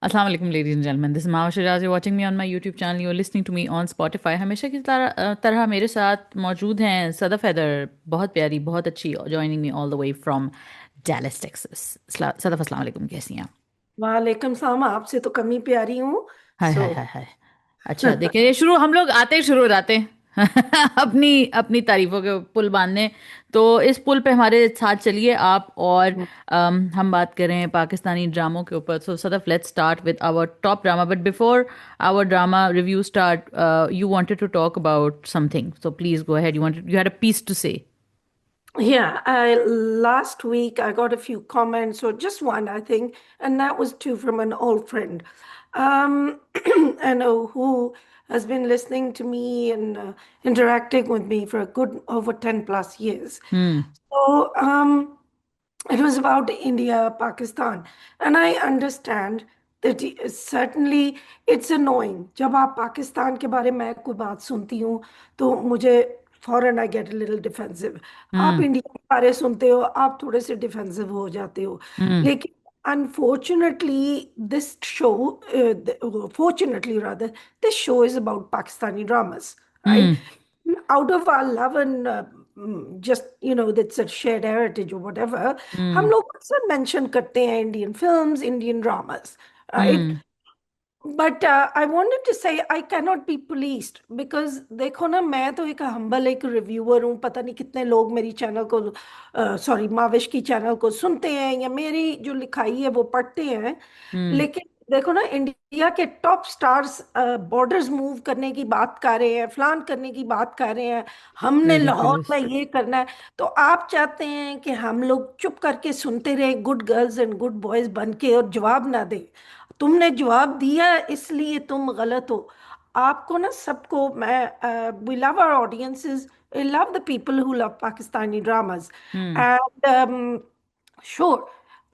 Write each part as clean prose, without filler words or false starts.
Assalamu alaikum, ladies and gentlemen. This is Maha Shiraz. You're watching me on my YouTube channel. You're listening to me on Spotify. हमेशा की तरह मेरे साथ मौजूद हैं सदफ हैदर, बहुत प्यारी, बहुत अच्छी, joining me all the way from Dallas, Texas. Sadaf, अस्सलाम वालेकुम, कैसी हैं आप? वालेकुम सलाम। आपसे तो कम ही प्यारी हूँ। हाय हाय सो हाय हाय। अच्छा, देखिए, ये शुरू हम लोग आते ही शुरू हो जाते हैं अपनी अपनी तारीफों के पुल बांधने। तो इस पुल पे हमारे साथ चलिए आप, और हम बात करें पाकिस्तानी ड्रामों के ऊपर। So Sadaf, let's start with our top drama, but before our drama review start, you wanted to talk about something, so please go ahead. You had a piece to say. yeah, last week I got a few comments, or just one, I think, and that was two from an old friend, um, and who has been listening to me and interacting with me for a good over 10 plus years. Hmm. So, it was about India, Pakistan, and I understand that certainly it's annoying जब आप पाकिस्तान के बारे में कोई बात सुनती हूँ तो मुझे फौरन आई गेट लिटिल डिफेंसिव। आप हम्म। इंडिया के बारे सुनते हो, आप थोड़े से डिफेंसिव हो जाते हो। हम्म। लेकिन unfortunately this show, fortunately rather, this show is about Pakistani dramas, right? Hmm. Out of our love and just that's a shared heritage or whatever, हम हम्म। लोग अक्सर मेंशन करते हैं Indian films, Indian dramas, right? Hmm. But I wanted to say I can not be policed, because देखो ना, मैं तो एक हम्बल एक रिव्यूअर हूँ। पता नहीं कितने लोग मेरी चैनल को, सॉरी, माविश की चैनल को सुनते हैं या मेरी जो लिखाई है वो पढ़ते हैं। हम्म। लेकिन देखो ना, इंडिया के टॉप स्टार्स बॉर्डर्स मूव करने की बात कर रहे हैं, फलान करने की बात कर रहे हैं, हमने लाहौर रिडिकुलस। में ये करना है। तो आप चाहते हैं कि हम लोग चुप करके सुनते रहे, good girls and good boys बन के, और जवाब ना दें? तुमने जवाब दिया इसलिए तुम गलत हो। आपको ना, सबको मैं, we love our audiences, we love the people who love Pakistani dramas, hmm. And sure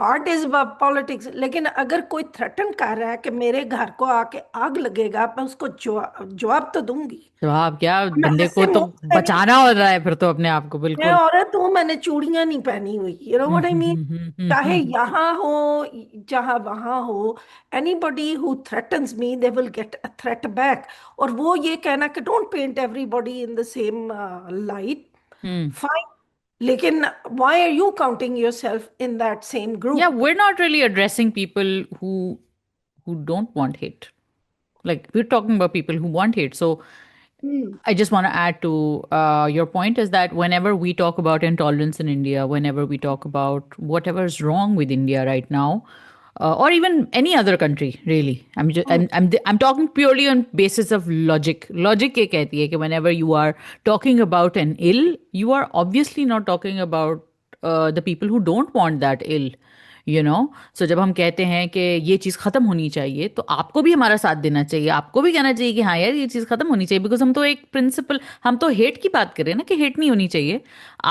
art is about politics. लेकिन अगर कोई थ्रेटन कर रहा है कि मेरे घर को आके आग लगेगा, मैं उसको जवाब तो दूंगी। जवाब क्या, मैं बंदे को ऐसे तो मुंह से नहीं, बचाना हो रहा है फिर तो अपने आप को, मैं बिल्कुल। औरत हूँ, मैंने चूड़ियां नहीं पहनी हुई, you know what I mean. चाहे यहाँ हो, चाहे वहां हो, anybody who threatens me, they will get a threat back. और वो ये कहना कि don't paint everybody in the same light, hmm. Fine, लेकिन why are you counting yourself in that same Yeah, group? we're not really addressing people who don't want hate. Like, we're talking about people who want hate. So I just want to add to your point, is that whenever we talk about intolerance in India, whenever we talk about whatever is wrong with India right now, or even any other country, really, I'm talking purely on basis of logic. Logic ये कहती है कि whenever you are talking about an ill, you are obviously not talking about the people who don't want that ill. सो जब हम कहते हैं कि ये चीज़ ख़त्म होनी चाहिए, तो आपको भी हमारा साथ देना चाहिए, आपको भी कहना चाहिए कि हाँ यार, ये चीज़ ख़त्म होनी चाहिए, बिकॉज हम तो एक प्रिंसिपल, हम तो हेट की बात कर रहे हैं ना, कि हेट नहीं होनी चाहिए।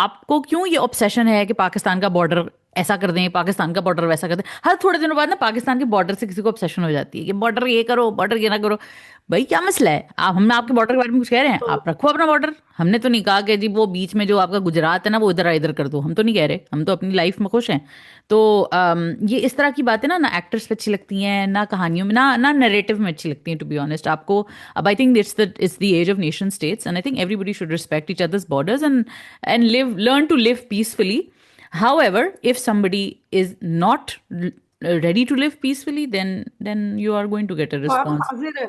आपको क्यों ये ऑब्सेशन है कि पाकिस्तान का बॉर्डर ऐसा कर दें, पाकिस्तान का बॉर्डर वैसा कर दें? हर थोड़े दिनों बाद ना पाकिस्तान के बॉर्डर से किसी को ऑब्सेशन हो जाती है कि बॉर्डर ये करो, बॉर्डर ये ना करो। भाई, क्या मसला है? आप, हम आपके बॉर्डर के बारे में कुछ कह रहे हैं? आप रखो अपना बॉर्डर। हमने तो नहीं कहा कि जी वो बीच में जो आपका गुजरात है ना, वो इधर इधर कर दो। हम तो नहीं कह रहे, हम तो अपनी लाइफ में खुश हैं। तो ये इस तरह की बातें ना ना एक्टर्स पे अच्छी लगती हैं, ना कहानियों में, ना ना नरेटिव में अच्छी लगती हैं, टू बी ऑनेस्ट। आपको अब, I think it's the age of nation states, and I think everybody should respect each other's borders, and learn to live peacefully. However, if somebody is not ready to live peacefully, then you are going to get a आप response. हाजिर है।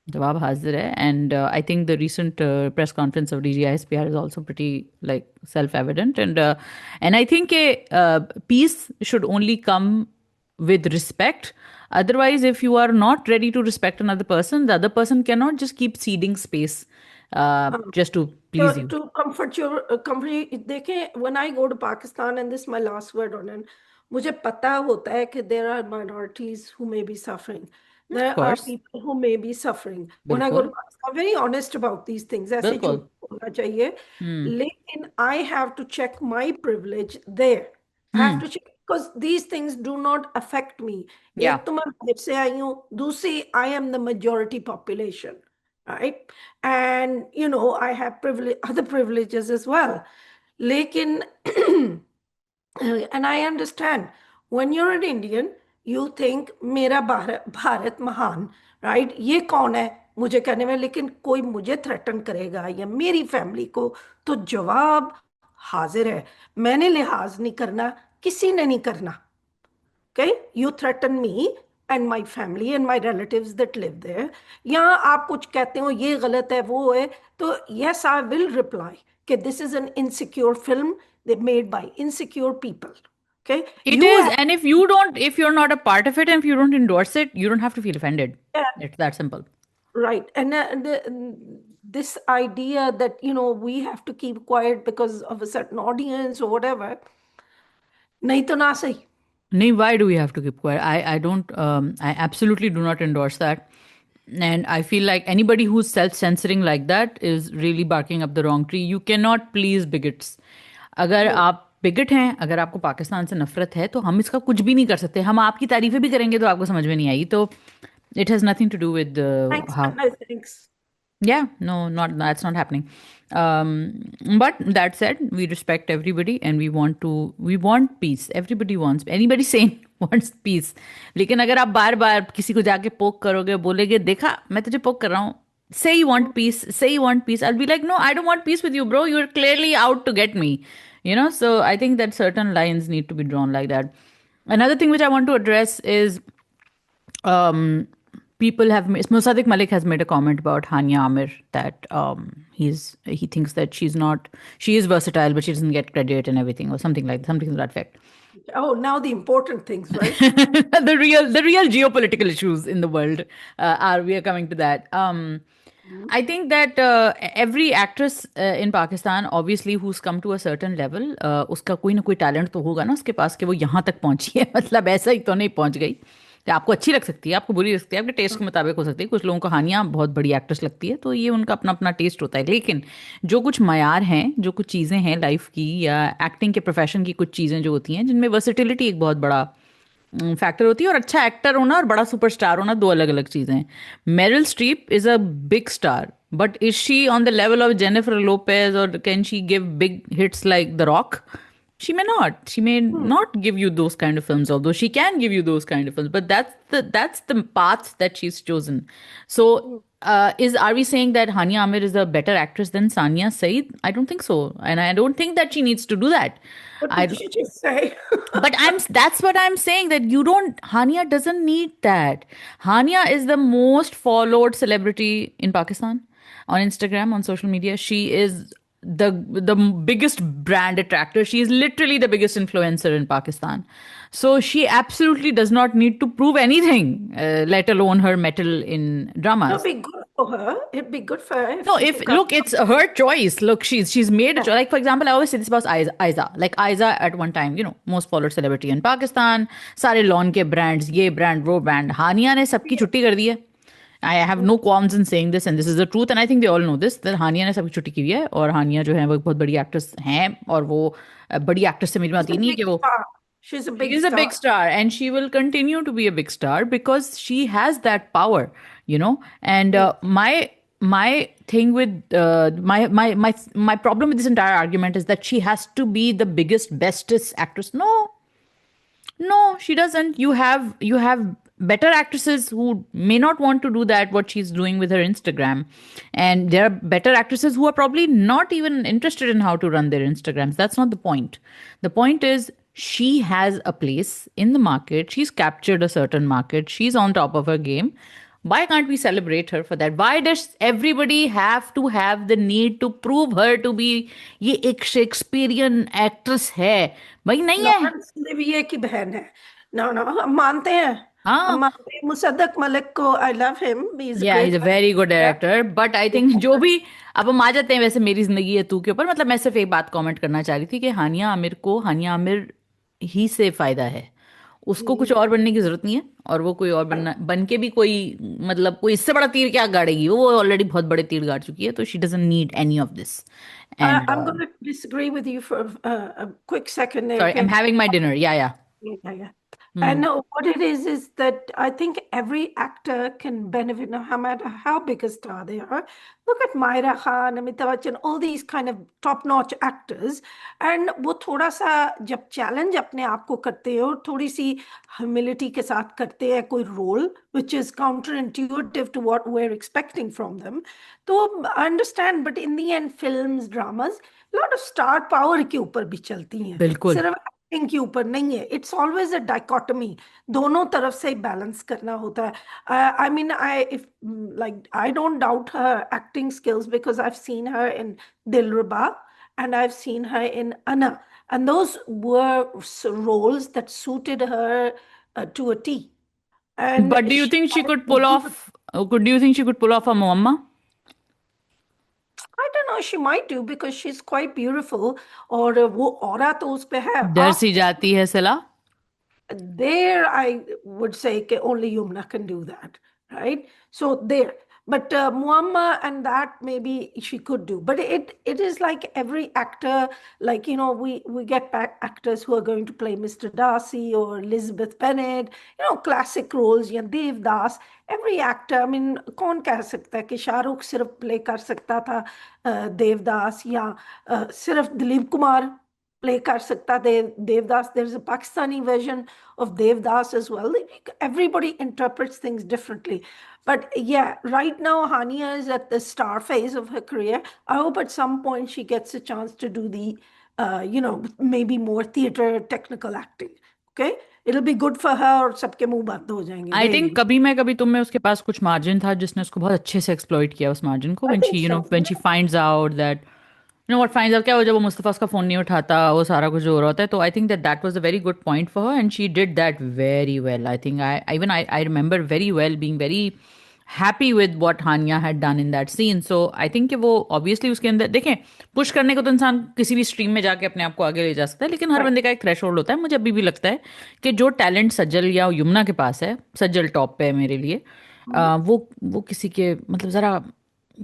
जवाब हाजिर है. And I think the recent press conference of DGISPR is also pretty, like, self-evident. And I think peace should only come with respect. Otherwise, if you are not ready to respect another person, the other person cannot just keep ceding space just to please you. To comfort your company, देखें, when I go to Pakistan, and this is my last word on it, मुझे पता होता है कि there are minorities who may be suffering, Of there are course. people who may be suffering. When I go to बिल्कुल. Pakistan, I'm very honest about these things, ऐसे झूठ बिल्कुल. बोलना चाहिए। हम्म. लेकिन I have to check my privilege there. I have hmm. to check because these things do not affect me. या. एक तो मैं बाहर से आई हूँ, दूसरी I am the majority population, right? And I have privilege, other privileges as well. Lekin and I understand, when you're an Indian, you think मेरा भारत भारत महान, राइट? ये कौन है मुझे कहने में? लेकिन कोई मुझे थ्रेटन करेगा या मेरी फैमिली को, तो जवाब हाजिर है। मैंने लिहाज नहीं करना, किसी ने नहीं करना। Okay, you threaten me and my family and my relatives that live there. या आप कुछ कहते हो ये गलत है वो है, तो yes I will reply कि this is an insecure film they made by insecure people. Okay, It you is, have, and if you're not a part of it, and if you don't endorse it, you don't have to feel offended. yeah, It's that simple. right. And this idea that we have to keep quiet because of a certain audience or whatever, नहीं तो ना सही। Nee, why do we have to keep quiet? I don't, I absolutely do not endorse that. And I feel like anybody who's self censoring like that is really barking up the wrong tree. You cannot please bigots. अगर नहीं, आप wicket हैं, अगर आपको पाकिस्तान से नफरत है, तो हम इसका कुछ भी नहीं कर सकते। हम आपकी तारीफें भी करेंगे तो आपको समझ में नहीं आएगी। तो it has nothing to do with thanks how. but no thanks। Yeah, no, not that's not happening. But that said, we respect everybody and we want peace. Everybody wants, anybody sane wants peace. लेकिन अगर आप बार बार किसी को जाके पोक करोगे, बोलेगे देखा मैं तुझे पोक कर रहा हूँ, say you want peace, say you want peace, I'll be like, no, I don't want peace with you, bro. You're clearly out to get me. So I think that certain lines need to be drawn like that. Another thing which I want to address is um, people have Musaddiq Malik has made a comment about Hania Amir that he thinks that she is versatile but she doesn't get credit and everything or something to that effect. Oh, now the important things, right? The real geopolitical issues in the world are we are coming to that. Mhm. I think that every actress in Pakistan, obviously, who's come to a certain level, उसका कोई ना कोई talent तो होगा ना उसके पास कि वो यहाँ तक पहुंची है। मतलब ऐसा ही तो नहीं पहुंच गई कि आपको अच्छी लग सकती है, आपको बुरी लग सकती है, आपके टेस्ट के मुताबिक हो सकती है। कुछ लोगों को हानिया बहुत बड़ी एक्ट्रेस लगती है, तो ये उनका अपना अपना टेस्ट होता है। लेकिन जो कुछ मयार हैं, जो कुछ चीज़ें हैं लाइफ की या एक्टिंग के प्रोफेशन की कुछ चीज़ें जो होती हैं, जिनमें वर्सेटिलिटी एक बहुत बड़ा फैक्टर होती है, और अच्छा एक्टर होना और बड़ा सुपरस्टार होना दो अलग अलग चीजें हैं। Meryl Streep is a big star, but is she on the level of Jennifer Lopez, और can she give big hits like the Rock? She may not. She may Hmm. not give you those kind of films, although she can give you those kind of films. But that's the path that she's chosen. So, Hmm. are we saying that Hania Amir is a better actress than Sania Saeed? I don't think so, and I don't think that she needs to do that. What I did she just say? but that's what I'm saying, that you don't Hania doesn't need that. Hania is the most followed celebrity in Pakistan on Instagram, on social media. She is the biggest brand attractor. She is literally the biggest influencer in Pakistan. So she absolutely does not need to prove anything, let alone her mettle in It'll dramas. be good for her. It'd be good for her if No, she if took up. look, it's her choice. Look, she's made a choice. Like for example, I always say this about Aiza. Like Aiza at one time, most followed celebrity in Pakistan. सारे lawn के brands, ये brand, वो brand. हानिया ने सबकी छुट्टी कर दी है. I have no qualms in saying this, and this is the truth, and I think they all know this, that हानिया ने सबकी छुट्टी की हुई है, और हानिया जो है वो एक बहुत बड़ी एक्ट्रेस हैं, और वो बड़ी एक्ट्रेस से मेरी She's बात a ये नहीं है big कि वो star. She's a she big is a big star. star, and she will continue to be a big star because she has that power, And my thing with my problem with this entire argument is that she has to be the biggest, bestest actress. No, no, she doesn't. You have better actresses who may not want to do that what she's doing with her Instagram, and there are better actresses who are probably not even interested in how to run their Instagrams. That's not the point. The point is she has a place in the market. She's captured a certain market. She's on top of her game. Why can't we celebrate her for that? Why does everybody have to have the need to prove her to be ये एक Shakespearean actress है? भाई नहीं है। Lawrence ओलिविये की बहन है। No no, हम मानते हैं। हम हाँ, मानते हैं मुसद्दक मलिक को। I love him, he is a या is great a very good director, but I think जो एक्टर। भी, अब हम आ जाते हैं वैसे मेरी जिंदगी है तू के ऊपर। मतलब मैं सिर्फ एक बात कमेंट करना चाह रही थी कि हानिया आमिर ही से फायदा है। उसको कुछ और बनने की जरूरत नहीं है, और वो कोई और बन के भी कोई, मतलब कोई इससे बड़ा तीर क्या गाड़ेगी? वो ऑलरेडी बहुत बड़े तीर गाड़ चुकी है, तो she doesn't need any of this. And I'm going to disagree with you for a quick second there, sorry, I am okay? Having my dinner, या Yeah, yeah. Hmm. And what it is that I think every actor can benefit, no matter how big a star they are. Look at Myra Khan, Amitabh Bachchan, all these kind of top-notch actors. And वो थोड़ा सा जब challenge अपने आप को करते हैं और थोड़ी सी ह्यूमिलिटी के साथ करते हैं कोई role which is counterintuitive to what we're expecting from them. तो I understand, but in the end, films, dramas, lot of star power के ऊपर भी चलती हैं. बिल्कुल. सिर्फ के ऊपर नहीं है. It's always a dichotomy. दोनों तरफ से बैलेंस करना होता है. I mean I if like I don't doubt her acting skills because I have seen her in Dilruba and I've seen her in Anna, and those were roles that suited her to a T. And But do you she think she could pull managed to do. off? Do you think she could pull off a Muamma? I don't know, she might do because she's quite beautiful. और वो aura तो उस पे है. डर आप सी जाती है सला. there I would say only Yumna can do that, right? So there, but Muamma and that maybe she could do, but it is like every actor, like we get back actors who are going to play Mr. Darcy or Elizabeth Bennet, classic roles. या Devdas. Every actor, I mean, कौन कह सकता है कि शाहरुख सिर्फ play कर सकता था देवदास, या सिर्फ दिलीप कुमार प्ले कर सकता Devdas. There's a Pakistani version of Devdas as well. Everybody interprets things differently. But yeah, right now Hania is at the star phase of her career. I hope at some point she gets a chance to do the, maybe more theater technical acting. Okay, it'll be good for her. और सबके मुंह बंद हो जाएंगे. आई There think you go. कभी मैं कभी तुम में उसके पास कुछ मार्जिन था जिसने उसको बहुत अच्छे से एक्सप्लॉइट किया उस मार्जिन को. I when think she so. When she finds out that what finds out क्या हो जब वो मुस्तफा उसका फोन नहीं उठाता वो सारा कुछ जो हो रहा होता है. तो I think that that was a very good point for her and she did that very well. I think I remember very well being very happy with what Hania had done in that scene. So I think कि वो obviously उसके अंदर देखें push करने को तो इंसान किसी भी स्ट्रीम में जाके अपने आप को आगे ले जा सकता है लेकिन हर Right. बंदे का एक थ्रेश होल्ड होता है. मुझे अभी भी लगता है कि जो टैलेंट सज्जल या यमुना के पास है, सज्जल टॉप पे है मेरे लिए. वो किसी के मतलब जरा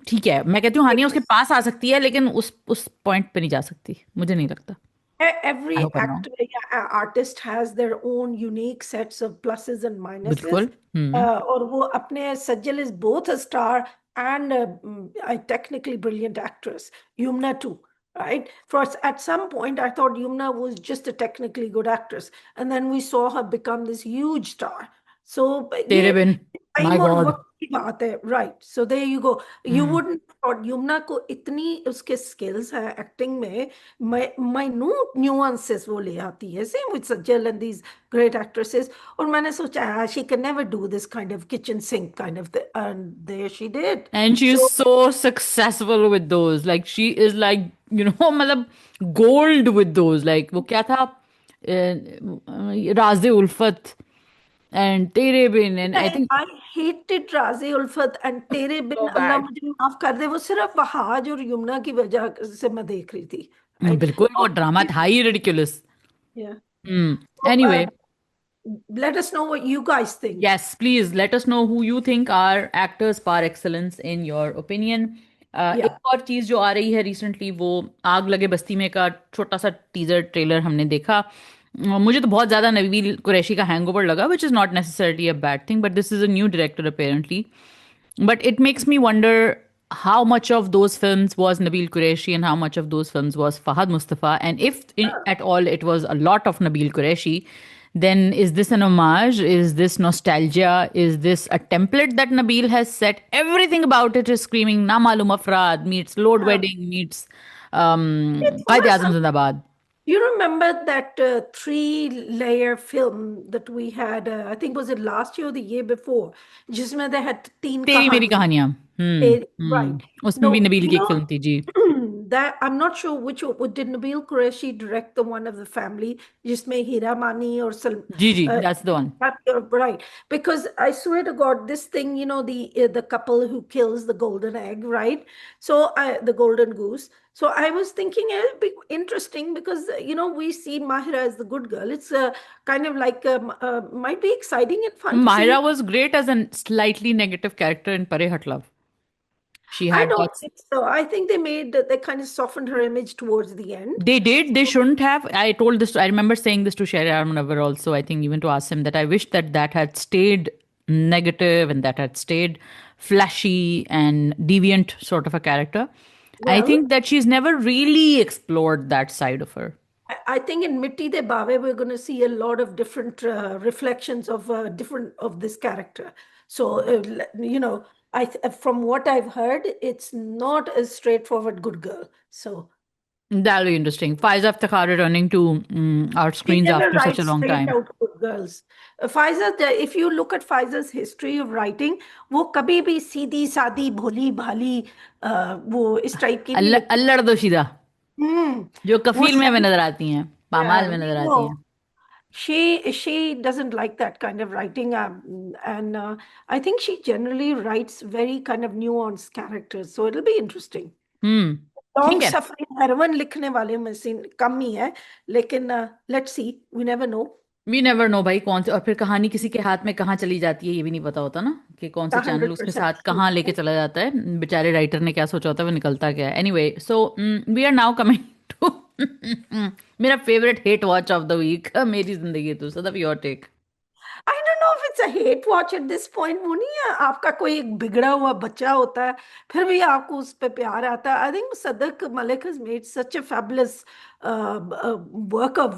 ठीक है. मैं कहती हूँ हानिया उसके पास आ सकती है लेकिन उस पॉइंट पे नहीं जा सकती. मुझे नहीं लगता. आई Every hope I am wrong. actor, yeah, artist has their own unique sets of pluses and minuses. बिल्कुल. हम्म. और वो अपने Sajjal is both a star and a technically brilliant actress. Yumna too, right? First, at some point, I thought Yumna was just a technically good actress, and then we saw her become this huge star. So तेरे ये बिन. My time और God. वक्त की बात है, right? So there you go. You wouldn't thought Yumna को इतनी उसके स्किल्स है एक्टिंग में. माइन्यूट न्यूएंसेस वो ले आती है, same with Sajal and these great actresses. और मैंने सोचा she can never do this kind of kitchen sink kind of, and there she did. And she is so so successful with those. Like she is like, मतलब gold with those. Like वो क्या था? राज़े उल्फत and तेरे बिन and I think I hated राज़ी उल्फत and तेरे बिन. so अल्लाह bad. मुझे माफ कर दे, वो सिर्फ बहाज और युमना की वजह से मैं देख रही थी, राइट? बिल्कुल वो ड्रामा था ही ridiculous. Anyway, let us know what you guys think. yes, please let us know who you think are actors par excellence in your opinion. Yeah. एक और चीज जो आ रही है रिसेंटली वो आग लगे बस्ती में का छोटा सा टीजर ट्रेलर हमने देखा. मुझे तो बहुत ज्यादा नबील कुरैशी का हैंगओवर लगा which is not necessarily a bad thing but this is a new director apparently. But it makes me wonder how much of those films was Nabil Qureshi and how much of those films was Fahad Mustafa. And if at all it was a lot of Nabil Qureshi, then is this an homage? Is this nostalgia? Is this a template that Nabil has set? Everything about it is screaming Na Malum Afraad meets Lord Yeah. Wedding meets ये Qaid थोड़ा सा. Azam Zindabad. You remember that three-layer film that we had? I think was it last year or the year before? जिसमें they had तीन तेरी मेरी कहानियां. कहानियां. Right. उसमें No, भी नबील की एक फिल्म थी जी. that I'm not sure which did Nabil Qureshi direct the one of the family जिसमें हीरा मानी और जी जी that's the one. right, because I swear to God this thing, the couple who kills the golden egg, right? So the golden goose. So I was thinking it'd be interesting because we see Mahira as the good girl. It's kind of like might be exciting and fun to see. Mahira was great as a slightly negative character in Pare Hat Love. She I had don't guts. think so. I think they kind of softened her image towards the end. They did. They shouldn't have. I told this. I remember saying this to Sherry Armanavar also. I think even to ask him that I wish that that had stayed negative and that had stayed flashy and deviant sort of a character. I Well, think that she's never really explored that side of her. I think in Mitti De Bave, we're going to see a lot of different reflections of different of this character. So, from what I've heard, it's not a straightforward good girl. So, That'll be interesting. Faiza Aftakhar returning to our she screens never after such a writes long straight time. out good girls. If you look at Pfizer's history of writing, वो कभी भी सीधी सादी भोली भाली वो इस type की नहीं लिखती। अल्लड़ दोशीदा हम्म जो वो कफील में नजर आती हैं, पामाल में नहीं नजर आती हैं. वो she doesn't like that kind of writing, and I think she generally writes very kind of nuanced characters, so it'll be interesting. हम्म. ठीक लॉन्ग है. सफरिंग हेरोइन लिखने वाले में से कम ही है, लेकिन let's see, we never know. We never know भाई कौन से, और फिर कहानी किसी के हाथ में कहाँ चली जाती है ये भी नहीं पता होता ना, कि कौन से चैनल उसके 100% साथ कहाँ लेके चला जाता है, बेचारे राइटर ने क्या सोचा होता है वो निकलता क्या है. Anyway, so we are now coming to मेरा favourite hate watch of the week, मेरी जिंदगी तो Sadaf your take. I don't know if it's a hate watch at this point. वो नहीं है, आपका कोई एक बिगड़ा हुआ बच्चा होता है, फिर भी आपको उस पे प्यार आता है। I think Sadaq Malik has made such a fabulous work of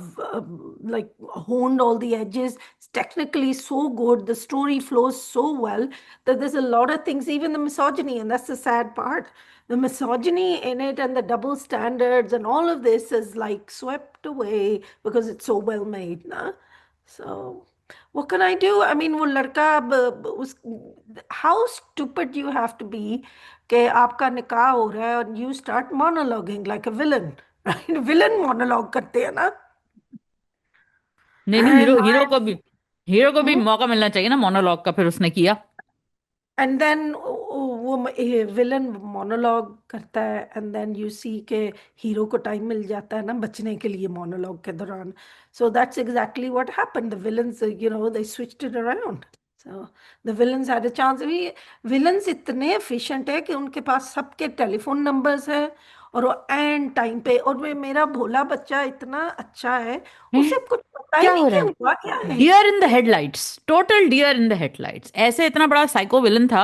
like honed all the edges. It's technically so good, the story flows so well that there's a lot of things, even the misogyny, and that's the sad part. The misogyny in it and the double standards and all of this is like swept away because it's so well made, na? So what can I do? I mean, वो लड़का उस how stupid you have to be कि आपका निकाह हो रहा है और you start monologuing like a villain, right? Villain monologue करते हैं ना? नहीं नहीं, And हीरो को भी I, मौका मिलना चाहिए ना मोनोलॉग का, फिर उसने किया. एंड देन वो विलन मोनोलॉग करता है, एंड देन यू सी के हीरो को टाइम मिल जाता है ना बचने के लिए मोनोलॉग के दौरान। So that's exactly what happened. The villains they switched it around. So the villains had a chance. Villains इतने एफिशिएंट है कि उनके पास सबके टेलीफोन नंबर्स हैं, और वो एंड टाइम पे, और मेरा भोला बच्चा इतना अच्छा है, हैं? उसे कुछ पता ही क्या नहीं हो कि रहा है? हुआ क्या है। Deer in the headlights, total deer in the headlights. ऐसे इतना बड़ा साइको विलन था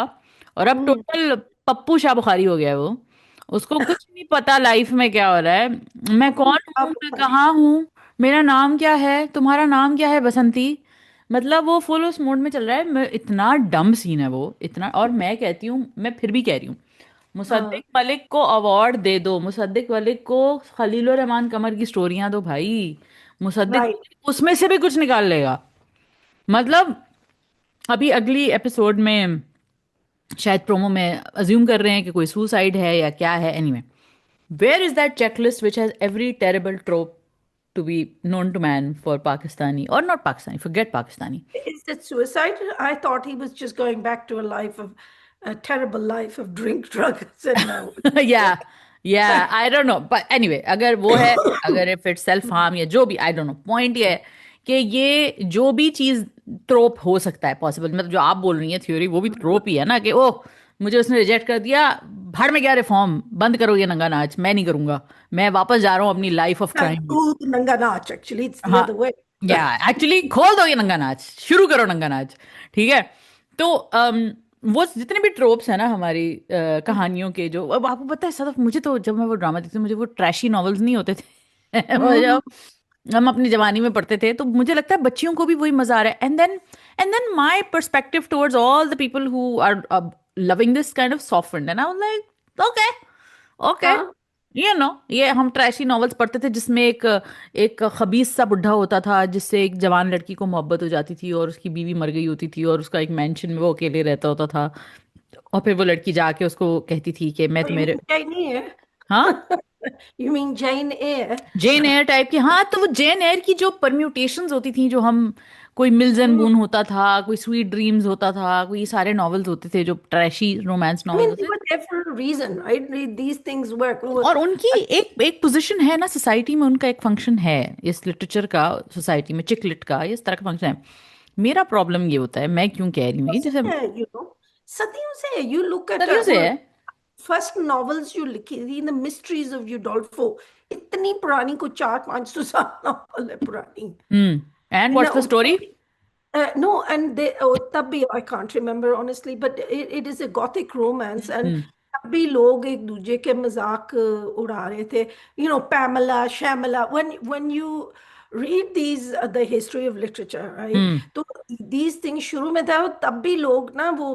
और अब हम्म। टोटल पप्पू शाह बुखारी हो गया है वो. उसको कुछ नहीं पता लाइफ में क्या हो रहा है. मैं कौन हूँ, आप मैं कहाँ हूँ, मेरा नाम क्या है, तुम्हारा नाम क्या है बसंती. मतलब वो फुल उस मोड में चल रहा है. मैं इतना डम सीन है वो, इतना. और मैं कहती हूँ, मैं फिर भी कह रही हूँ, मुसद्दिक हाँ, मलिक को अवार्ड दे दो, मुसद्दिक मलिक को खलील रहमान कमर की स्टोरियां दो भाई. मुसद्दिक राइट। मलिक उसमें से भी कुछ निकाल लेगा. मतलब अभी अगली एपिसोड में शायद प्रोमो में अज्यूम कर रहे हैं कि कोई सुसाइड है या क्या है. Anyway, where is that checklist which has every terrible trope to be known to man for Pakistani or not Pakistani, forget Pakistani. Is it suicide? I thought he was just going back to a terrible life of drink, drugs, and या आई don't no, but anyway, अगर वो है, अगर if it self harm या जो भी, आई don't no. Point ये है कि ये जो भी चीज ट्रोप हो सकता है पॉसिबल, मतलब जो आप बोल रही हैं थ्योरी, वो भी ट्रोप ही है ना, कि ओह मुझे उसने रिजेक्ट कर दिया, भाड़ में गया रिफॉर्म, बंद करो ये नंगा नाच, मैं नहीं करूंगा, मैं वापस जा रहा हूँ अपनी life of crime. Nanga Nach. Actually, it's the हाँ, other way. या एक्चुअली खोल दो ये नंगा नाच, शुरू करो नंगा नाच. ठीक है. तो वो जितने भी ट्रोप्स हैं ना हमारी कहानियों के, जो अब आपको पता है सदफ, मुझे तो जब मैं वो ड्रामा देखती थी, मुझे वो ट्रैशी नॉवेल्स नहीं होते थे वो Hmm. जब हम अपनी जवानी में पढ़ते थे, तो मुझे लगता है बच्चियों को भी वही मजा आ रहा है. And then my perspective towards all the people who are loving this kind of soft, and I was like okay, okay. हाँ, ये हम ट्रैशी नॉवेल्स पढ़ते थे जिसमें एक एक खबीस सा बुढ़ा होता था जिससे एक जवान लड़की को मोहब्बत हो जाती थी और उसकी बीवी मर गई होती थी और उसका एक मेंशन में वो अकेले रहता होता था, और फिर वो लड़की जाके उसको कहती थी कि मैं you तुम्हें. mean Jane Eyre? हाँ, You mean Jane Eyre? Jane Eyre type की. हाँ, तो वो जेन एयर की जो परम्यूटेशंस होती थी, जो हम, कोई मिल्स एंड Hmm. बून होता था, कोई स्वीट ड्रीम्स होता था, कोई ये सारे नॉवेल्स होते थे जो trashy romance I novels mean, they होते were there for a reason, right? These things work. थे. और उनकी एक एक पोजीशन है ना सोसाइटी में, उनका एक फंक्शन है इस लिटरेचर का, सोसाइटी में चिकलिट का इस तरह का फंक्शन है. मेरा प्रॉब्लम ये होता है, मैं क्यों कह रही हूँ ये, जैसे सदियों से, you look at सदियों से वो है. फर्स्ट नॉवेल्स जो लिखी थी, द मिस्ट्रीज ऑफ यूडोल्फो, इतनी पुरानी, को 400-500 साल नॉवल है पुरानी। And what's the story? No, and tabhi, I can't remember honestly, but it is a gothic romance, and तभी लोग एक दूसरे के मजाक उड़ा रहे थे, Pamela, Shamala. When you read the history of literature, right? तो these things शुरू में था, तब भी लोग ना वो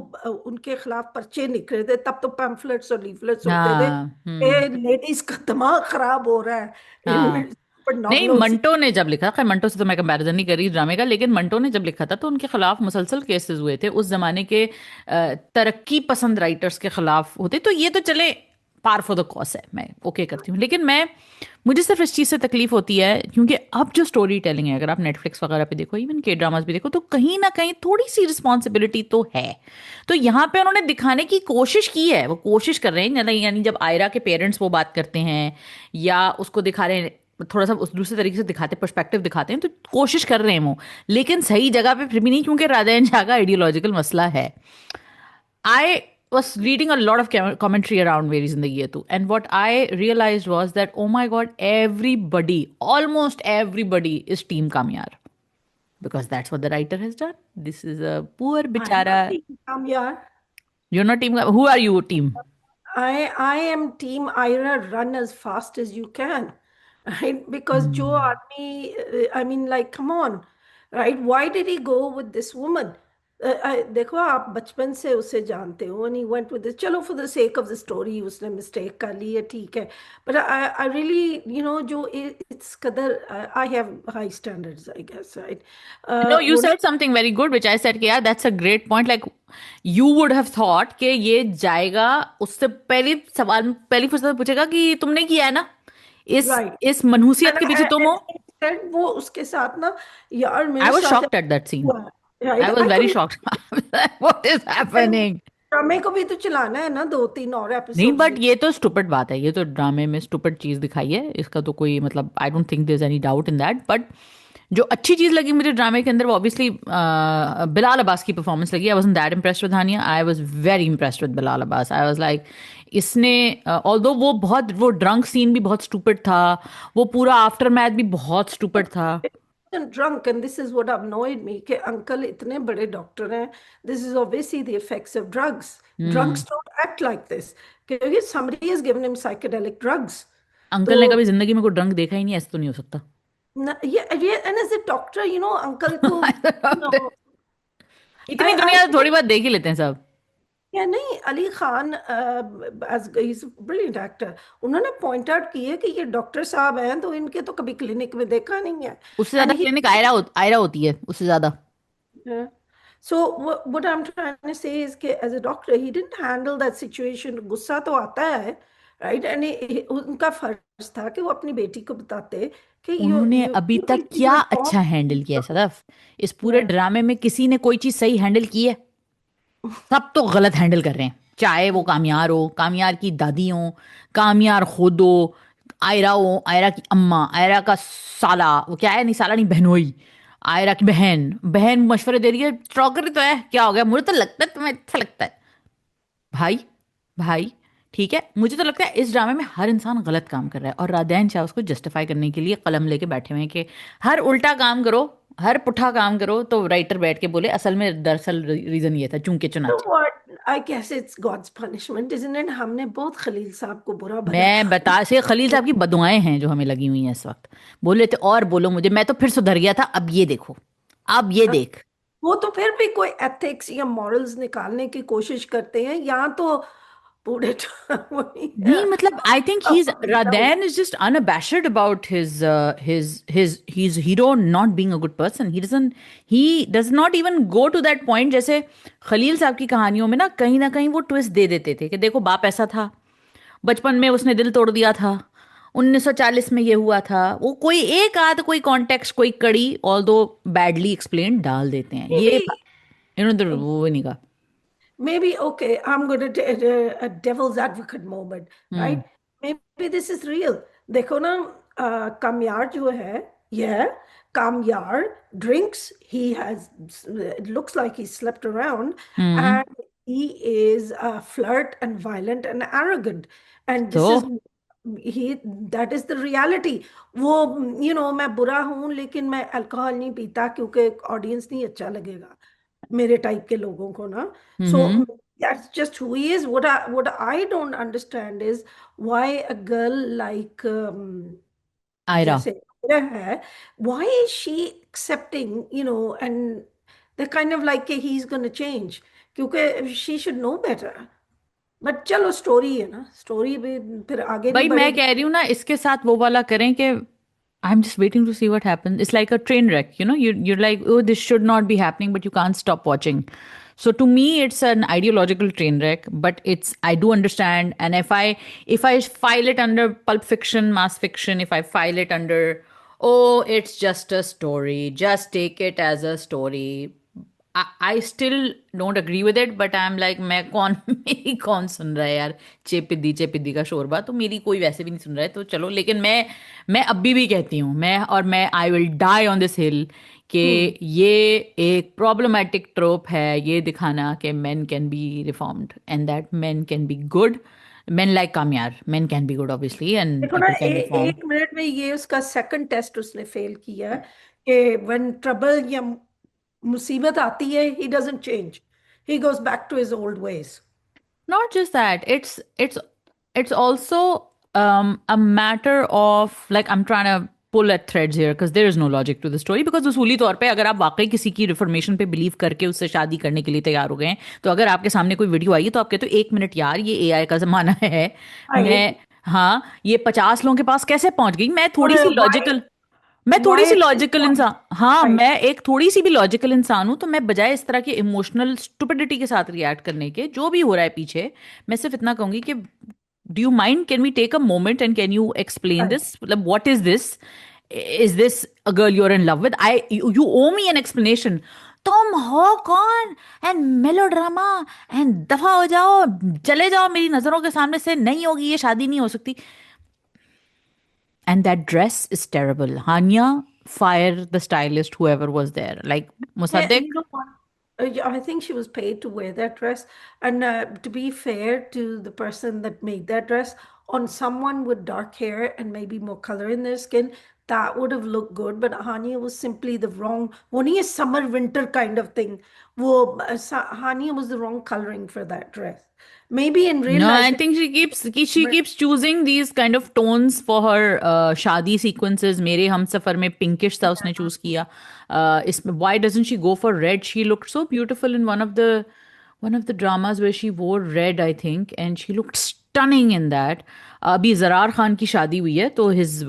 उनके खिलाफ पर्चे निकले थे, तब तो पैम्फलेट्स और लीफलेट्स होते थे, हाँ। लेडीज का दिमाग खराब हो रहा है हाँ। इन नहीं, नॉवलों से। मंटो ने जब लिखा, खैर मंटो से तो मैं कंपैरिजन नहीं कर रही ड्रामे का, लेकिन मंटो ने जब लिखा था तो उनके खिलाफ मुसलसल केसेस हुए थे उस जमाने के तरक्की पसंद राइटर्स के खिलाफ होते। तो ये तो चले पार फॉर द कॉज है, मैं ओके करती हूँ, लेकिन मुझे सिर्फ इस चीज़ से तकलीफ होती है क्योंकि अब जो स्टोरी टेलिंग है, अगर आप नेटफ्लिक्स वगैरह पे देखो, इवन के ड्रामास भी देखो, तो कहीं ना कहीं थोड़ी सी रिस्पॉन्सिबिलिटी तो है। तो यहाँ पे उन्होंने दिखाने की कोशिश की है, वो कोशिश कर रहे हैं, यानी जब आयरा के पेरेंट्स वो बात करते हैं या उसको दिखा रहे हैं, थोड़ा सा उस दूसरे तरीके से दिखाते, पर्सपेक्टिव दिखाते हैं, तो कोशिश कर रहे हैं वो, लेकिन सही जगह पे फिर भी नहीं, क्योंकि राधेन झा का आइडियोलॉजिकल मसला है। I was reading a lot of commentary around Mary Zindagi Hai Tu, and what I realized was that, oh my god, everybody, almost everybody is Team Kamyar, because that's what the writer has done. This is a poor I'm not bichara. taking काम यार। You're not Team Who are you, Team? I am team Ira, run as fast as you can, right? Because Joe Hmm. Army, I mean, like, come on, right? Why did he go with this woman? देखो, आप बचपन से उसे जानते हो, and he went with this. चलो, for the sake of the story, उसने mistake कर ली है, ठीक है। But I really, जो it's कदर, I have high standards, I guess, right? No, you वो said something very good, which I said, yeah, that's a great point. Like, you would have thought कि ये जाएगा, उससे पहली फुर्सत में पूछेगा कि तुमने किया है ना, इस right. इस मनहूसियत And के पीछे तुम हो। instead वो उसके साथ ना, यार I मेरे was साथ shocked at ऐसा that scene. हुआ है, right, I was I very could. shocked. What is happening? ड्रामे को भी तो चलाना है ना, 2-3 और नहीं, एपिसोड्स। बट ये तो स्टूपिड बात है, ये तो ड्रामे में स्टूपिड चीज दिखाई है, इसका तो कोई मतलब, I don't think there is any doubt in that. But जो अच्छी चीज लगी मुझे ड्रामे के अंदर, वो ऑब्वियसली बिलाल अब्बास की परफॉर्मेंस लगी। I wasn't that impressed with Hania, I was very impressed with Bilal Abbas. I was like, इसने ऑल्दो वो ड्रंक सीन भी बहुत स्टूपिड था, वो पूरा आफ्टर मैथ भी बहुत स्टूपिड था। Drunk, and this is what annoyed me, कि अंकल इतने बड़े डॉक्टर हैं, this is obviously the effects of drugs. Hmm. Drugs don't act like this, क्योंकि somebody has given him psychedelic drugs। Uncle ने तो कभी जिंदगी में कोई ड्रंक देखा ही नहीं, ऐसा तो नहीं हो सकता। ये and as a doctor, uncle को, इतनी आई दुनिया तो थोड़ी बहुत देख ही लेते हैं सब। या नहीं, Ali Khan as is brilliant actor, उन्होंने पॉइंट आउट की है कि ये डॉक्टर साहब हैं, तो इनके तो कभी क्लिनिक में देखा नहीं है। उससे एंड ज्यादा ही, क्लिनिक आयरा होती है उससे ज्यादा। So what I am trying to say is कि as a doctor he didn't handle that situation. गुस्सा तो आता है, राइट, एंड उनका फर्ज था कि वो अपनी बेटी को बताते कि यू उन्होंने यू अभी यू तक विल क्या इन्फॉर्म। अच्छा हैंडल किया है सदफ? इस पूरे ड्रामे में किसी ने कोई चीज सही हैंडल की है? सब तो गलत हैंडल कर रहे हैं, चाहे वो कामयार हो, कामयार की दादी हो, कामयार खुद हो, आयरा हो, आयरा की अम्मा, आयरा का साला, वो क्या है, नहीं साला नहीं, बहनोई, आयरा की बहन, बहन मशवरे दे रही है, स्ट्रॉकरी तो है, क्या हो गया, मुझे तो लगता है तुम्हें अच्छा लगता है। भाई, भाई, ठीक है, मुझे तो लगता है इस ड्रामे में हर इंसान गलत काम कर रहा है, और राधैन शाह उसको जस्टिफाई करने के लिए कलम लेके बैठे हुए हैं कि हर उल्टा काम करो, हर पुठा काम करो, तो राइटर बैठ के बोले असल में दरअसल रीजन ये था, चूंकि चुनाचे। What, I guess it's God's punishment, isn't it? हमने बहुत खलील साहब को बुरा भला मैं कहा। बता से खलील साहब की बदुआएं हैं जो हमें लगी हुई हैं इस वक्त। बोले थे और बोलो मुझे, मैं तो फिर सुधर गया था, अब ये देखो, अब ये देख। वो तो फिर भी कोई एथिक्स या मॉरल्स निकालने की कोशिश करते हैं, यहाँ तो पूरे वही है। नहीं मतलब, I think he's Radhan is just unabashed about his he's hero not being a good person. He does not even go to that point, जैसे खलील साहब की कहानियों में ना कहीं वो ट्विस्ट दे देते थे कि देखो बाप ऐसा था, बचपन में उसने दिल तोड़ दिया था, 1940 में ये हुआ था, वो कोई एक आध कोई कॉन्टेक्स्ट, कोई कड़ी, ऑल दो बैडली एक्सप्लेन डाल देते हैं ये, maybe इन्होंने तो वो नहीं कहा। maybe okay, I'm going to take a devil's advocate moment, hmm. right? Maybe this is real। देखो ना, कामयार जो है, yeah, कामयार drinks, he has, it looks like he slept around, hmm. and he is a flirt and violent and arrogant, and this is So he that is the reality. वो मैं बुरा हूं लेकिन मैं अल्कोहल नहीं पीता क्योंकि ऑडियंस नहीं अच्छा लगेगा मेरे टाइप के लोगों को ना. सो mm-hmm. that's just who he is. What I don't understand is why a girl like Ira. जैसे मेरा है, why is she accepting, and they're kind of like he's going to change, क्योंकि she should know better. But चलो story है ना, story भी फिर आगे भी भाई मैं बढ़ेगी. कह रही हूँ ना इसके साथ वो वाला करें कि I am just waiting to see what happens. It's like a train wreck, you know, you're like, oh, this should not be happening, but you can't stop watching. So to me it's an ideological train wreck, but it's, I do understand. And if I file it under pulp fiction, mass fiction, if I file it under, oh, it's just a story, just take it as a story, I still don't agree with it, but I'm like, मैं कौन मेरी कौन सुन रहा है यार, चेपिद्दी का शोरबा तो मेरी कोई वैसे भी नहीं सुन रहा है, तो चलो. लेकिन मैं अभी भी कहती हूँ, मैं I will die on this hill कि हम्म. ये एक प्रॉब्लमेटिक ट्रोप है, ये दिखाना कि men can be reformed and that men can be good. Men like Kamyar, men can be good obviously and देखो ना, people can reform. एक मिनट में ये उसका सेकंड टेस्ट उसने फेल किया कि व्हेन ट्रबल या मुसीबत आती है, he doesn't change, he goes back to his old ways. Not just that, it's also a matter of, like, I'm trying to pull at threads here because there is no logic to the story. Because उसूली तौर पे अगर आप वाकई किसी की reformation पे believe करके उससे शादी करने के लिए तैयार हो गए हैं, तो अगर आपके सामने कोई वीडियो आई है तो आप कहते हो, एक मिनट यार, ये एआई का जमाना है. मैं, हाँ, ये 50 लोगों के पास कैसे पहुंच गई? और मैं थोड़ी why see at this logical point. इंसान, हाँ, राइट. मैं एक थोड़ी सी भी लॉजिकल इंसान हूं, तो मैं बजाय इस तरह के इमोशनल स्टुपिडिटी के साथ रिएक्ट करने के, जो भी हो रहा है पीछे, मैं सिर्फ इतना कहूंगी कि do you mind, can we take a moment and can you explain this, मतलब what is this a girl you are in love with? I, you owe me an explanation. तुम हो कौन? एंड मेलोड्रामा, एंड दफा हो जाओ, चले जाओ मेरी नजरों के सामने से, नहीं होगी ये शादी, नहीं हो सकती. And that dress is terrible. Hania, fire the stylist, whoever was there. Like Yeah, Musaddiq, you know what? Yeah, I think she was paid to wear that dress. And to be fair to the person that made that dress, on someone with dark hair and maybe more color in their skin, that would have looked good. But Hania was simply the wrong, only a summer winter kind of thing. Well, Hania was the wrong coloring for that dress. Maybe in real no, life, I think she keeps choosing these kind of tones for her शादी sequences. मेरे हमसफर में pinkish था उसने choose किया. इसमें, why doesn't she go for red? She looked so beautiful in one of the dramas where she wore red, I think, and she looked stunning in that. अभी जरार खान की शादी हुई है, तो his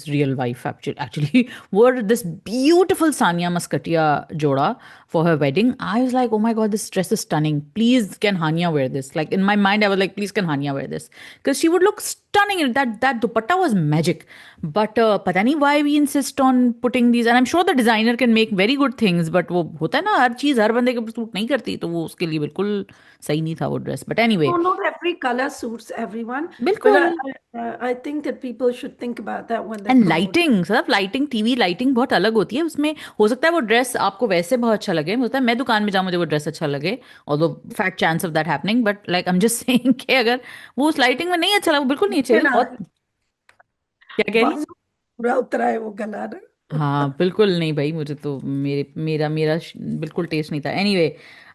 real wife actually wore this beautiful Sania Maskatia joda for her wedding. I was like, oh my god, this dress is stunning. Please, can Hania wear this? Like in my mind, I was like, please, can Hania wear this? Because she would look stunning in it. That dupatta was magic. But पता नहीं why we insist on putting these. And I'm sure the designer can make very good things. But वो होता है ना, हर चीज हर बंदे के ऊपर सूट नहीं करती, तो वो उसके लिए बिल्कुल सही नहीं था वो dress. But anyway, no, not every color suits everyone. But बिल्कुल. I think that people should think about that when they're and promoting. Lighting, सब लाइटिंग, टीवी लाइटिंग बहुत अलग होती है उसमें. हो सकता है वो ड्रेस आपको वैसे बहुत अच्छा लगे, हो सकता है मैं दुकान में जाऊँ मुझे वो ड्रेस अच्छा लगे, although fact chance of that happening, but like I am just saying कि अगर वो उस लाइटिंग में नहीं अच्छा लगा, वो बिल्कुल नहीं है चाहिए ना, बहुत. क्या कह रही हैं? बाजू पूरा उतरा है वो गला ना. हाँ बिल्कुल नहीं भाई, मुझे तो बिल्कुल टेस्ट नहीं था. एनीवे,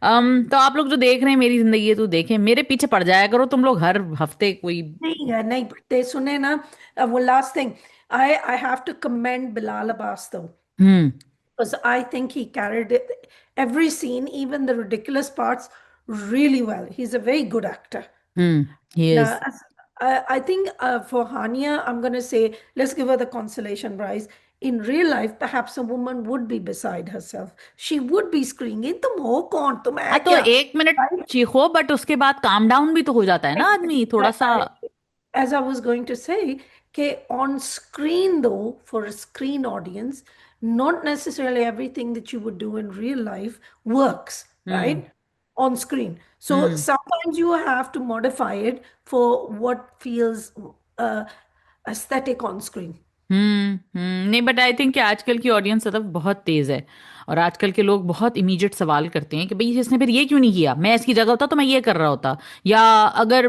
तो आप लोग जो देख रहे हैं मेरी जिंदगी है, तो देखें, मेरे पीछे पड़ जाया करो तुम लोग हर हफ्ते कोई. नहीं है, नहीं पढ़ते, सुने ना. वो last thing, I have to commend Bilal Abbas though, hmm. because I think he carried it, every scene, even the ridiculous parts, really well. He's a very good actor. He Now, is. I think for Hania, I'm going to say, let's give her the consolation prize. In real life, perhaps a woman would be beside herself. She would be screaming, तुम हो कौन, तुम हाँ, है तो क्या? एक minute Right? चीखो, but उसके बाद काम डाउन भी तो हो जाता है ना आदमी थोड़ा सा. As I was going to say, okay, on screen though, for a screen audience, not necessarily everything that you would do in real life works, hmm. right? On screen. So hmm. sometimes you have to modify it for what feels uh, aesthetic on screen. नहीं, but I think कि आजकल की audience मतलब बहुत तेज है. और आजकल के लोग बहुत इमीडिएट सवाल करते हैं कि भाई इसने फिर ये क्यों नहीं किया, मैं इसकी जगह होता तो मैं ये कर रहा होता, या अगर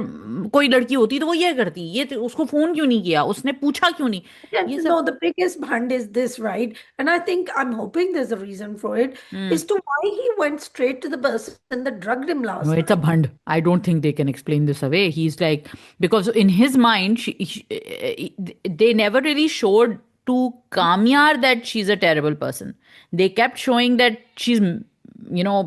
कोई लड़की होती तो वो ये करती, ये उसको फोन क्यों नहीं किया, उसने पूछा क्यों नहीं, Yeah, ये सब। no, the biggest band is this, right? And I think I'm hoping there's a reason for it, hmm. is to why he went straight to the person that drugged him No, last it's a night. bhand. I don't think they can explain this away. He's like, because in his mind, they never really showed to Kamyar that she's a terrible person. They kept showing that she's,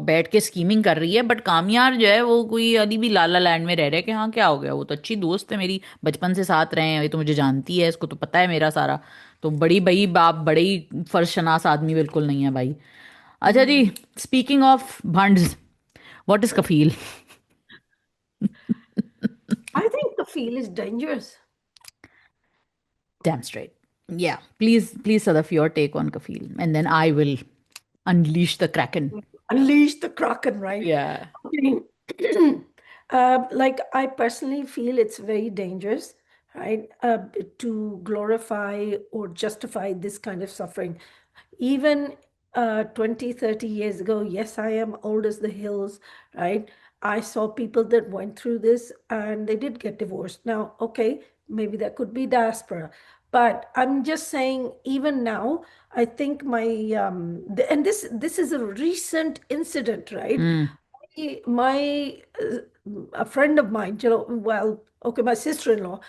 बैठ के skimming कर रही है, but कामयार जो है वो कोई अभी भी लाला लैंड में रह रहा है कि हाँ क्या हो गया, वो तो अच्छी दोस्त है मेरी, बचपन से साथ रहे हैं, ये तो मुझे जानती है, इसको तो पता है मेरा सारा। तो बड़ी बड़ी बाप, बड़े ही फर्शनास आदमी बिल्कुल नहीं है भाई। अच्छा जी, Hmm. स्पीकिंग ऑफ भंड्स, what is Kafil? I think the feel is dangerous. Damn straight. Yeah. Please, Sadaf, your take on Kafil. And then I will unleash the Kraken. Unleash the Kraken, right? Yeah. Okay. Like I personally feel it's very dangerous, right? To glorify or justify this kind of suffering. Even 20, 30 years ago, yes, I am old as the hills, right? I saw people that went through this and they did get divorced. Now, okay, maybe that could be diaspora. But I'm just saying, even now, I think and this is a recent incident, right? Mm, My a friend of mine, well, okay, my sister-in-law,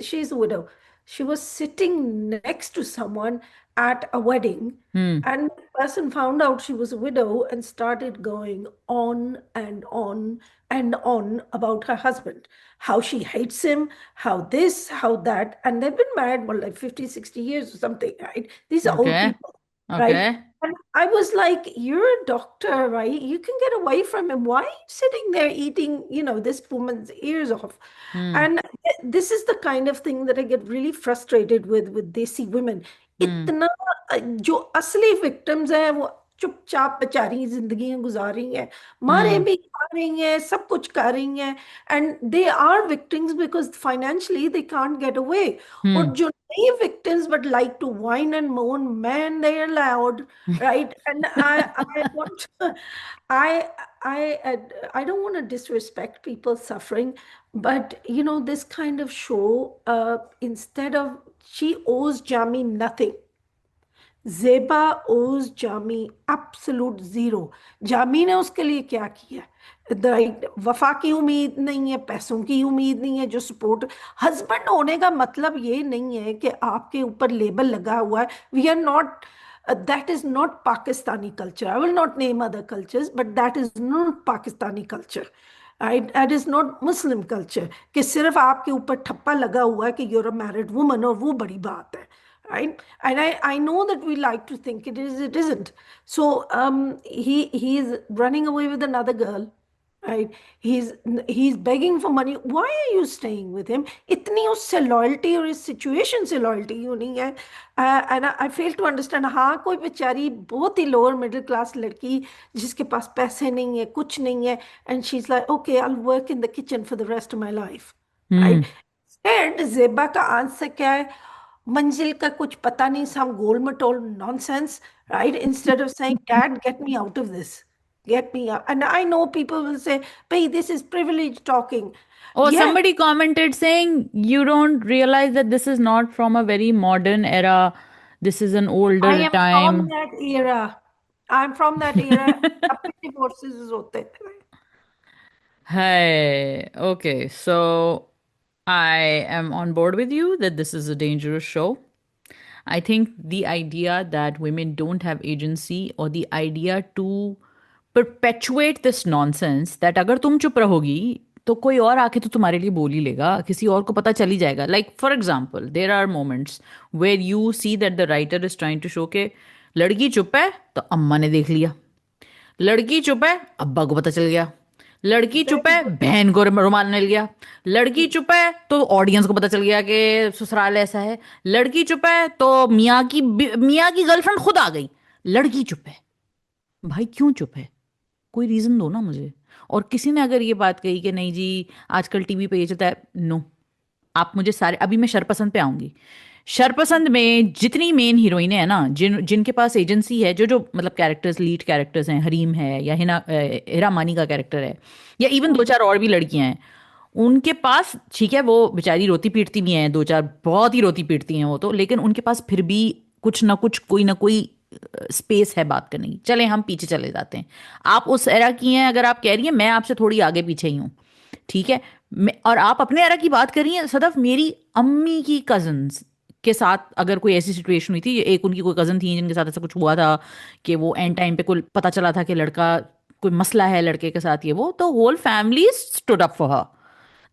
she's a widow. She was sitting next to someone at a wedding, mm, and the person found out she was a widow and started going on and on and on about her husband, how she hates him, how this, how that. And they've been married for like 50, 60 years or something, right? These are old okay. people, right? Okay. And I was like, you're a doctor, right? You can get away from him. Why are you sitting there eating, this woman's ears off? Mm, And this is the kind of thing that I get really frustrated with Desi women. mm, इतना जो असली victims हैं वो चुपचाप बेचारी जिंदगी गुजार रही हैं, मारे mm, भी खा रही हैं, सब कुछ कर रही हैं, and they are victims because financially they can't get away. और mm. जो नई victims but like to whine and moan, man they are loud, right? And I want I I don't want to disrespect people's suffering, but this kind of show, instead of, she owes Jami nothing. Zeba owes Jami absolute zero. Jami ने उसके लिए क्या किया? Right, वफा की उम्मीद नहीं है, पैसों की उम्मीद नहीं है, जो सपोर्ट। हस्बैंड होने का मतलब ये नहीं है कि आपके ऊपर लेबल लगा हुआ है। We are not, that is not Pakistani culture. I will not name other cultures, but that is not Pakistani culture. Right? That is not Muslim culture. कि सिर्फ आपके ऊपर ठप्पा लगा हुआ है कि you're a married woman और वो बड़ी बात है, right? And I know that we like to think it isn't. So he is running away with another girl, right? He's begging for money. Why are you staying with him? इतनी उससे loyalty और इस situation से loyalty क्यों नहीं है? And I fail to understand. हाँ, कोई बेचारी बहुत ही lower middle class लड़की जिसके पास पैसे नहीं है, कुछ नहीं है, and she's like, okay, I'll work in the kitchen for the rest of my life, right? Mm. And जेबा का आंसर क्या है? मंजिल का कुछ पता नहीं, some गोल मटोल nonsense, right? Instead of saying, Dad, get me out of this. Get me out. And I know people will say, hey, this is privilege talking. Oh, Yes, somebody commented saying you don't realize that this is not from a very modern era. This is an I older am from time. that era. I'm from that era. अपने divorces होते थे. Hey, okay, so I am on board with you that this is a dangerous show. I think the idea that women don't have agency, or the idea to perpetuate this nonsense that अगर तुम चुप रहोगी तो कोई और आके तो तुम्हारे लिए बोल ही लेगा, किसी और को पता चल ही जाएगा। Like for example, there are moments where you see that the writer is trying to show के लड़की चुप है तो अम्मा ने देख लिया, लड़की चुप है अब्बा को पता चल गया, लड़की चुप Very है good. बहन को रुमाल मिल गया, लड़की चुप है तो ऑडियंस को पता चल गया कि ससुराल ऐसा है, लड़की चुप है तो मियाँ की गर्लफ्रेंड खुद आ गई, लड़की चुप है। भाई क्यों चुप है? कोई रीजन दो ना मुझे। और किसी ने अगर ये बात कही कि नहीं जी आजकल टीवी पे ये चलता है, नो, आप मुझे सारे, अभी मैं शरपसंद पे आऊंगी। शरपसंद में जितनी मेन हीरोइनें हैं ना, जिनके पास एजेंसी है, जो जो मतलब कैरेक्टर्स, लीड कैरेक्टर्स हैं, हरीम है या हिरा मानी का कैरेक्टर है, या इवन दो चार और भी लड़कियां हैं, उनके पास ठीक है, वो बेचारी रोती पीटती भी हैं, दो चार बहुत ही रोती पीटती हैं वो तो, लेकिन उनके पास फिर भी कुछ ना कुछ, कोई ना कोई स्पेस है बात करने की। चले हम पीछे चले जाते हैं। आप उस एरा की हैं अगर आप कह रही हैं, मैं आपसे थोड़ी आगे पीछे ही हूँ, ठीक है। और आप अपने एरा की बात कर रही हैं सदफ, मेरी अम्मी की कजन्स के साथ अगर कोई ऐसी सिचुएशन हुई थी, एक उनकी कोई कजन थी जिनके साथ ऐसा कुछ हुआ था कि वो एंड टाइम पे कोई पता चला था कि लड़का, कोई मसला है लड़के के साथ, ये वो, तो whole family stood up for her.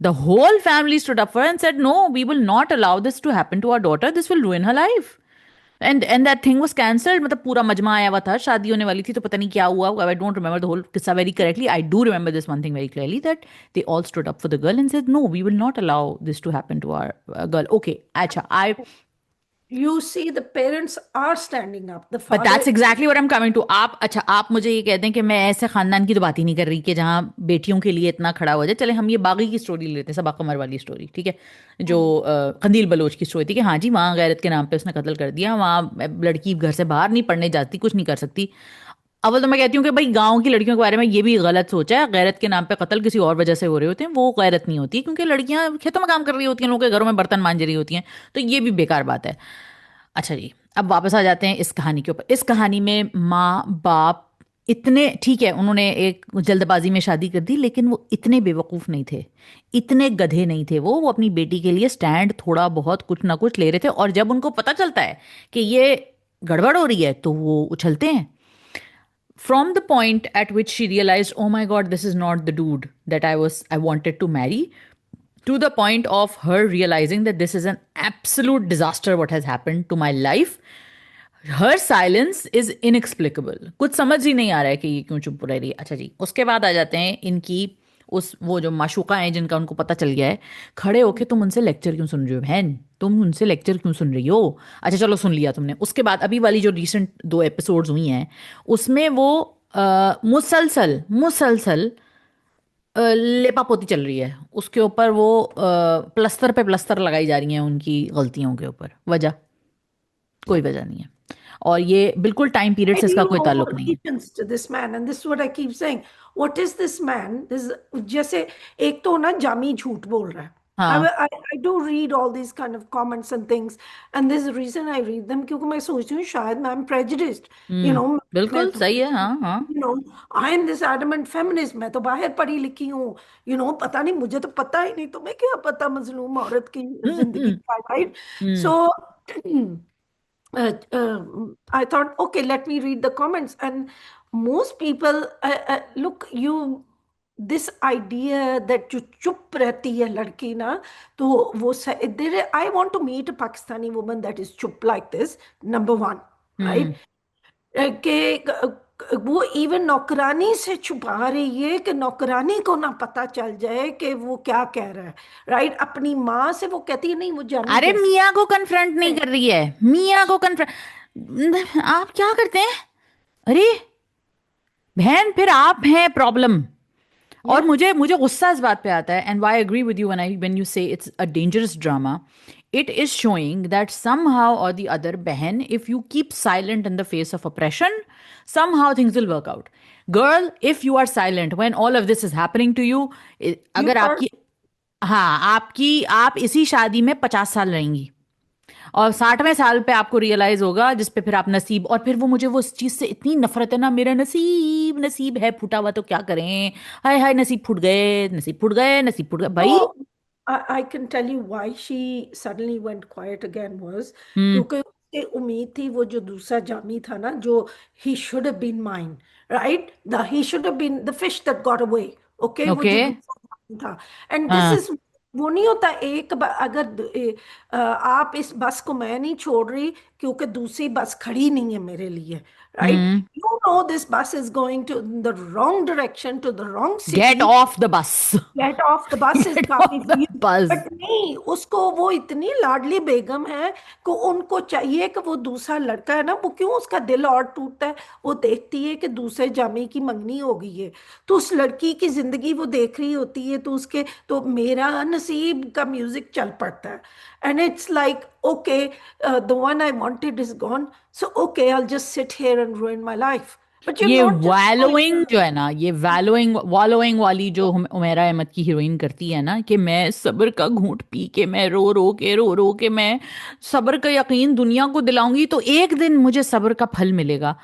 The whole family stood up for her and said, "No, we will not allow this to happen to our daughter. This will ruin her life." And that thing was cancelled. मतलब पूरा मजमा आया हुआ था, शादी होने वाली थी, तो पता नहीं क्या हुआ। I don't remember the whole किस्सा very correctly. I do remember this one thing very clearly, that they all stood up for the girl and said, "No, we will not allow this to happen to our girl." Okay, अच्छा, I You see, the parents are standing up. The but father that's exactly what I am coming to. आप अच्छा, आप मुझे ये कहते हैं कि मैं ऐसे खानदान की तो बात ही नहीं कर रही कि जहाँ बेटियों के लिए इतना खड़ा हो जाए। चले हम ये बागी की स्टोरी लेते हैं, सबा कमर वाली स्टोरी, ठीक है, जो कंदील बलोच की स्टोरी थी कि हाँ जी, वहाँ गैरत के नाम पे उसने कत्ल कर दिया, वहाँ लड़की घर से बाहर नहीं पढ़ने जाती, कुछ नहीं कर सकती। अव्वल तो मैं कहती हूँ कि भाई गांव की लड़कियों के बारे में ये भी गलत सोचा है, गैरत के नाम पे कत्ल किसी और वजह से हो रहे होते हैं, वो गैरत नहीं होती, क्योंकि लड़कियां खेतों में काम कर रही होती हैं, लोगों के घरों में बर्तन मांज रही होती हैं, तो ये भी बेकार बात है। अच्छा जी, अब वापस आ जाते हैं इस कहानी के ऊपर। इस कहानी में माँ बाप इतने, ठीक है, उन्होंने एक जल्दबाजी में शादी कर दी, लेकिन वो इतने बेवकूफ़ नहीं थे, इतने गधे नहीं थे। वो अपनी बेटी के लिए स्टैंड थोड़ा बहुत कुछ ना कुछ ले रहे थे, और जब उनको पता चलता है कि ये गड़बड़ हो रही है, तो वो उछलते हैं। From the point at which she realized, oh my God, this is not the dude that I wanted to marry, to the point of her realizing that this is an absolute disaster what has happened to my life, her silence is inexplicable. कुछ समझ ही नहीं आ रहा है कि ये क्यों चुप रह रही है। अच्छा जी, उसके बाद आ जाते हैं इनकी उस, वो जो माशूका हैं जिनका उनको पता चल गया है, खड़े होके तुम उनसे लेक्चर क्यों सुन रही हो बहन, तुम उनसे लेक्चर क्यों सुन रही हो। अच्छा चलो, सुन लिया तुमने। उसके बाद अभी वाली जो रिसेंट 2 एपिसोड्स हुई हैं, उसमें वो मुसलसल मुसलसल लेपापोती चल रही है उसके ऊपर, वो प्लस्तर पे प्लस्तर लगाई जा रही हैं उनकी गलतियों के ऊपर। वजह, कोई वजह नहीं है, और ये बिल्कुल टाइम पीरियड Why से do इसका you कोई know ताल्लुक नहीं है। allegiance to this man? And this is what I keep saying. What is this man? This जैसे एक तो ना जामी झूठ बोल रहा है. हाँ। I do read all these kind of comments and things, and there's a reason I read them क्योंकि मैं सोचती हूँ शायद मैं am prejudiced, you know. मैं बिल्कुल तो, सही है, हाँ हाँ। you know, I am this adamant feminist. मैं तो बाहर पढ़ी लिखी हूँ, you know, पता नहीं, मुझे तो पता ही नहीं, तुम्हें क्या पता मजलूम औरत की जिंदगी का, right? Hmm. So I thought, okay, let me read the comments. And most people, look, you, this idea that जो चुप रहती है लड़की ना, तो वो there, I want to meet a Pakistani woman that is चुप like this, number one, right? हम्म। कि वो इवन नौकरानी से छुपा रही है कि नौकरानी को ना पता चल जाए कि वो क्या कह रहा है, राइट? अपनी माँ से वो कहती है नहीं वो जामी अरे जैसी मियाँ को कन्फ्रंट नहीं है। कर रही है, मियाँ को कन्फ्रंट, आप क्या करते हैं। अरे बहन, फिर आप हैं प्रॉब्लम। और या मुझे मुझे गुस्सा इस बात पे आता है, and I agree with you when you say it's a dangerous drama. It is showing that somehow और द अदर, बहन, if you keep silent in the face of oppression, somehow things will work out. Girl, if you are silent when all of this is happening to you, you अगर are, आपकी, हाँ, आपकी, आप इसी शादी में 50 साल रहेंगी, और 60वें साल पे आपको रियलाइज होगा, जिस पे फिर आप नसीब, और फिर वो, मुझे वो उस चीज से इतनी नफरत है ना, मेरा नसीब, नसीब है फूटा हुआ तो क्या करें, हाय हाय नसीब फूट गए, नसीब फूट गए, नसीब फूट गए भाई। तो I can tell you why she suddenly went quiet again was हम्म। क्योंकि उससे उम्मीद थी वो जो दूसरा जामी था ना, जो he should have been mine, right? He should have been the fish that got away, okay? वो ओके। जो दूसरा जामी था, and this हाँ। is, वो नहीं होता, अगर आप इस बस को मैं नहीं छोड़ रही, क्योंकि दूसरी बस खड़ी नहीं है मेरे लिए, right? Hmm. You know this bus is going to the wrong direction, to the wrong gate city, off the bus. Get off the bus is get काफी ऑफ फॉर द यू। बस। बट नहीं, उसको वो इतनी लाडली बेगम है कि उनको चाहिए कि वो दूसरा लड़का है ना, वो क्यों उसका दिल और टूटता है, वो देखती है कि दूसरे जामे की मंगनी हो गई है, तो उस लड़की की जिंदगी वो देख रही होती है, तो उसके, तो मेरा नसीब का म्यूजिक चल पड़ता है। And it's like okay, the one I wanted is gone, so okay I just sit here and ruin my life, but you ये नॉट जस्ट वैलोइंग गोइंग। जो है ना, ये वैलोइंग वॉलोइंग वाली जो उमेरा अहमद की हीरोइन करती है ना, कि मैं सब्र का घूंट पी के, मैं रो रो के मैं सब्र का यकीन दुनिया को दिलाऊंगी तो एक दिन मुझे सब्र का फल मिलेगा।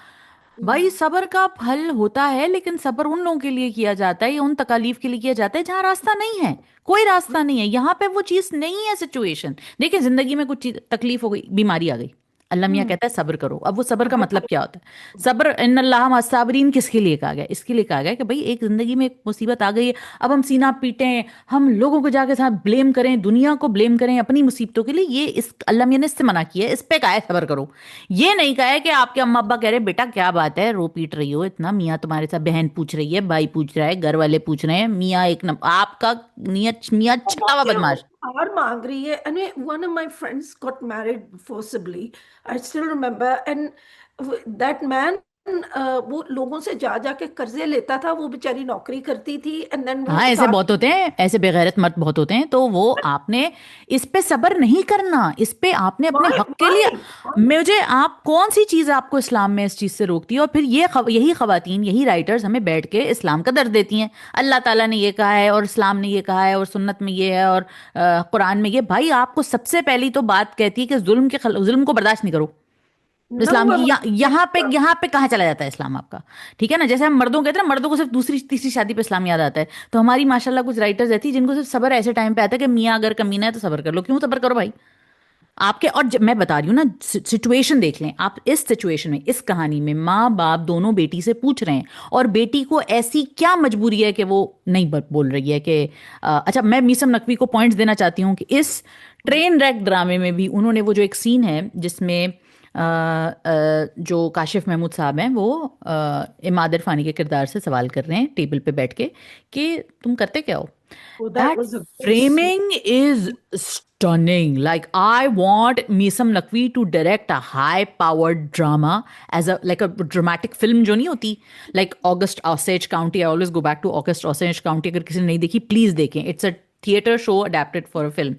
भाई सब्र का फल होता है, लेकिन सब्र उन लोगों के लिए किया जाता है या उन तकालीफ के लिए किया जाता है जहां रास्ता नहीं है। कोई रास्ता नहीं है यहाँ पे, वो चीज नहीं है सिचुएशन। देखिए जिंदगी में कुछ तकलीफ हो गई, बीमारी आ गई, अल्लाह मियाँ कहता है सब्र करो। अब वो सब्र का सब्र मतलब करो। क्या होता है? सब्र इन्नल्लाह मस्साबरीन किसके लिए कहा गया? इसके लिए कहा गया कि भाई एक जिंदगी में एक मुसीबत आ गई है, अब हम सीना पीटें, हम लोगों को जाके साथ ब्लेम करें, दुनिया को ब्लेम करें अपनी मुसीबतों के लिए, ये इस अल्लाह मियाँ ने इससे मना किया है। इस पे कहा है सब्र करो। ये नहीं कहा है कि आपके अम्मा अब्बा कह रहे बेटा क्या बात है रो पीट रही हो इतना, मियाँ तुम्हारे साथ, बहन पूछ रही है, भाई पूछ रहा है, घर वाले पूछ रहे हैं, मियाँ एक नंबर आपका नियत, मियाँ और छटा हुआ बाकी वो बदमाश। हार मांग रही है। And one of my friends got married forcibly, I still remember, and that man, वो लोगों से जा जाके कर्जे लेता था, वो बेचारी नौकरी करती थी, एंड देन वो हाँ ऐसे उतार। बहुत होते हैं, ऐसे बेगैरत मर्द बहुत होते हैं, तो वो आपने इस पे सब्र नहीं करना, इस पे आपने अपने वाई हक के लिए। Why why? मुझे आप कौन सी चीज आपको इस्लाम में इस चीज से रोकती है? और फिर ये यही खवातीन, यही राइटर्स हमें बैठ के इस्लाम का दर्द देती हैं, अल्लाह ताला ने ये कहा है और इस्लाम ने ये कहा है और सुन्नत में ये है और कुरान में ये। भाई आपको सबसे पहली तो बात कहती है कि जुल्म को बर्दाश्त नहीं करो। इस्लाम नंबर की वन। यहाँ पे कहाँ चला जाता है इस्लाम आपका? ठीक है ना, जैसे हम मर्दों कहते हैं ना, मर्दों को सिर्फ दूसरी तीसरी शादी पे इस्लाम याद आता है, तो हमारी माशाल्लाह कुछ राइटर्स रहती है जिनको सिर्फ सब्र ऐसे टाइम पे आता है कि मियाँ अगर कमीना है तो सब्र कर लो। क्यों सब्र करो भाई? आपके, और मैं बता रही हूँ ना, सिचुएशन देख लें आप, इस सिचुएशन में, इस कहानी में माँ बाप दोनों बेटी से पूछ रहे हैं, और बेटी को ऐसी क्या मजबूरी है कि वो नहीं बोल रही है कि अच्छा, मैं मीसम नकवी को पॉइंट्स देना चाहती हूँ कि इस ट्रेन रैक ड्रामे में भी उन्होंने वो जो एक सीन है जिसमें जो काशिफ महमूद साहब हैं वो इमाद इरफानी के किरदार से सवाल कर रहे हैं टेबल पे बैठ के कि तुम करते क्या हो? Oh, that That was a good scene. framing is stunning. Like I want Misam Nakvi to direct a high-powered drama as a like a dramatic film जो नहीं होती, like August Osage County. I always go back to August Osage County. अगर किसी ने नहीं देखी please देखें. It's a theater show adapted for a film.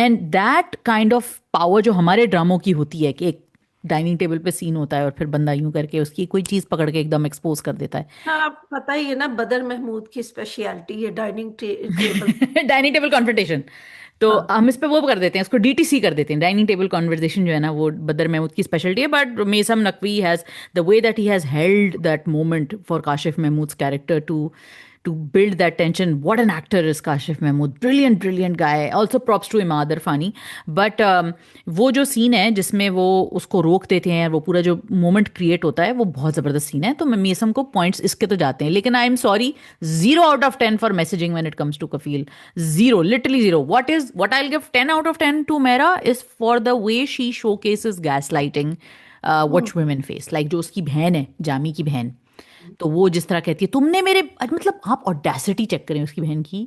And that kind of power जो हमारे ड्रामों की होती है कि एक डाइनिंग टेबल पे सीन होता है और फिर बंदा यूं करके उसकी कोई चीज पकड़ के एकदम एक्सपोज कर देता हाँ, पता ही है ना, बदर महमूद की स्पेशलिटी है डाइनिंग टेबल। है। डाइनिंग टेबल कॉन्वर्सेशन, तो हाँ। हम इस पे वो कर देते हैं, उसको डीटीसी कर देते हैं। डाइनिंग टेबल कॉन्वर्सेशन जो है ना, वो बदर महमूद की स्पेशलिटी है, but Maisam Naqvi has the way that he has held that moment for Kashif Mahmood's character to build that tension. What an actor is Kashif Mahmood. Brilliant, brilliant guy. Also props to Imad Irfani. But वो जो scene है जिसमें वो उसको रोक देते हैं, वो पूरा जो मोमेंट क्रिएट होता है, वो बहुत ज़बरदस्त सीन है। तो मैं मीसम को पॉइंट्स इसके तो जाते हैं, लेकिन I am sorry, 0 out of 10 for messaging when it comes to Kafeel. Zero, literally zero. what I'll give 10 out of 10 to Mehra is for the way she showcases gaslighting which women face. Like जो उसकी बहन है, जामी की बहन, तो वो जिस तरह कहती है तुमने मेरे, मतलब आप ऑडेसिटी चेक करें उसकी बहन की।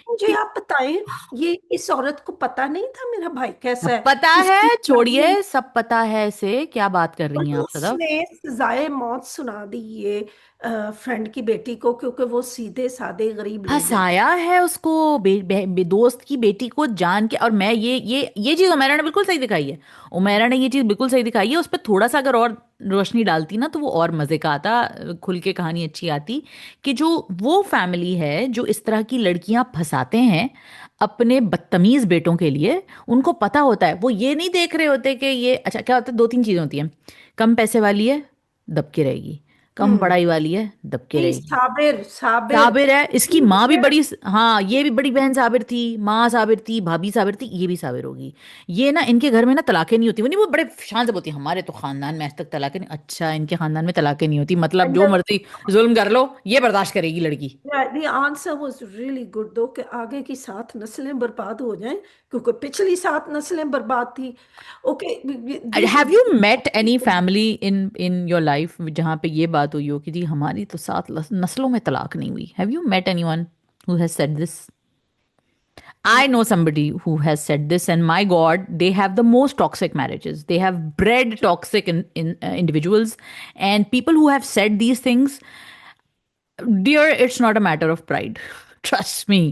मुझे आप बताएं, ये इस औरत को पता नहीं था मेरा भाई कैसा सब है, पता इसकी है, शादी, छोड़िए, सब पता है इसे, क्या बात कर रही बट हैं आप सदा? उसने सजाए मौत सुना दी ये फ्रेंड की बेटी को, क्योंकि वो सीधे साधे गरीब लोग हैं। फंसाया है उसको, दोस्त की बेटी को जान के। और मैं ये चीज उमेरा ने बिल्कुल सही दिखाई है, उमेरा ने ये चीज बिल्कुल सही दिखाई है। उस पर थोड़ा सा अगर और रोशनी डालती ना तो वो और मजे का आता, खुल के कहानी अच्छी आती। कि जो वो फैमिली है जो इस तरह की लड़कियां फंसाते हैं अपने बदतमीज बेटों के लिए, उनको पता होता है, वो ये नहीं देख रहे होते कि ये, अच्छा क्या होता है, दो तीन चीजें होती हैं। कम पैसे वाली है, दब के रहेगी। कम पढ़ाई वाली है, दबके नहीं, रहेगी। साबिर साबिर। साबिर है, इसकी माँ भी बड़ी, हाँ ये भी बड़ी बहन साबिर थी, माँ साबिर थी, भाभी साबिर थी, ये भी साबिर होगी। ये ना इनके घर में ना तलाकें नहीं होती, वो नहीं, वो बड़े शान से बोलती हैं, हमारे तो खानदान में आज तक तलाकें नहीं। अच्छा, इनके खानदान में तलाकें नहीं होती, मतलब एंड जो मर्जी जुल्म कर लो ये बर्दाश्त करेगी लड़की। The answer was really good दो, कि आगे की 7 नस्लें बर्बाद हो जाएं, क्योंकि पिछली 7 नस्लें बर्बाद थी। Okay, this have you is met any family in in your life जहाँ पे ये बात हुई हो कि जी हमारी तो 7 नस्लों में तलाक नहीं हुई? Have you met anyone who has said this? I know somebody who has said this, and my God, they have the most toxic marriages. They have bred toxic individuals, and people who have said these things, dear, it's not a matter of pride. Trust me,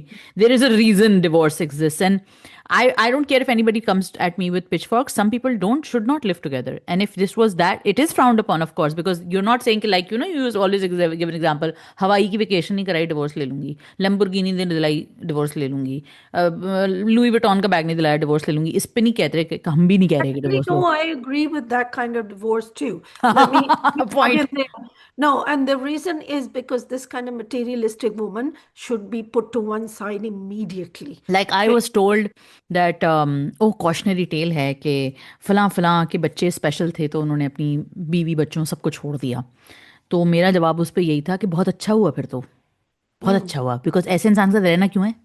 there is a reason divorce exists, and I don't care if anybody comes at me with pitchforks. Some people don't should not live together, and if this was that, it is frowned upon, of course, because you're not saying कि, like, you always give an example. हवाई की vacation नहीं कराई, divorce ले लूंगी। Lamborghini ने दिलाई, divorce ले लूंगी। लुई विटॉन का बैग नहीं दिलाया, डिवोर्स ले लूंगी। इस पे नहीं कहते कि हम भी नहीं कह रहे कि actually, divorce low. no, I agree with that kind of divorce too. Let me plug Point. in there. No, and the reason is because this kind of materialistic woman should be put to one side immediately. Like I Okay. Was told that a cautionary tale है कि फलां फलां के बच्चे special थे तो उन्होंने अपनी बीवी बच्चों सबको छोड़ दिया। तो मेरा जवाब उस पर यही था कि बहुत अच्छा हुआ फिर तो, बहुत Hmm. अच्छा हुआ, बिकॉज ऐसे इंसान के साथ रहना क्यों है?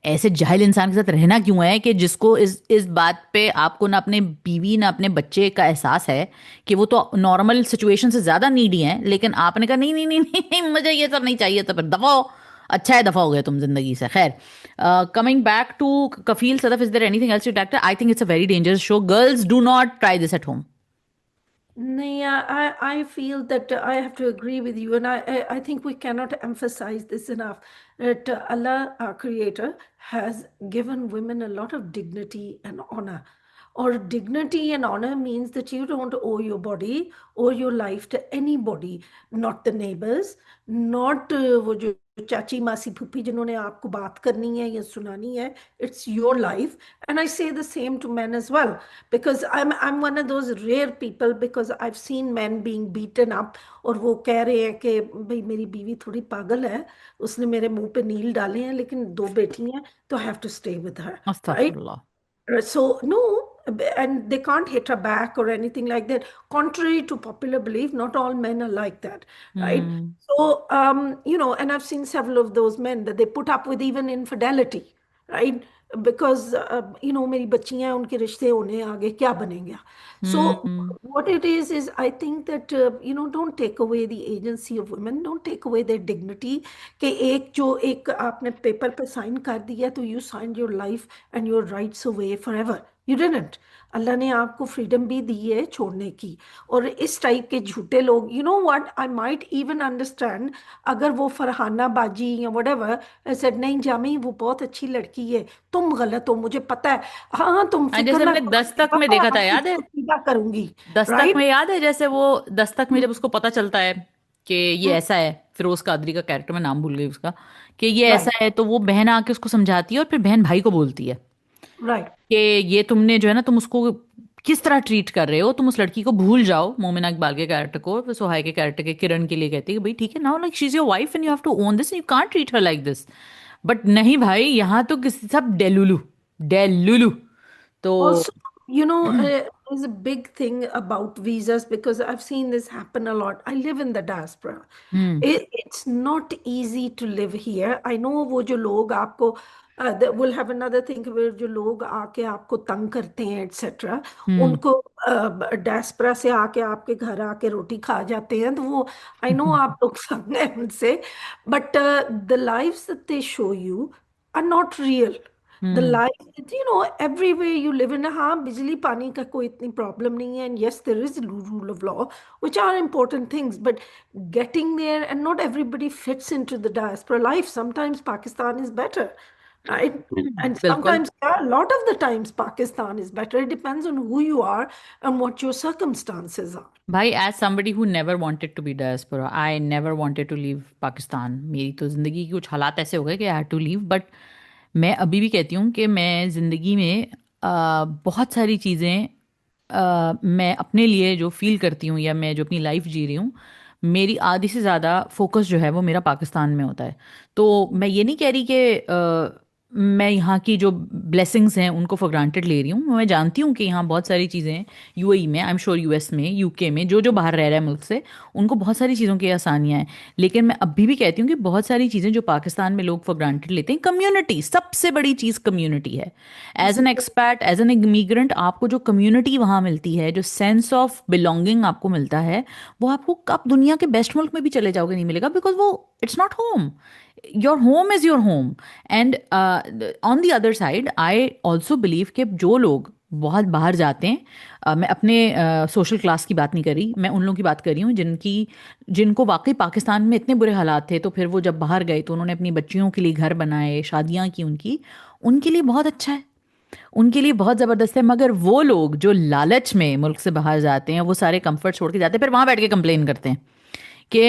ऐसे जाहिल इंसान के साथ रहना क्यों है कि जिसको इस बात पे आपको ना अपने बीवी ना अपने बच्चे का एहसास है कि वो तो नॉर्मल सिचुएशन से ज्यादा नीडी हैं, लेकिन आपने कहा नहीं नहीं नहीं नहीं, नहीं मुझे ये सब नहीं चाहिए, तो फिर दफा हो। अच्छा है, दफा हो गए तुम जिंदगी से। खैर, coming back to Kafil Sadaf, is there anything else you doctor? I think it's a very dangerous show, girls do not try this at home. Yeah, I feel that I have to agree with you, and I think we cannot emphasize this enough. That Allah, our Creator, has given women a lot of dignity and honor. Or dignity and honor means that you don't owe your body or your life to anybody, not the neighbors, not वो जो चाची मासी फूफी जिन्होंने आपको बात करनी है या सुनानी है. It's your life, and I say the same to men as well, because I'm one of those rare people, because I've seen men being beaten up और वो कह रहे हैं कि भाई मेरी बीवी थोड़ी पागल है, उसने मेरे मुंह पे नील डाले हैं, लेकिन 2 बेटी हैं तो I have to stay with her, right? अस्तगफुरुल्लाह। So, no, and they can't hit her back or anything like that. Contrary to popular belief, not all men are like that, right? Hmm. So, and I've seen several of those men that they put up with even infidelity, right? Because, मेरी बच्चियां हैं, उनके रिश्ते होने आगे क्या बनेंगे? So, hmm. what it is I think that, don't take away the agency of women, don't take away their dignity. कि एक आपने पेपर पे साइन कर दिया तो you sign your life and your rights away forever, you didn't. Allah ने आपको freedom भी दी है छोड़ने की. और इस टाइप के झूठे लोग, what, I might even understand अगर वो फरहाना बाजी या व्हाटएवर सेड, नहीं जामी वो बहुत अच्छी लड़की है, तुम गलत हो, मुझे पता है. हाँ हाँ, तुम हाँ, फिक्र जैसे ना हमने करो, दस्तक में मैं देखा था, आपकी याद है? सीधा करूंगी. दस्तक में राइट. याद है, जैसे वो दस्तक में जब उसको पता चलता है कि ये ऐसा है, फिरोज कादरी का कैरेक्टर, मैं नाम भूल गई उसका, कि ये ऐसा राइट. है, तो वो बहन आके उसको समझाती है और फिर बहन भाई को बोलती है राइट. कि ये तुमने जो है ना, तुम उसको किस तरह ट्रीट कर रहे हो, तुम उस लड़की को भूल जाओ। मोमिना इकबाल के कैरेक्टर को, फिर सोहाई के कैरेक्टर के किरण के लिए कहती है कि भाई ठीक है, now like she is your wife and you have to own this, you can't treat her like this. But नहीं भाई, यहाँ तो किसी सब डेलुलू, डेलुलू। तो Also, there's a big thing about visas, because I've seen this happen a lot. I live in the diaspora. Hmm. It's not easy to live here. I know वो जो लोग आपको will have another thing where जो लोग आके आपको तंग करते हैं etc. हम्म। उनको डायस्पोरा से आके आपके घर आके रोटी खा जाते हैं, तो वो आई नो आप लोग संग हैं उनसे, but the lives that they show you are not real. The hmm. life, everywhere you live in, हाँ बिजली पानी का कोई इतनी प्रॉब्लम नहीं है, and yes there is rule of law, which are important things, but getting there, and not everybody fits into the diaspora life. Sometimes Pakistan is better, right? And बिल्कुल sometimes, yeah, a lot of the times Pakistan is better. It depends on who you are and what your circumstances are. भाई, as somebody who never wanted to be diaspora, I never wanted to leave Pakistan. मेरी तो ज़िंदगी के कुछ हालात ऐसे हो गए कि I had to leave, but मैं अभी भी कहती हूँ कि मैं ज़िंदगी में बहुत सारी चीज़ें मैं अपने लिए जो फील करती हूँ या मैं जो अपनी लाइफ जी रही हूँ, मेरी आधी से ज़्यादा फोकस जो है वो मेरा पाकिस्तान में होता है। तो मैं ये नहीं कह रही कि मैं यहाँ की जो ब्लेसिंग्स हैं उनको फॉर ग्रांटेड ले रही हूँ। मैं जानती हूँ कि यहाँ बहुत सारी चीज़ें हैं, यूएई में, आई एम श्योर यूएस में, यूके में, जो जो बाहर रह रहा है मुल्क से, उनको बहुत सारी चीज़ों की आसानियाँ हैं। लेकिन मैं अभी भी कहती हूँ कि बहुत सारी चीज़ें जो पाकिस्तान में लोग फॉर ग्रांटेड लेते हैं, कम्युनिटी सबसे बड़ी चीज़ कम्युनिटी है। एज एन जी। एक्सपैट, एज एन इमिग्रेंट, आपको जो कम्युनिटी वहाँ मिलती है, जो सेंस ऑफ बिलोंगिंग आपको मिलता है, वो आपको कब दुनिया के बेस्ट मुल्क में भी चले जाओगे नहीं मिलेगा, बिकॉज वो it's not home. Your home is your home. And on the other side I also believe कि जो लोग बहुत बाहर जाते हैं, मैं अपने सोशल क्लास की बात नहीं कर रही, मैं उन लोगों की बात कर रही हूँ जिनको वाकई पाकिस्तान में इतने बुरे हालात थे, तो फिर वो जब बाहर गए तो उन्होंने अपनी बच्चियों के लिए घर बनाए, शादियां की उनकी, उनके लिए बहुत अच्छा है, उनके लिए बहुत ज़बरदस्त है। मगर वो लोग जो लालच में मुल्क से बाहर जाते हैं, वो सारे कंफर्ट छोड़ के जाते हैं, फिर वहां बैठ के कंप्लेन करते हैं कि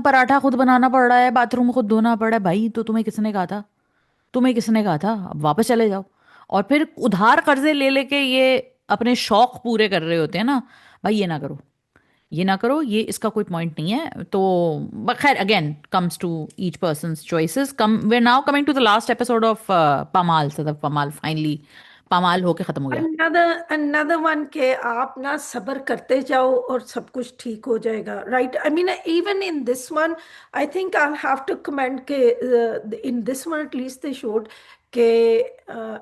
पराठा खुद बनाना पड़ रहा है, बाथरूम खुद धोना पड़ रहा है। भाई तो तुम्हें किसने कहा था? तुम्हें किसने कहा था? अब वापस चले जाओ। और फिर उधार कर्जे ले लेके ये अपने शौक पूरे कर रहे होते हैं ना। भाई ये ना करो, ये ना करो, ये इसका कोई पॉइंट नहीं है। तो खैर, again comes to each person's choices. Come we now coming to the last episode of Pamaal. Sadaf Pamaal finally पामाल होके खत्म हो गया। अनदर वन के आप ना सब्र करते जाओ और सब कुछ ठीक हो जाएगा, right? I mean even in this one I think I have to comment के in this one at least they showed के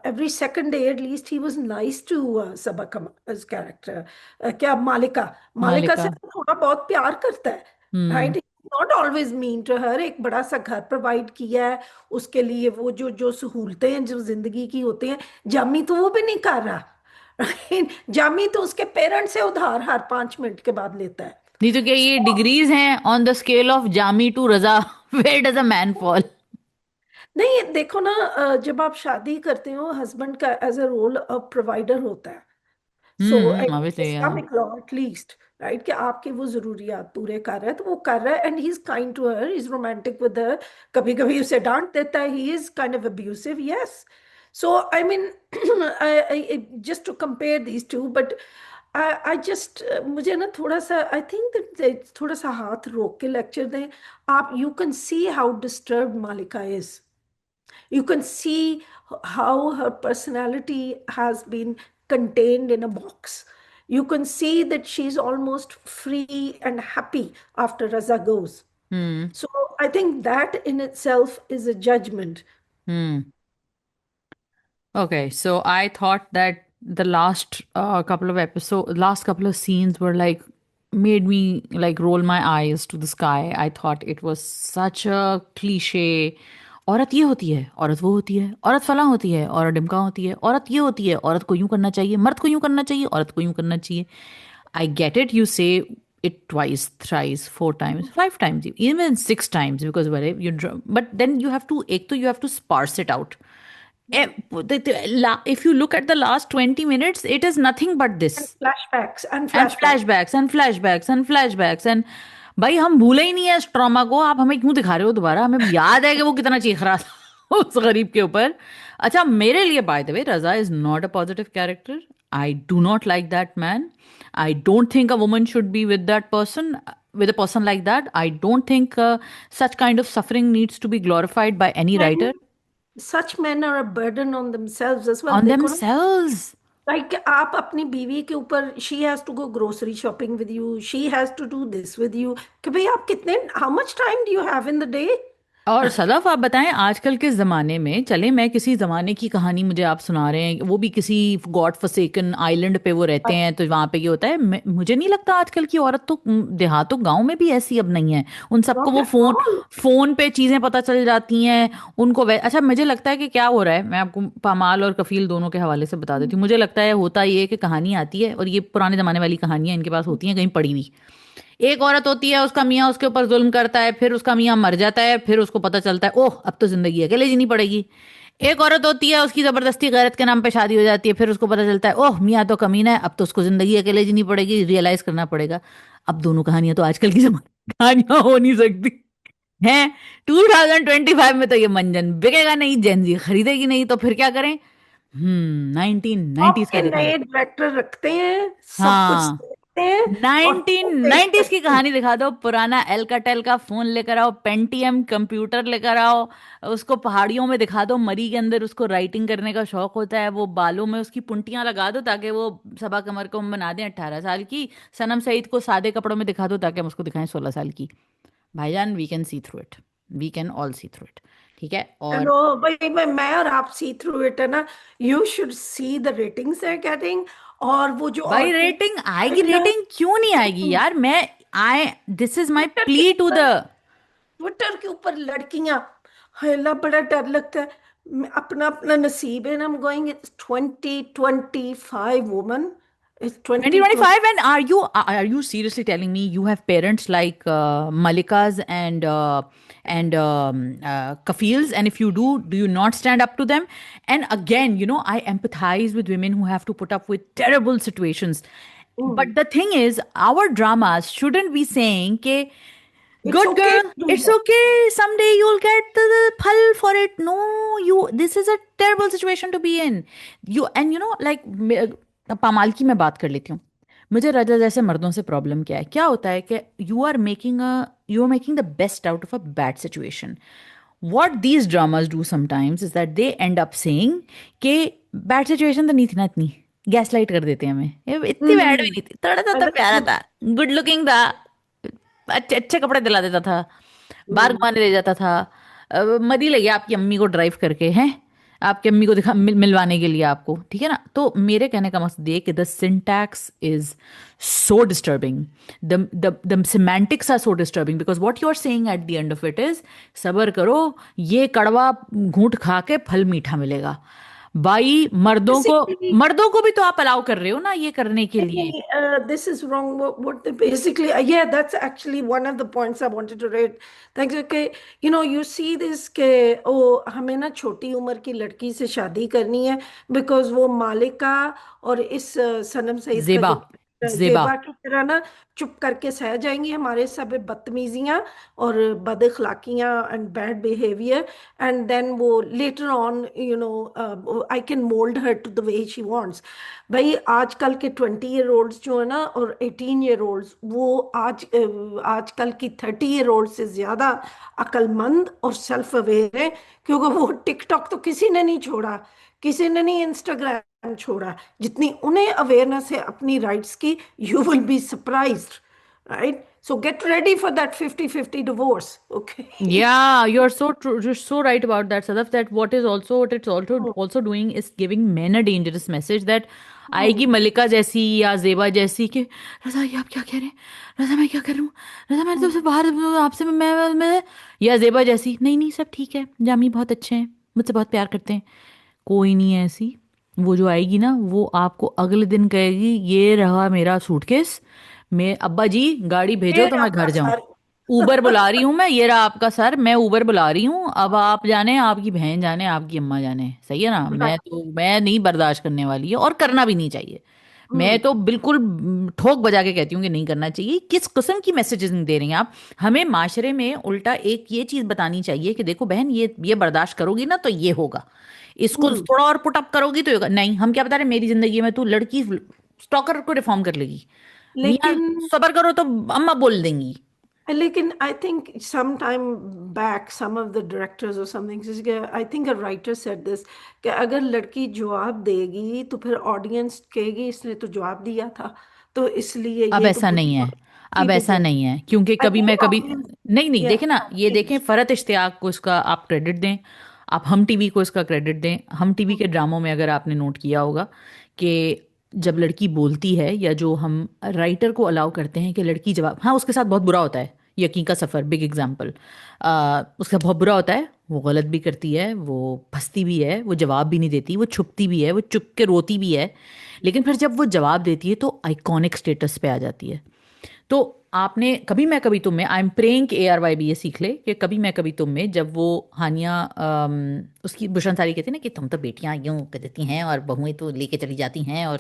every second day at least he was nice to Saba Qamar character, क्या मालिका, मालिका से मालिका। तो थोड़ा बहुत प्यार करता है, hmm. Right? Not always mean to her, एक बड़ा सा घर प्रोवाइड किया है उसके लिए, वो जो जो सहूलतें हैं जो जिंदगी की होती हैं, जामी तो वो भी नहीं कर रहा, राइट? जामी तो उसके पेरेंट्स से उधार हर 5 मिनट के बाद लेता है। नहीं तो क्या ये So, डिग्रीज हैं on the scale of Jami to Raza? Where does a man fall? नहीं देखो ना, जब आप शादी करते हो हस्बैंड का एज अ रोल प्रोवाइडर होता है। सो ऑब्वियसली यार। सम एटलीस्ट, राइट, कि आपके वो जरूरियात पूरे कर रहा है तो वो कर रहा है, and he is kind to her, is romantic with her. कभी कभी उसे डांट देता है, he is kind of abusive, yes. So I mean just to compare these two, but I just मुझे ना थोड़ा सा आई थिंक दैट थोड़ा सा हाथ रोक के लेक्चर दें आप। You can see how disturb मालिका is, you can see how her personality has been contained in a box. You can see that she's almost free and happy after Raza goes. Hmm. So I think that in itself is a judgment. Hmm. Okay, so I thought that the last last couple of scenes were like made me like roll my eyes to the sky. I thought it was such a cliche. औरत ये होती है, औरत वो होती है, औरत फलां होती है, औरत डिमका होती है, औरत ये होती है, औरत को यूं करना चाहिए, मर्द को यूं करना चाहिए, औरत को यूं करना चाहिए. I get it. You say it twice, thrice, 4 times, 5 times, even 6 times, because whatever but then you have to, ek to you have to sparse it out. If you look at the last 20 minutes, it is nothing but And this. flashbacks and And flashbacks. flashbacks and flashbacks and flashbacks and भाई हम भूले ही नहीं है इस trauma को, आप हमें क्यों दिखा रहे हो दोबारा? हमें याद है कि वो कितना चीख रहा था उस गरीब के ऊपर. अच्छा, मेरे लिए by the way Raza is not a positive character. I do not like that man. I don't think a woman should be with that person, with a person like that. I don't think such kind of suffering needs to be glorified by any writer. Men, such men are a burden on themselves as well. On देखो ना, themselves. Like आप अपनी बीवी के ऊपर, she has to go grocery shopping with you, she has to do this with you, कि भाई आप कितने, how much time do you have in the day? और सदाफ आप बताएं, आजकल के ज़माने में, चले मैं किसी ज़माने की कहानी मुझे आप सुना रहे हैं, वो भी किसी गॉड फॉरसेकन आइलैंड पे वो रहते हैं, तो वहाँ पे ये होता है. मुझे नहीं लगता आजकल की औरत तो देहातों गांव में भी ऐसी अब नहीं है. उन सबको नॉट वो एट फोन ऑल। फोन पे चीज़ें पता चल जाती हैं. उनको अच्छा, मुझे लगता है कि क्या हो रहा है, मैं आपको पामाल और कफील दोनों के हवाले से बता देती हूँ. मुझे लगता है होता ये है कि कहानी आती है, और ये पुराने ज़माने वाली कहानियां इनके पास होती हैं कहीं पड़ी हुई. एक औरत होती है, उसका मियाँ उसके ऊपर जुल्म करता है, फिर उसका मियाँ मर जाता है, फिर उसको पता चलता है ओह अब तो जिंदगी अकेले जीनी पड़ेगी. एक औरत होती है, उसकी जबरदस्ती गैरत के नाम पे शादी हो जाती है, फिर उसको पता चलता है ओह मियाँ तो कमीना है, अब तो उसको जिंदगी अकेले जीनी पड़ेगी, रियलाइज करना पड़ेगा. अब दोनों कहानियां तो आजकल की जमाने की कहानियां हो नहीं सकती हैं. 2025 में तो ये मंजन बिकेगा नहीं, जेनजी खरीदेगी नहीं, तो फिर क्या करें? 1990s का आपके दिखा दो. नए डायरेक्टर रखते हैं सब कुछ, हाँ. हैं और नाइनटीन पेश नाइनटीज की करते हैं। कहानी दिखा दो, पुराना एल्काटेल का फोन लेकर आओ, पेंटियम कंप्यूटर लेकर आओ, उसको पहाड़ियों में दिखा दो, मरी के अंदर उसको राइटिंग करने का शौक होता है, वो बालों में उसकी पुंटियां लगा दो ताकि वो सबा कमर को हम बना दें 18 साल की। सनम सईद को सादे कपड़ों में दिखा दो ताकि हम उसको दिखाएं 16 साल की। भाईजान, we can see through it, we can all see through it. ठीक है। और चलो भाई, मैं और आप सी थ्रू इट है ना। You should see the ratings है गेटिंग। और वो जो भाई औरतें रेटिंग आएगी, रेटिंग क्यों नहीं आएगी यार? मैं आई दिस इज माई ट्विटर के प्ली टू द ऊपर ट्विटर के ऊपर लड़कियां, हल्ला बड़ा डर लगता है। अपना अपना नसीब है ना। I'm going, it's 2025 woman, it's 2020। 2025, and are you seriously telling me you have parents like Malikas and Kafils, and if you do you not stand up to them? And again, I empathize with women who have to put up with terrible situations. But the thing is, our dramas shouldn't be saying ke, It's good okay girl, to do it's that। okay, someday you'll get the phal for it. No, this is a terrible situation to be in. Like, पामाल की मैं बात कर लेती हूँ। मुझे रजा जैसे मर्दों से प्रॉब्लम क्या है, क्या होता है कि you are making the best out of a bad situation. What these dramas do sometimes is that they end up saying कि बैड सिचुएशन तो नहीं थी ना इतनी, गैस लाइट कर देते हैं हमें, ये इतनी बैड भी हम्म। नहीं थी, थोड़ा सा तो प्यारा था, गुड लुकिंग था, अच्छे अच्छे कपड़े दिला देता था, बाहर हम्म। घुमाने ले जाता था, मरी लगी आपकी अम्मी को ड्राइव करके हैं, आपकी अम्मी को मिलवाने के लिए आपको, ठीक है ना? तो मेरे कहने का मकसद ये कि the syntax is so disturbing, the semantics are so disturbing, because what you are saying at the end of it is, सबर करो, ये कड़वा घूंट खा के फल मीठा मिलेगा। भाई, मर्दों को Basically, मर्दों को भी तो आप अलाउ कर रहे हो ना ये करने के लिए। this is wrong. What they basically, yeah, that's actually one of the points I wanted to raise. Thanks. Okay, you see this के ओ हमें ना छोटी उम्र की लड़की से शादी करनी है, बिकॉज वो मालिका और इस सनम सईद का जेबा, जो जेबा। जेबा की तरह ना चुप करके सह जाएंगी हमारे सब बदतमीजियां और बद अखलाकियां and bad behaviour. And then वो later on I can mould her to the way she wants. भाई आजकल के 20 ईयर ओल्ड्स जो है ना और 18 ईयर ओल्ड्स, वो आजकल की 30 ईयर ओल्ड से ज्यादा अक्लमंद और सेल्फ अवेयर है। क्योंकि वो टिकटॉक तो किसी ने नहीं छोड़ा, किसी ने नहीं इंस्टाग्राम छोड़ा, जितनी उन्हें अवेयरनेस है अपनी राइट्स की। You will be surprised, right? So get ready for that 50-50 divorce. Okay. Yeah, you're so true. You're so right about that, Sadaf. That what it's also doing is giving men a dangerous message that आएगी मलिका जैसी या जेबा जैसी कि रजा, ये आप क्या कह रहे हैं? रजा, मैं क्या कर रहा हूँ? रजा, मैंने तुमसे बाहर, आपसे मैं या जेबा जैसी, नहीं नहीं सब ठीक है, जामी बहुत अच्छे हैं, मुझसे बहुत प्यार करते हैं। कोई नहीं है ऐसी। वो जो आएगी ना, वो आपको अगले दिन कहेगी, ये रहा मेरा सूटकेस, मैं अब्बा जी गाड़ी भेजो ये तो मैं आपका घर जाऊं, सर। उबर बुला रही हूँ मैं, ये रहा आपका सर, मैं उबर बुला रही हूँ, अब आप जाने, आपकी बहन जाने, आपकी अम्मा जाने, सही है ना? मैं नहीं बर्दाश्त करने वाली है, और करना भी नहीं चाहिए। मैं हम्म। तो बिल्कुल ठोक बजा के कहती हूँ कि नहीं करना चाहिए। किस किस्म की मैसेजेस दे रही हैं आप हमें? माशरे में उल्टा एक ये चीज बतानी चाहिए कि देखो बहन, ये बर्दाश्त करोगी ना तो ये होगा, इसको हम्म। थोड़ा और पुट अप करोगी तो ये होगा। नहीं, हम क्या बता रहे हैं, मेरी जिंदगी में तू लड़की स्टॉकर को रिफॉर्म कर लेगी, मियाँ लेकिन सबर करो तो अम्मा बोल देंगी। लेकिन I think some time back some of the directors और something, I think a writer said this, कि अगर लड़की जवाब देगी तो फिर ऑडियंस कहेगी इसने तो जवाब दिया था, तो इसलिए अब ये तो ऐसा बुरी नहीं है, थी अब तो ऐसा बोल। नहीं है, क्योंकि आई कभी मैं थिंक कभी, ऑडियंस, नहीं नहीं, या देखे ना, ये देखें फरहत इश्तियाक को इसका आप क्रेडिट दें, आप हम टीवी को इसका क्रेडिट दें। हम टीवी के ड्रामों में अगर आपने नोट किया होगा कि जब लड़की बोलती है, या जो हम राइटर को अलाउ करते हैं कि लड़की जवाब, हाँ उसके साथ बहुत बुरा होता है, यकीन का सफ़र बिग एग्जाम्पल, उसका बहुत बुरा होता है, वो गलत भी करती है, वो फंसती भी है, वो जवाब भी नहीं देती, वो छुपती भी है, वो चुप के रोती भी है, लेकिन फिर जब वो जवाब देती है तो आइकॉनिक स्टेटस पे आ जाती है। तो आपने कभी मैं कभी तुम में, आई एम प्रेइंग कि ARY भी ये सीख ले कि कभी मैं कभी तुम में, जब वो हानिया उसकी बुशन सारी कहती है ना कि तुम तो बेटियां यूं कर देती हैं और बहुएं तो लेके चली जाती हैं, और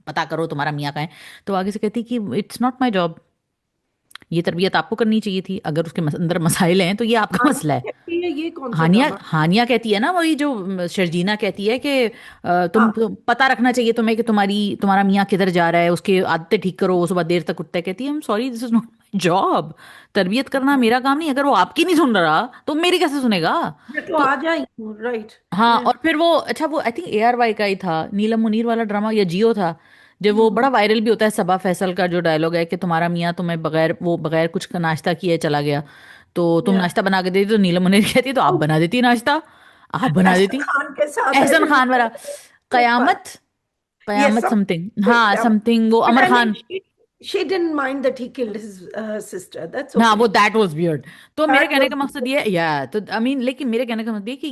पता करो तुम्हारा मियाँ का है, तो आगे से कहती कि इट्स नॉट माई जॉब, ये तरबियत आपको करनी चाहिए थी, अगर उसके अंदर मसाइल हैं तो ये आपका मसला है। ये कौन सा हानिया ड्रामा? हानिया कहती है ना, वही जो शर्जीना कहती है कि हाँ। पता रखना चाहिए तुम्हें कि तुम्हारा मियाँ किधर जा रहा है, उसकी आदतें ठीक करो, वो सुबह देर तक उठता है। कहती है, I am sorry, this is not my job. तरबियत करना मेरा काम नहीं। अगर वो आपकी नहीं सुन रहा तो मेरी कैसे सुनेगा? मैं तो तो आ जाई हूँ, राइट। हाँ, और फिर वो, अच्छा वो आई थिंक ARY का ही था, नीलम मुनीर वाला ड्रामा, या जियो था, जब वो बड़ा वायरल भी होता है, सबा फैसल का जो डायलॉग है कि तुम्हारा मियाँ तुम्हें बगैर कुछ का नाश्ता किए चला गया, तो तुम या नाश्ता बना के देती, तो नीलम मुनीर कहती तो आप बना देती नाश्ता, आप बना एहसन देती। खान के साथ एहसन खान वाला, ऊपर। कयामत, ये कयामत सब समथिंग, हाँ क्या? समथिंग, वो but Amar I mean Khan. she didn't mind that he killed his sister. That's हाँ, okay. वो दैट वाज वियर्ड। तो मेरे That कहने was का मकसद ये, या तो आई मीन, लेकिन मेरे कहने का मतलब ये कि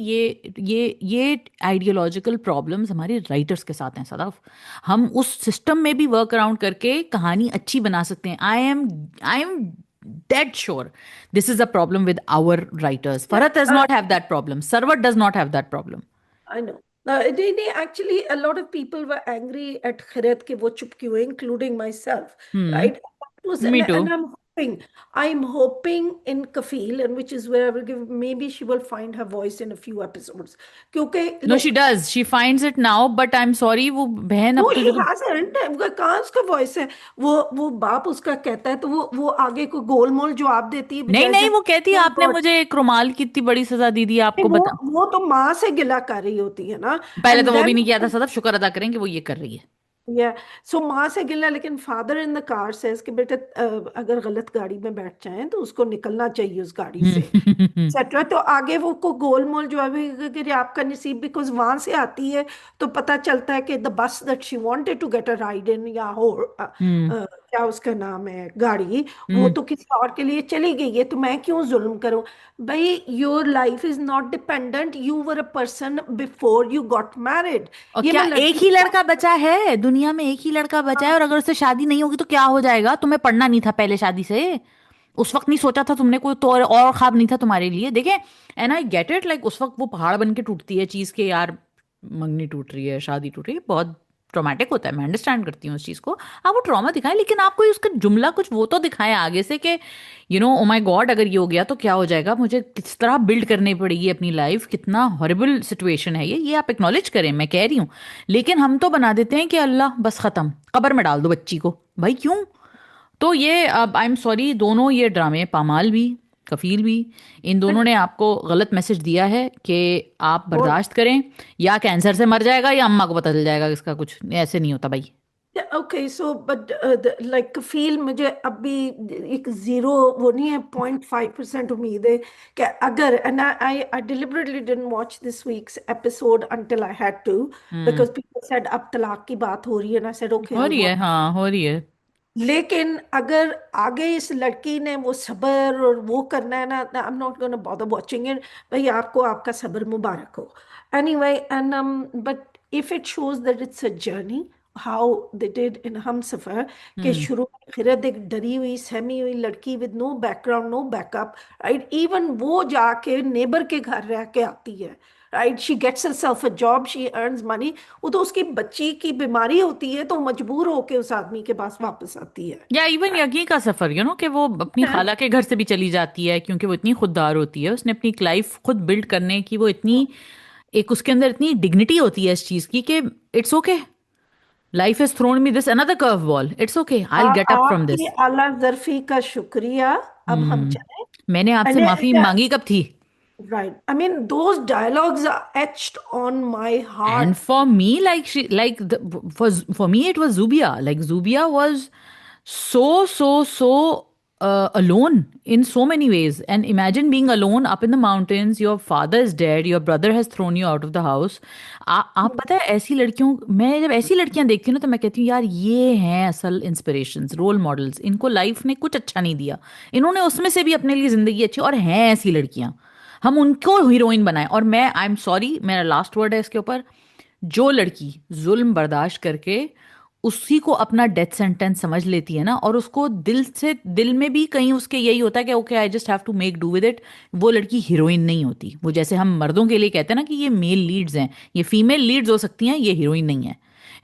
ये आइडियोलॉजिकल प्रॉब्लम्स हमारे राइटर्स के साथ हैं सदाफ। हम उस सिस्टम में भी वर्क अराउंड करके कहानी अच्छी बना सकते हैं। I am dead sure this is a problem with our writers. yeah, Farhat does not have that problem, Sarwat does not have that problem. I know. Actually, a lot of people were angry at Khirat ke wo chup kyun hai, including myself, हम्म। right? That was, me too. and I'm hoping in Kafil, and which is where I will give, maybe she will find her voice in a few episodes. क्योंकि no, she look, does, she finds it now, but I am sorry, वो बहन no, अब तो he जो, hasn't. वो कहाँ उसका voice है? वो बाप उसका कहता है तो वो आगे को गोलमोल जवाब देती है नहीं बजाय नहीं, से वो कहती है oh आपने God। मुझे एक रुमाल की इतनी बड़ी सजा दी थी, नहीं, आपको बता। वो तो माँ से गिला कर रही होती है ना। पहले एंड तो वो भी देन नहीं किया था सदफ, शुक्र अदा करें कि वो ये कर रही है। या सो माँ से गिला, लेकिन father in the car says कि बेटे अगर गलत गाड़ी में बैठ जाएं तो उसको निकलना चाहिए उस गाड़ी से, हम्म। एक्सेट्रा। तो आगे वो को गोलमोल जो है कि आपका नसीब, बिकॉज वहां से आती है तो पता चलता है कि the bus that she wanted to get a ride in, या हो हम्म। क्या उसका नाम है गाड़ी, वो हम्म। तो किसी और के लिए चली गई है, तो मैं क्यों जुल्म करूं? भाई, your life is not dependent, you were a person before you got married. और ये क्या मैं एक लड़की ही लड़का बचा है दुनिया में? एक ही लड़का बचा है, और अगर उससे शादी नहीं होगी तो क्या हो जाएगा? तुम्हें पढ़ना नहीं था पहले शादी से? उस वक्त नहीं सोचा था तुमने? कोई तो और ख्वाब नहीं था तुम्हारे लिए? देखे, and I get it, like उस वक्त वो पहाड़ बन के टूटती है चीज के, यार मंगनी टूट रही है, शादी टूट रही है, बहुत ट्रॉमेटिक होता है, मैं अंडरस्टैंड करती हूँ उस चीज को। आप वो ट्रॉमा दिखाएं, लेकिन आप कोई उसका जुमला कुछ वो तो दिखाएं आगे से कि ओ माय गॉड, अगर ये हो गया तो क्या हो जाएगा, मुझे किस तरह बिल्ड करनी पड़ेगी अपनी लाइफ, कितना हॉरिबल सिचुएशन है ये आप एक्नॉलेज करें, मैं कह रही हूँ। लेकिन हम तो बना देते हैं कि अल्लाह बस खत्म, कब्र में डाल दो बच्ची को। भाई क्यों? तो ये, अब आई एम सॉरी, दोनों ये ड्रामे, पामाल भी, कफील भी, इन दोनों ने आपको गलत मैसेज दिया है कि आप और बर्दाश्त करें, या कैंसर से मर जाएगा या अम्मा को पता चल जाएगा इसका कुछ, ऐसे नहीं होता भाई। Okay, so but like feel मुझे अभी एक जीरो, वो नहीं है, 0.5% उम्मीद है कि अगर, and I deliberately didn't watch this week's episode until I had to, hmm. Because people said अब तलाक की बात हो रही है, ना सेड ओके हो आई रही है, वॉच। हाँ हो रही है। लेकिन अगर आगे इस लड़की ने वो सब्र और वो करना है ना, I am not gonna bother watching it. भाई, आपको आपका सब्र मुबारक हो। Anyway, and but if it shows that it's a journey, how they did in हम सफर, के हम्म। शुरू में खिरत एक डरी हुई सहमी हुई लड़की with no background, no backup, right? Even वो जाके नेबर के घर रह के आती है, right? She gets herself a job, she earns money। वो तो उसकी बच्ची की बीमारी होती है तो मजबूर होके उस आदमी के पास वापस आती है। या इवन यज्ञी का सफर, कि वो अपनी हैं? खाला के घर से भी चली जाती है, क्योंकि वो इतनी खुददार होती है, उसने अपनी लाइफ खुद बिल्ड करने की वो इतनी, एक उसके अंदर इतनी डिग्निटी होती है इस चीज की कि it's okay, life has thrown me this another curve ball, it's okay, I will get up from आपकी दिस। आला जरफी का शुक्रिया। अब हम हम्म। चलें। मैंने आपसे माफी मांगी कब थी? Right. I mean, those dialogues are etched on my And heart. for me, like for me, it was Zubia. Like Zubia was so alone in so many ways. And imagine being alone up in the mountains. Your father is dead. Your brother has thrown you out of the house. आप पता है, ऐसी लड़कियों, मैं जब ऐसी लड़कियां देखती हूँ ना, तो मैं कहती हूँ यार, ये हैं असल इंस्पिरेशंस, रोल मॉडल्स। इनको लाइफ ने कुछ अच्छा नहीं दिया, इन्होंने उसमें से भी अपने लिए जिंदगी अच्छी, और हैं ऐसी लड़कियां, हम उनको हीरोइन बनाएं। और मैं, आई एम सॉरी, मेरा लास्ट वर्ड है इसके ऊपर, जो लड़की जुल्म बर्दाश्त करके उसी को अपना डेथ सेंटेंस समझ लेती है ना, और उसको दिल से, दिल में भी कहीं उसके यही होता है कि okay I just have to make do with it, वो लड़की हीरोइन नहीं होती। वो जैसे हम मर्दों के लिए कहते हैं ना कि ये मेल लीड्स हैं, ये फीमेल लीड्स हो सकती हैं, ये हीरोइन नहीं है।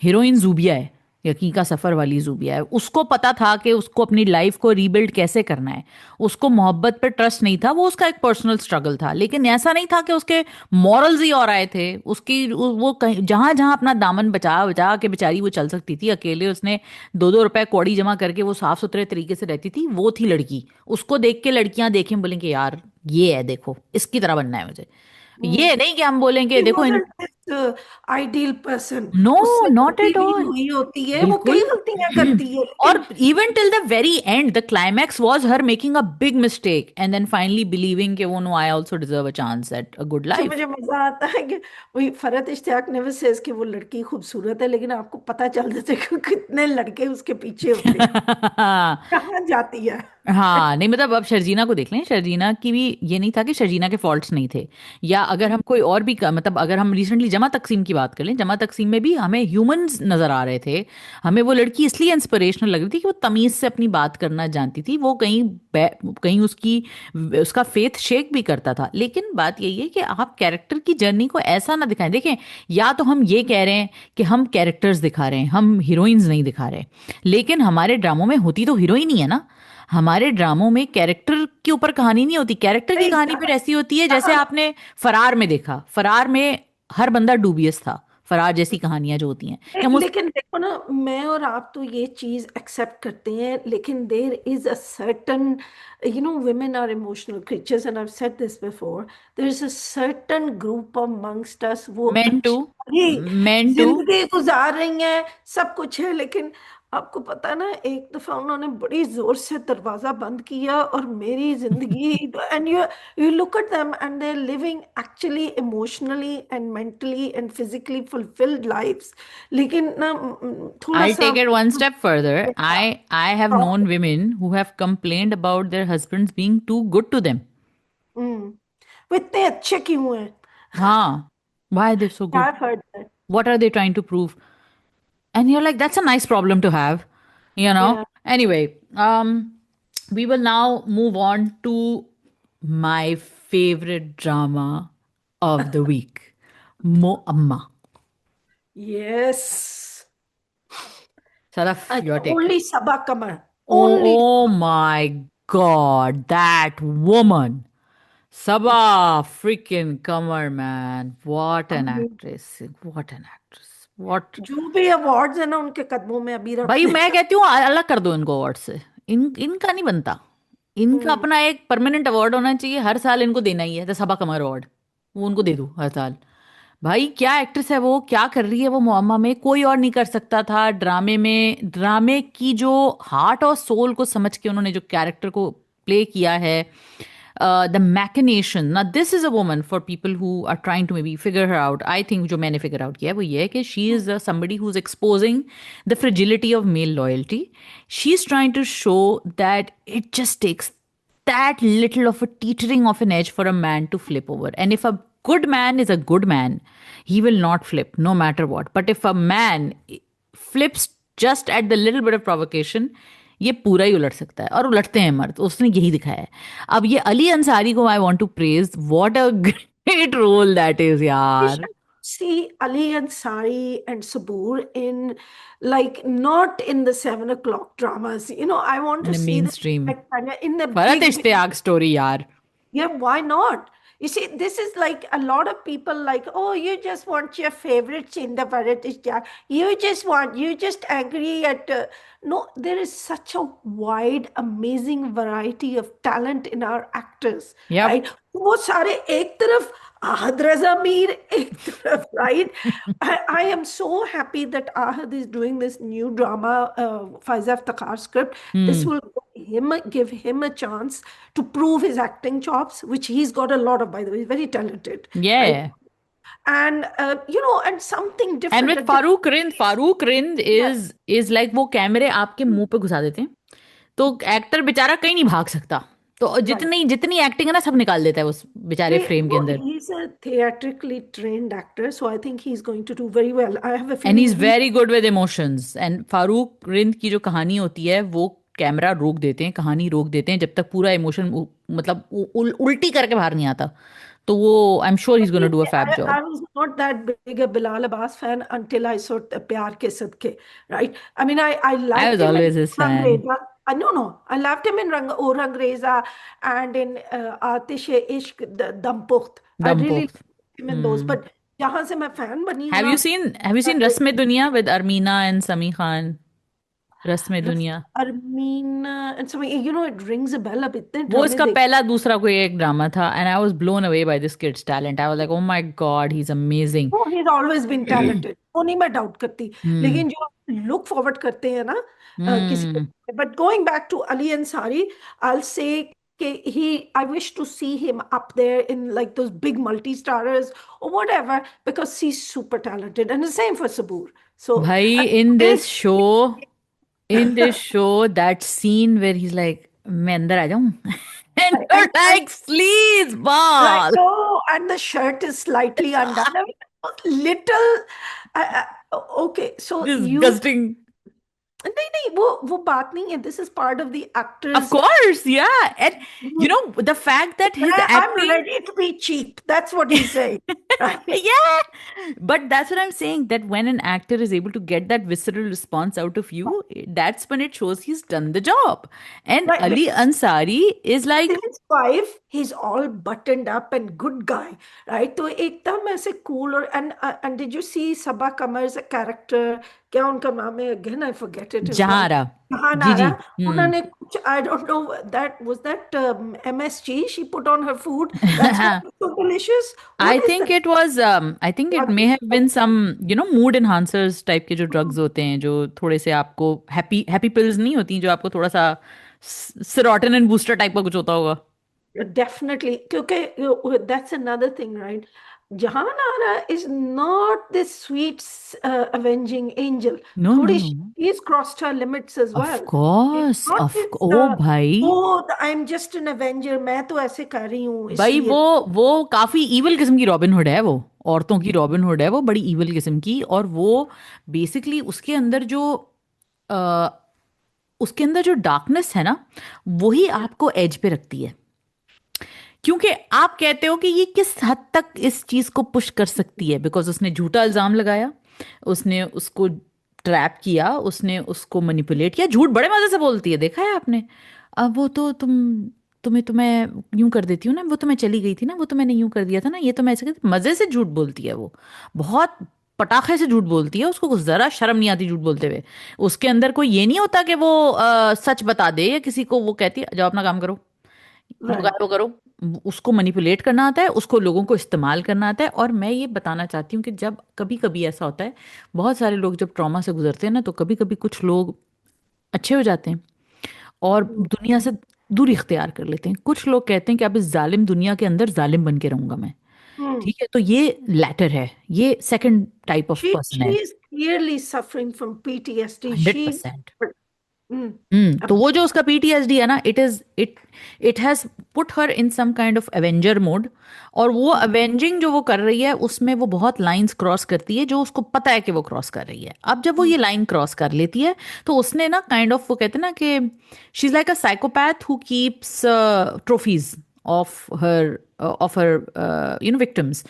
हीरोइन जूबिया है, यकीन का सफर वाली जूबिया है, उसको पता था कि उसको अपनी लाइफ को रीबिल्ड कैसे करना है। उसको मोहब्बत पे ट्रस्ट नहीं था, वो उसका एक पर्सनल स्ट्रगल था, लेकिन ऐसा नहीं था कि उसके मॉरल्स ही और आए थे। उसकी वो कहीं जहां जहां अपना दामन बचा बचा के बेचारी वो चल सकती थी अकेले, उसने 2-2 रुपए कौड़ी जमा करके वो साफ सुथरे तरीके से रहती थी, वो थी लड़की। उसको देख के लड़कियां देखें बोलेंगे यार ये है, देखो इसकी तरह बनना है मुझे। हम्म। ये नहीं कि हम बोलेंगे He देखो इन। wasn't this ideal person. No, उससे नॉट गलती एट भी ऑल। हुई होती है, वो कई बिल्कुल। गलतियां करती है, लेकिन और even till the very end the climax was her making a big mistake and then finally believing कि वो no I also deserve a chance at a good जो लाइफ। मुझे मजा आता है कि वही फरहत इश्तियाक नेवर सेज कि वो लड़की खूबसूरत है, लेकिन आपको पता चल जाता है कि कितने लड़के उसके पीछे होते हैं, कहाँ जाती है। हाँ नहीं, मतलब अब शर्जीना को देख लें, शर्जीना की भी ये नहीं था कि शर्जीना के फॉल्ट्स नहीं थे। या अगर हम कोई और भी मतलब अगर हम रिसेंटली जमा तकसीम की बात कर लें, जमा तकसीम में भी हमें ह्यूमंस नजर आ रहे थे। हमें वो लड़की इसलिए इंस्पिरेशनल लग रही थी कि वो तमीज से अपनी बात करना जानती थी, वो कहीं कहीं उसकी उसका फेथ शेक भी करता था। लेकिन बात यही है कि आप कैरेक्टर की जर्नी को ऐसा ना दिखाएं। देखें, या तो हम ये कह रहे हैं कि हम कैरेक्टर्स दिखा रहे हैं, हम हीरोइंस नहीं दिखा रहे, लेकिन हमारे ड्रामों में होती तो हीरोइन ही है ना। हमारे ड्रामों में कैरेक्टर के ऊपर कहानी नहीं होती, कैरेक्टर की नहीं, कहानी फिर ऐसी होती है जैसे आपने फरार में देखा। फरार में हर बंदा डूबियस था, फरार जैसी कहानियां जो होती हैं कि हम उस। लेकिन देखो ना, मैं और आप तो ये चीज एक्सेप्ट करते हैं, लेकिन there is a certain, you know, women are emotional creatures and I've said this before. there is a certain group amongst us, वो मेन टू, अच्छी मेन टू। जिंदगी गुजार रही हैं, सब कुछ है, लेकिन आपको पता है ना, एक दफा उन्होंने बड़ी जोर से दरवाजा बंद किया और मेरी जिंदगी, and you look at them and they're living actually emotionally and mentally and physically fulfilled lives, लेकिन ना थोड़ा I'll सा take it one step further. I have known women who have complained about their husbands being too good to them. हम्म, वो इतने अच्छे क्यों हैं? हाँ, why are they so good? I've heard that. What are they trying to prove? And you're like, that's a nice problem to have, you know? Yeah. Anyway, we will now move on to my favorite drama of the week, Mo Amma. Yes. Saraf, your take. Only Sabah Kamal. Only. Oh my God, that woman. Sabah freaking Kamar, man. What an actress. What an actress. What. जो भी awards है ना, उनके कदमों में अभी रख भाई दे। मैं कहती हूँ अलग कर दो इनको अवार्ड से। इनका नहीं बनता। इनका हम्म। अपना एक परमानेंट अवार्ड होना चाहिए, हर साल इनको देना ही है, तो सबा कमर अवार्ड वो उनको दे दो हर साल। भाई क्या एक्ट्रेस है वो, क्या कर रही है वो मुअम्मा में, कोई और नहीं कर सकता था। ड्रामे में, ड्रामे की जो हार्ट और सोल को समझ के उन्होंने जो कैरेक्टर को प्ले किया है, द मैकिनेशन ना, this is a woman for people who are trying to maybe figure her out. I think जो मैंने फिगर आउट किया है वो ये है कि she is somebody who's exposing the fragility of male loyalty. She's trying to show that it just takes that little of a teetering of an edge for a man to flip over. And if a good man is a good man, he will not flip no matter what. But if a man flips just at the little bit of provocation, ये पूरा ही उलट सकता है, और उलटते हैं मर्द, उसने यही दिखाया है। अब ये अली अंसारी को I want to praise, what a great role that is We यार। should see Ali Ansari and Sabur in, like, not in the 7 o'clock dramas. I want इन to see main them stream, like, in the Farhat big, big. Ishtiaq story यार। Yeah, why not? You see, this is like a lot of people like, oh, you just want your favorites in the variety star. You just angry at. No, there is such a wide, amazing variety of talent in our actors, yep. right? वो सारे एक तरफ, Ahad Raza Mir एक तरफ, right? I am so happy that Ahad is doing this new drama, Faiza Iftikhar script. This hmm. will give him a chance to prove his acting chops, which he's got a lot of, by the way. He's very talented, right? Yeah. And and something and different, with a different Farooq Rind, face. Farooq Rind Yeah. Is like वो कैमरे आपके मुंह पे घुसा देते हैं, तो actor बेचारा कहीं नहीं भाग सकता। तो Right. जितनी जितनी एक्टिंग है ना, सब निकाल देता है उस बेचारे फ्रेम के अंदर। He's a theatrically trained actor, so I think he's going to do very well. I have a and he feeling is very good with emotions. And Farooq Rind की जो कहानी होती है वो कैमरा रोक देते हैं, कहानी रोक देते हैं जब तक पूरा इमोशन मतलब उल्टी करके बाहर नहीं आता। तो वो I am sure he is gonna do a fab I job. was not that big a Bilal Abbas fan until I saw Pyar Ke Sadke, right? I mean, I I liked was him in always his fan. Rangreza. No, no, I loved him in Rangreza and in Atish-e-Ishq, Dampukht. I really Dampukh. liked him in those. Hmm. But जहाँ से मैं fan बनी हूँ Have you ना, seen Have you seen Rasme Dunya with Armina and Sami Khan? Rasme Dunya. Armina and so it rings a bell. अब इतने वो ड्रामे इसका देख. पहला दूसरा कोई एक ड्रामा था and I was blown away by this kids talent. I was like, O my God, he is amazing. वो he's always been talented, वो नहीं मैं डाउट करती. हम्म. लेकिन जो लुक फॉरवर्ड करते हैं ना किसी हम्म. को. But going back to Ali Ansari, I'll say he I wish to see him up there in like those big multi-starers or whatever, because he's super talented, and the same for Sabur. So भाई, I in this show that scene where he is like, मैं अंदर आ जाऊं. And you and like, please right, ball. oh, and the shirt is slightly undone. I mean, little. Okay, so you. Disgusting. नहीं नहीं, वो बात नहीं है. This is part of the Of actors. course, yeah. And you know, the fact that his I'm acting. ready to be cheap. That's what he's saying. Right? Yeah, but that's what I'm saying, that when an actor is able to get that visceral response out of you, that's when it shows he's done the job. And Right. Ali Because Ansari is like, his wife, he's all buttoned up and good guy, right? तो एकदम ऐसे cool. और and did you see Sabah Kamar's character? क्या उनका नाम है? Again, I forget it as well. Jahara. जहान जी जी. आरा. उन्होंने कुछ, I don't know, that was that MSG she put on her food. That's why it's so delicious. I What is think that? it was, I think it may have been some, mood enhancers type के जो drugs होते हैं, जो थोड़े से आपको happy pills नहीं होती, जो आपको थोड़ा सा serotonin booster type का कुछ होता होगा. Definitely, क्योंकि that's another thing, right? Jahan Ara is not this sweet, avenging angel. No, no, थोड़ी no. he's crossed her limits as Of well. It's course, not this, oh भाई. oh, I'm just an avenger. मैं तो ऐसे कर रही हूँ भाई, इसलिए. वो काफी इविल किस्म की रॉबिन हुड है. वो औरतों की रॉबिन हुड है, वो बड़ी इविल किस्म की. और वो बेसिकली अ, उसके अंदर जो डार्कनेस है ना, वही आपको एज पे रखती है. क्योंकि आप कहते हो कि ये किस हद तक इस चीज को पुश कर सकती है, बिकॉज उसने झूठा इल्जाम लगाया, उसने उसको ट्रैप किया, उसने उसको मैनिपुलेट किया. झूठ बड़े मजे से बोलती है, देखा है आपने. अब वो तो तुम्हें यूं कर देती हूँ ना, वो तो मैं चली गई थी ना, वो तो मैंने यूं कर दिया था ना, ये तो मैं ऐसे मजे से झूठ बोलती है वो. बहुत पटाखे से झूठ बोलती है, उसको कुछ जरा शर्म नहीं आती झूठ बोलते हुए. उसके अंदर कोई ये नहीं होता कि वो सच बता दे, या किसी को वो कहती है जाओ अपना काम करो, जो Right. कहा वो करो. उसको मैनिपुलेट करना आता है, उसको लोगों को इस्तेमाल करना आता है. और मैं ये बताना चाहती हूँ कि जब कभी कभी ऐसा होता है, बहुत सारे लोग जब ट्रॉमा से गुजरते हैं ना, तो कभी कभी कुछ लोग अच्छे हो जाते हैं और दुनिया से दूरी इख्तियार कर लेते हैं. कुछ लोग कहते हैं कि अब इस जालिम दुनिया के अंदर जालिम बन के रहूंगा मैं. Hmm. ठीक है, तो ये लैटर है, ये second type of person She है. is clearly suffering from PTSD. Hundred She. Percent Hmm. तो वो जो उसका पीटीएसडी है ना, it has put her in some kind of avenger mode. और वो अवेंजिंग जो वो कर रही है, उसमें वो बहुत लाइंस क्रॉस करती है, जो उसको पता है कि वो क्रॉस कर रही है. अब जब वो ये लाइन क्रॉस कर लेती है, तो उसने ना काइंड ऑफ, वो कहते हैं ना कि she is like a psychopath who keeps trophies of her victims.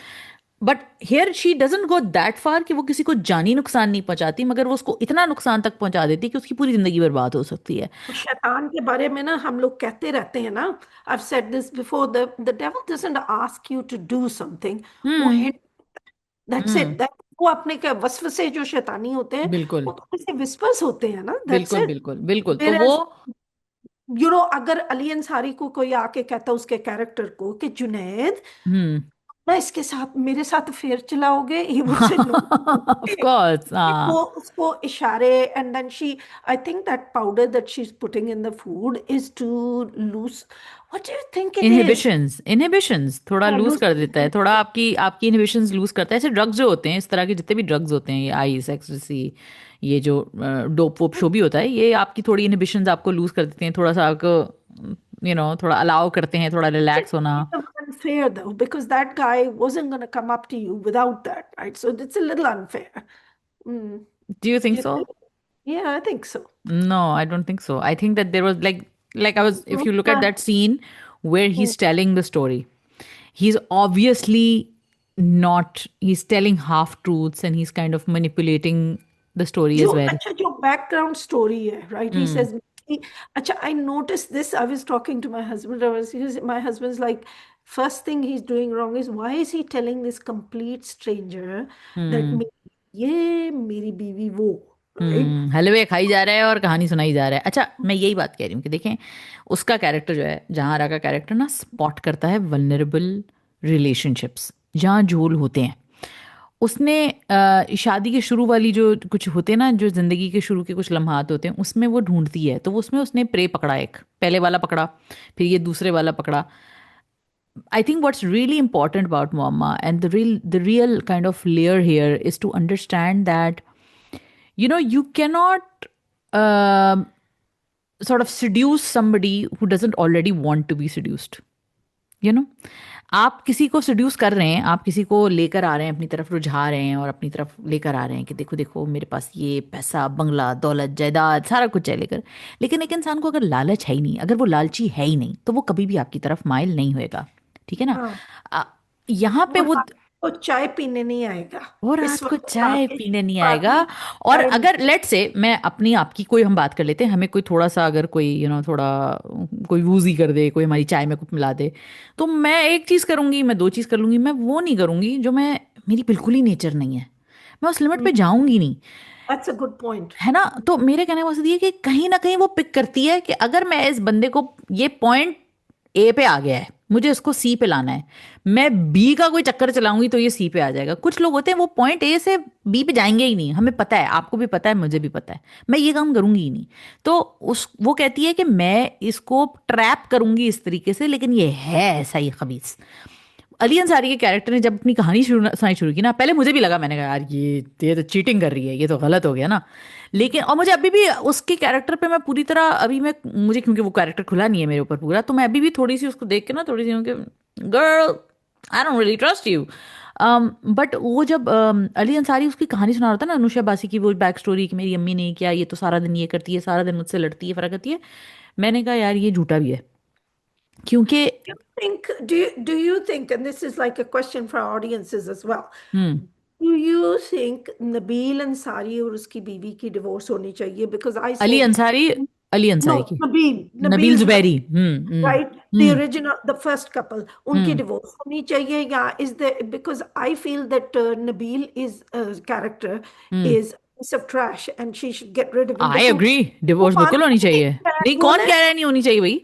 But here she doesn't go that far कि वो किसी को जानी नुकसान नहीं पहुंचाती, मगर वो उसको इतना नुकसान तक पहुंचा देती कि उसकी पूरी जिंदगी बर्बाद हो सकती है. शैतान के बारे में ना हम लोग कहते रहते हैं ना. I've said this before. The devil doesn't ask you to do something. वो हम्म. hint. That's hmm. it. वो अपने के वसवसे जो शैतानी होते हैं, बिल्कुल वो थोड़े से विस्पर्स होते हैं ना. That's बिल्कुल it. बिल्कुल बिल्कुल. तो वो. Whereas अगर अली अंसारी को कोई आके कहता उसके कैरेक्टर को कि जुनैद हम्म. ना इसके साथ मेरे साथ फेर चलाओगे, he would say no. Of course. वो हाँ. उसको इशारे. And then she, I think that powder that she is putting in the food is too loose. What do you think it is? Inhibitions थोड़ा लूज लूज. कर देता है, थोड़ा आपकी आपकी इनहिबिशंस लूज करता है. ऐसे ड्रग्स जो होते हैं, इस तरह के जितने भी ड्रग्स होते हैं, ये आइस एक्सटेसी, ये जो डोप वोप शो भी होता है, ये आपकी थोड़ी इनहिबिशंस आपको लूज कर देते हैं, थोड़ा सा आपको थोड़ा अलाउ करते हैं, थोड़ा रिलैक्स होना. Unfair though, because that guy wasn't going to come up to you without that, right? So it's a little unfair. Mm. Do you think Do you so? think? Yeah, I think so. No, I don't think so. I think that there was like I was, if you look at Uh, that scene where he's telling the story, he's obviously not, he's telling half truths and he's kind of manipulating the story जो as well. अच्छा जो background story है right he Hmm. Says अच्छा I notice this I was talking to my husband my husband's like first thing he is doing wrong is why is he telling this complete stranger that Hmm. ये मेरी बीवी वो right हलवे खाई जा रहा है और कहानी सुनाई जा रहा है। अच्छा, मैं यही बात कह रही हूँ कि देखें, उसका कैरेक्टर जो है, जहां का कैरेक्टर ना स्पॉट करता है वल्नरेबल रिलेशनशिप्स जहाँ झोल होते हैं। उसने शादी के शुरू वाली जो कुछ होते हैं ना, जो जिंदगी के शुरू के कुछ लम्हात होते हैं, उसमें वो ढूंढती है, तो वो उसमें उसने प्रे पकड़ा, एक पहले वाला पकड़ा, फिर ये दूसरे वाला पकड़ा। I think what's really important about Muamma, and the real kind of layer here is to understand that, you cannot um sort of seduce somebody who doesn't already want to be seduced. you know आप किसी को seduce कर रहे हैं, आप किसी को लेकर आ रहे हैं, अपनी तरफ रुझा रहे हैं और अपनी तरफ लेकर आ रहे हैं कि देखो देखो मेरे पास ये पैसा, बंगला, दौलत, जायदाद, सारा कुछ है लेकर। लेकिन एक इंसान को अगर लालच है ही नहीं, अगर वो लालची है ही नहीं, तो वो कभी भी आपकी तरफ माइल नहीं होएगा। ठीक है ना? हाँ आ, यहाँ पे वो वो रात को चाय पीने नहीं आएगा वो इस रात को वक्त चाय राकेश पीने नहीं आएगा। पार्टी और चाय नहीं अगर लेट से मैं अपनी आपकी कोई हम बात कर लेते हैं, हमें कोई थोड़ा सा अगर कोई थोड़ा कोई वूजी कर दे, कोई हमारी चाय में कुछ मिला दे, तो मैं एक चीज़ करूंगी, मैं दो चीज़ कर लूंगी, मैं वो नहीं करूंगी जो मैं मेरी बिल्कुल ही नेचर नहीं है। मैं उस लिमिट पे जाऊंगी नहीं। दैट्स अ गुड पॉइंट है ना? तो मेरे कहने का मकसद ये है कि कहीं ना कहीं वो पिक करती है कि अगर मैं इस बंदे को, ये पॉइंट ए पे आ गया है, मुझे इसको सी पे लाना है, मैं बी का कोई चक्कर चलाऊंगी तो ये सी पे आ जाएगा। कुछ लोग होते हैं वो पॉइंट ए से बी पे जाएंगे ही नहीं, हमें पता है, आपको भी पता है, मुझे भी पता है, मैं ये काम करूंगी ही नहीं। तो उस वो कहती है कि मैं इसको ट्रैप करूंगी इस तरीके से, लेकिन ये है ऐसा ही खबीस। अली अंसारी के कैरेक्टर ने जब अपनी कहानी सुनाई शुरू की ना, पहले मुझे भी लगा, मैंने कहा यार ये तो चीटिंग कर रही है, ये तो गलत हो गया ना। लेकिन और मुझे अभी भी उसके कैरेक्टर पे मैं पूरी तरह अभी मैं मुझे क्योंकि वो कैरेक्टर खुला नहीं है मेरे ऊपर पूरा, तो मैं अभी भी थोड़ी सी उसको देख के ना थोड़ी सी girl, I don't really trust you. But वो जब अली अंसारी उसकी कहानी सुना रहा था ना, अनुषा बासी की वो बैक स्टोरी कि मेरी अम्मी ने किया, ये तो सारा दिन ये करती है, सारा दिन मुझसे लड़ती है, फर्क करती है, मैंने कहा यार ये झूठा भी है। क्योंकि do you think, and this is like a question for our audiences as well, hmm do you think Nabil Ansari और उसकी बीवी की डिवोर्स होनी चाहिए? Because I Ali say Ansari, Ali no, Ansari की, Nabeel Nabil Zubair, Zubairi. right? The hmm original, the first couple, उनकी हम्म divorce होनी चाहिए या is there, because I feel that Nabil is character hmm is a piece of trash and she should get rid of him. आई देखो agree, वो divorce बिल्कुल होनी मानते चाहिए। हैं, नहीं, वो कौन ना कह रहा है नहीं होनी चाहिए भाई?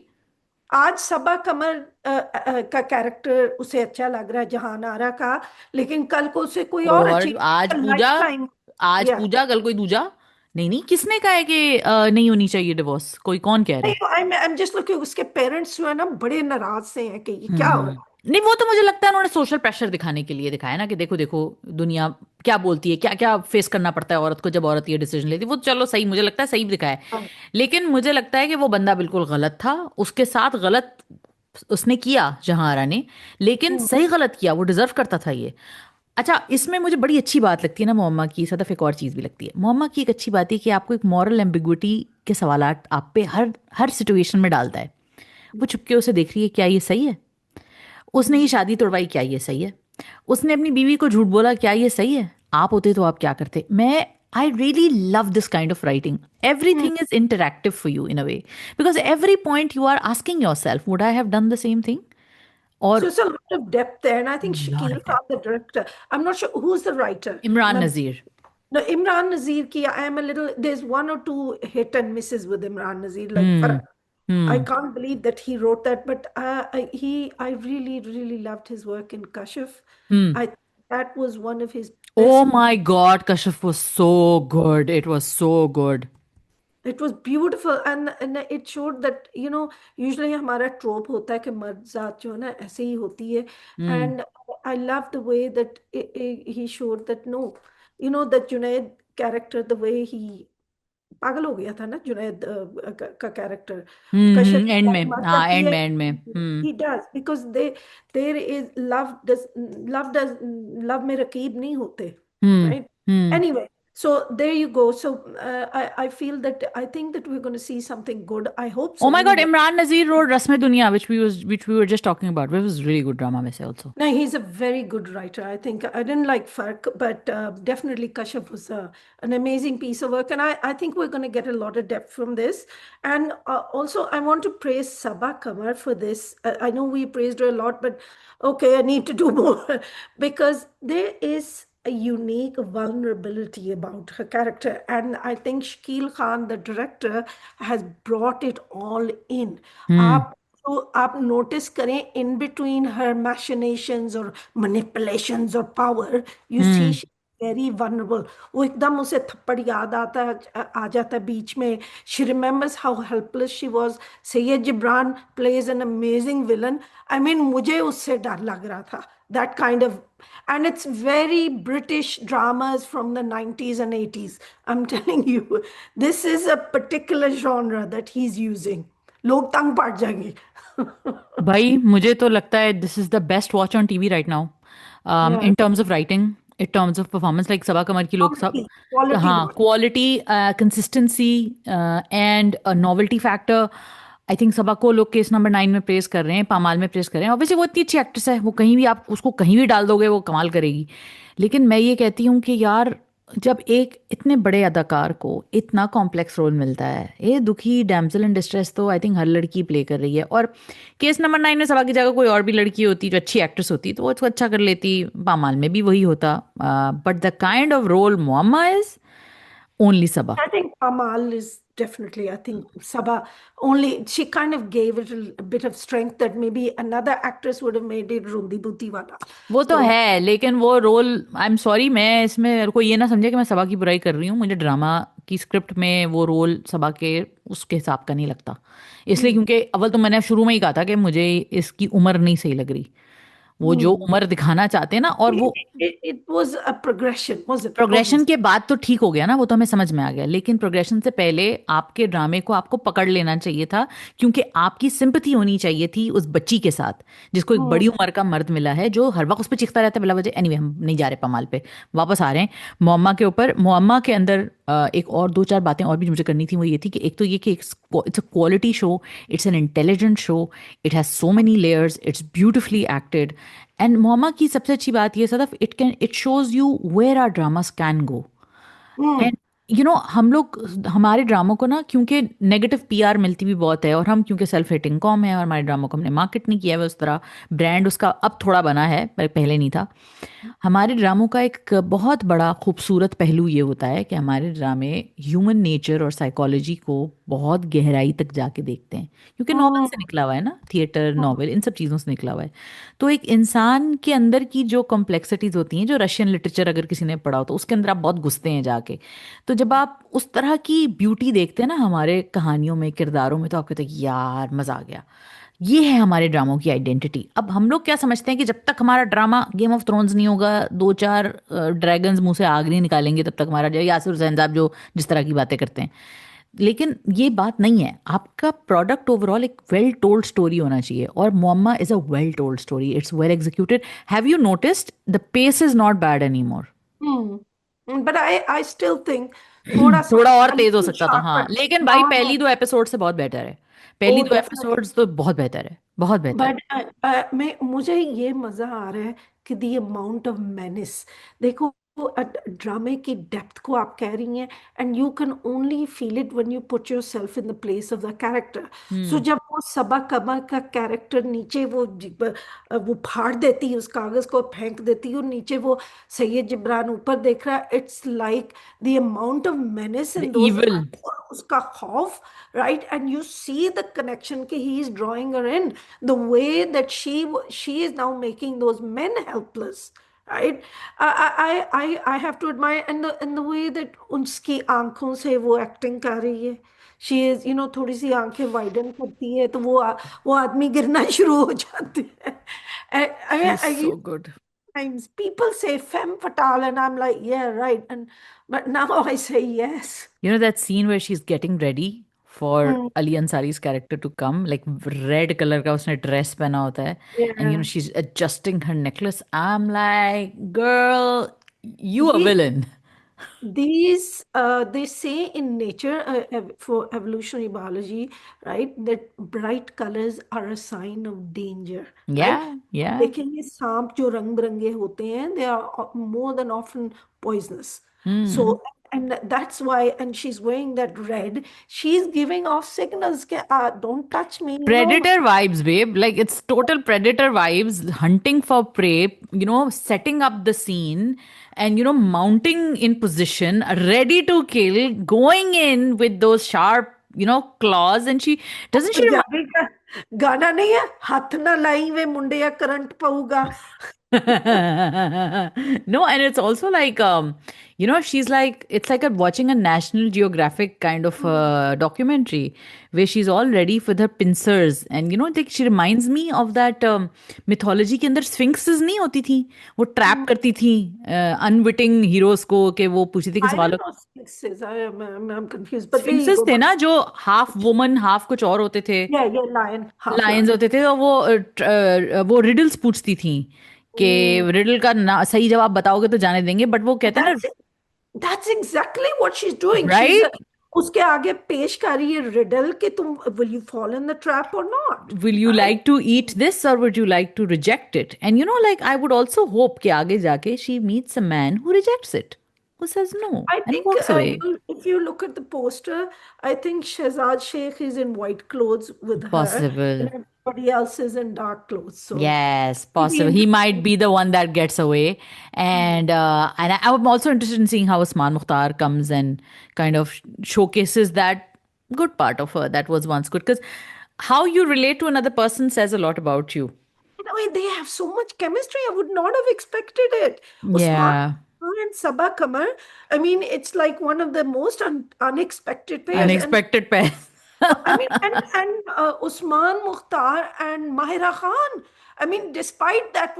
आज सबा कमर का कैरेक्टर उसे अच्छा लग रहा है जहान आरा का, लेकिन कल को उसे कोई और और अच्छी आज लाइफ पूजा, टाइम आज या पूजा कल कोई दूजा। नहीं नहीं, किसने कहा है कि नहीं होनी चाहिए डिवोर्स? कोई कौन कह रहा नहीं। है? आई एम जस्ट लुकिंग, उसके पेरेंट्स जो है ना बड़े नाराज से हैं कि ये क्या हो रहा नहीं, वो तो मुझे लगता है उन्होंने सोशल प्रेशर दिखाने के लिए दिखाया ना, कि देखो देखो दुनिया क्या बोलती है, क्या क्या फेस करना पड़ता है औरत को जब औरत ये डिसीजन लेती है। वो चलो सही, मुझे लगता है सही भी दिखाया है। है। लेकिन मुझे लगता है कि वो बंदा बिल्कुल गलत था, उसके साथ गलत उसने किया जहां आरा ने, लेकिन हम्म, सही गलत किया, वो डिजर्व करता था ये। अच्छा, इसमें मुझे बड़ी अच्छी बात लगती है ना मोहम्मा की, सदफ एक और चीज़ भी लगती है मोहम्मा की, एक अच्छी बात है कि आपको एक मॉरल एम्बिग्विटी के सवालात आप पे हर हर सिचुएशन में डालता है। वो चुपके उसे देख रही है, क्या ये सही है? उसने ये शादी तोड़वाई, क्या ये सही है? उसने अपनी बीवी को झूठ बोला, क्या ये सही है? आप होते तो आप क्या करते? मैं I really love this kind of writing. Hmm. Everything is interactive for you in a way, because every point you are asking yourself, would I have done the same thing? Or So it's a lot of depth there, and I think lot Shakil of Khan, depth. the director, I'm not sure who's the writer. Imran Now, Nazir. no, Imran Nazir ki I am a little. There's one or two hit and misses with Imran Nazir. Like, Hmm. I Hmm. can't believe that he wrote that, but I really, really loved his work in Kashif. Hmm. I that was one of his Oh best. my God, Kashif was so good. It was so good. It was beautiful, and it showed that usually हमारा trope होता है कि मर्द जात जो है ना ऐसे ही होती है, Hmm. and I love the way that he showed that no, that Junaid character, the way he पागल हो गया था ना जुनैद का कैरेक्टर कशिश एंड में, बात हाँ, करती एंड है। में, एंड में। he does because there is love does love में रकीब नहीं होते, हम्म right? Hmm Anyway, So there you go. So I feel that I think that we're going to see something good. I hope Oh so. my We God, never. Imran Nazir wrote Rasme Dunia, which we were just talking about. It was really good drama, वैसे also. No, he's a very good writer. I think I didn't like Fark, but definitely Kashyap was an amazing piece of work. And I think we're going to get a lot of depth from this. And also, I want to praise Sabah Kamar for this. I know we praised her a lot, but okay, I need to do more because there is a unique vulnerability about her character. And I think Shakil Khan, the director, has brought it all in. Hmm. आप तो आप notice करें in between her मैशनेशंस और manipulations और power you see Hmm. Very vulnerable वो एकदम उसे थप्पड़ याद आता है आ जाता है बीच में she remembers how helpless she was Syed Jibran plays an amazing villain I mean मुझे उससे डर लग रहा था that kind of and it's very British dramas from the 90s and 80s. I'm telling you, this is a particular genre that he's using. लोग तंग पड़ जाएंगे. भाई मुझे तो लगता है this is the best watch on TV right now Yeah, in terms of writing, in terms of performance, like Saba Qamar की लोग सब. quality हाँ, watch. Quality, consistency and novelty factor. I think Saba को लोग केस नंबर 9 में प्रेस कर रहे हैं, पामाल में प्रेस कर रहे हैं. ऑब्वियसली वो इतनी अच्छी एक्ट्रेस है, वो कहीं भी आप उसको कहीं भी डाल दोगे वो कमाल करेगी. लेकिन मैं ये कहती हूँ कि यार, जब एक इतने बड़े अदाकार को इतना कॉम्प्लेक्स रोल मिलता है, ये दुखी डैमसेल इन डिस्ट्रेस तो आई थिंक हर लड़की प्ले कर रही है. और केस नंबर 9 में सबा की जगह कोई और भी लड़की होती जो अच्छी एक्ट्रेस होती तो वो तो अच्छा कर लेती, पामाल में भी वही होता. But the kind of role Muamma is only Saba. I think Amal is definitely, I think Sabah only, she kind of gave it a bit of strength that maybe another actress would have made it Rundi Butiwala. वो तो So, है, लेकिन वो role, I am sorry, मैं इसमें कोई ये ना समझे कि मैं सबा की बुराई कर रही हूँ. मुझे ड्रामा की स्क्रिप्ट में वो रोल सबा के उसके हिसाब का नहीं लगता. इसलिए hmm, क्योंकि अव्वल तो मैंने शुरू में ही कहा था कि मुझे इसकी उम्र नहीं सही लग रही. वो जो hmm. उम्र दिखाना चाहते हैं ना, और वो It was a progression, was it? Progression Obviously. के बाद तो ठीक हो गया ना, वो तो हमें समझ में आ गया. लेकिन प्रोग्रेशन से पहले आपके ड्रामे को आपको पकड़ लेना चाहिए था, क्योंकि आपकी सिंपथी होनी चाहिए थी उस बच्ची के साथ जिसको एक Hmm. बड़ी उम्र का मर्द मिला है जो हर वक्त उस पर चिखता रहता है बिला वजह. एनीवे, हम नहीं जा रहे पमाल पे, वापस आ रहे हैं मोअम्मा के ऊपर. मोअम्मा के अंदर एक और दो चार बातें और भी मुझे करनी थी. वो ये थी कि एक तो ये कि it's a quality show, it's an intelligent show, it has so many layers, it's beautifully acted. And Muamma की सबसे अच्छी बात ये Sadaf, it shows you where are dramas can go. Hmm. And हम लोग हमारे ड्रामों को ना, क्योंकि नेगेटिव पीआर मिलती भी बहुत है, और हम क्योंकि सेल्फ रेटिंग कम है और हमारे ड्रामों को हमने मार्केट नहीं किया है उस तरह, ब्रांड उसका अब थोड़ा बना है पर पहले नहीं था. हमारे ड्रामों का एक बहुत बड़ा खूबसूरत पहलू ये होता है कि हमारे ड्रामे ह्यूमन नेचर और साइकोलॉजी को बहुत गहराई तक जाके देखते हैं, क्योंकि नॉवल Hmm. से निकला हुआ है ना, थिएटर नॉवल इन सब चीज़ों से निकला हुआ है. तो एक इंसान के अंदर की जो कॉम्प्लेक्सिटीज होती हैं, जो रशियन लिटरेचर अगर किसी ने पढ़ा हो तो उसके अंदर आप बहुत घुसते हैं जाके. तो जब आप उस तरह की ब्यूटी देखते हैं ना हमारे कहानियों में, किरदारों में, तो आप कहते हैं यार मज़ा आ गया. ये है हमारे ड्रामों की आइडेंटिटी. अब हम लोग क्या समझते हैं कि जब तक हमारा ड्रामा गेम ऑफ थ्रोन्स नहीं होगा, दो चार ड्रैगन्स मुंह से आग नहीं निकालेंगे, तब तक हमारा जो यासिर हुसैन साहब जो जिस तरह की बातें करते हैं. लेकिन ये बात नहीं है. आपका प्रोडक्ट ओवरऑल एक वेल टोल्ड स्टोरी होना चाहिए, और Muamma is a well told story. It's well executed. Have you noticed the pace is not bad any more. Hmm. But I still think थोड़ा सा थोड़ा और a तेज हो little सकता था, हाँ, sharper. लेकिन भाई Now, पहली दो एपिसोड से बहुत बेटर है. पहली oh, दो definitely. एपिसोड्स तो बहुत बेहतर है, बहुत बेहतर. बट मैं मुझे ये मजा आ रहा है कि दी अमाउंट ऑफ मेनिस देखो ड्रामे की डेप्थ को आप कह रही हैं and you can only feel it when you put yourself in the place of the character. So hmm. जब वो सबा कमर का कैरेक्टर नीचे वो फाड़ देती है उस कागज को फेंक देती है और नीचे वो सैयद जिब्रान ऊपर देख रहा है it's like the amount of menace the in those evil. उसका खौफ right and you see the connection कि he is drawing her in the way that she is now making those men helpless right I have to admire and the way that उसकी आंखों से वो acting कर रही है she is थोड़ी सी आंखें वाइडन करती है तो वो आदमी गिरना शुरू हो जाते हैं She's I so good. times people say femme fatale and I'm like yeah right and but now I say yes. You know that scene where she's getting ready for Hmm. Ali Ansari's character to come, like red color का उसने dress पहना होता है, and Yeah. she's adjusting her necklace. I'm like, girl, you a ये villain. They say in nature, for evolutionary biology, right, that bright colors are a sign of danger, right? Yeah, yeah. देखेंगे सांप जो रंग बिरंगे होते हैं, they are more than often poisonous. So, Hmm. and that's why, and she's wearing that red, she's giving off signals that, don't touch me, Predator vibes, babe. Like it's total predator vibes, hunting for prey, setting up the scene and, mounting in position, ready to kill, going in with those sharp, claws. And she doesn't she remind Punjabi का गाना नहीं है, हाथ ना लाई वे मुंडिया current पऊगा. No, and it's also like she's like it's like watching a National Geographic kind of documentary where she's all ready with her pincers, and like she reminds me of that mythology के अंदर sphinxes नहीं होती थी, वो trap करती थी unwitting heroes को, कि वो पूछती थी कि I don't सवालों. know sphinxes. I'm confused. But we Sphinxes go थे back. ना, जो half woman half कुछ और होते थे. Yeah, yeah, lion, half Lions lion. होते थे, और वो रिडल्स पूछती थी कि Mm, रिडल का ना सही जवाब बताओगे तो जाने देंगे, बट वो कहते हैं ना. that's that's exactly what she's doing. Right. उसके आगे पेश कर रही है riddle कि तुम will you fall in the trap or not, Will you right? like to eat this or would you like to reject it? And like I would also hope कि आगे जाके she meets a man who rejects it, who says no I and think walks away. if you look at the poster, I think Shehzad Sheikh is in white clothes with her, and Possible. everybody else is in dark clothes. So Yes, it'll be possible. He might interesting. be the one that gets away, Hmm. and I'm also interested in seeing how Usman Mukhtar comes and kind of showcases that good part of her that was once good. Because how you relate to another person says a lot about you. In a way, they have so much chemistry. I would not have expected it. Usman Yeah, and Sabah Kamar. I mean, it's like one of the most unexpected pairs. And unexpected pair. I mean, and Usman Mukhtar and Mahira Khan. I mean, despite that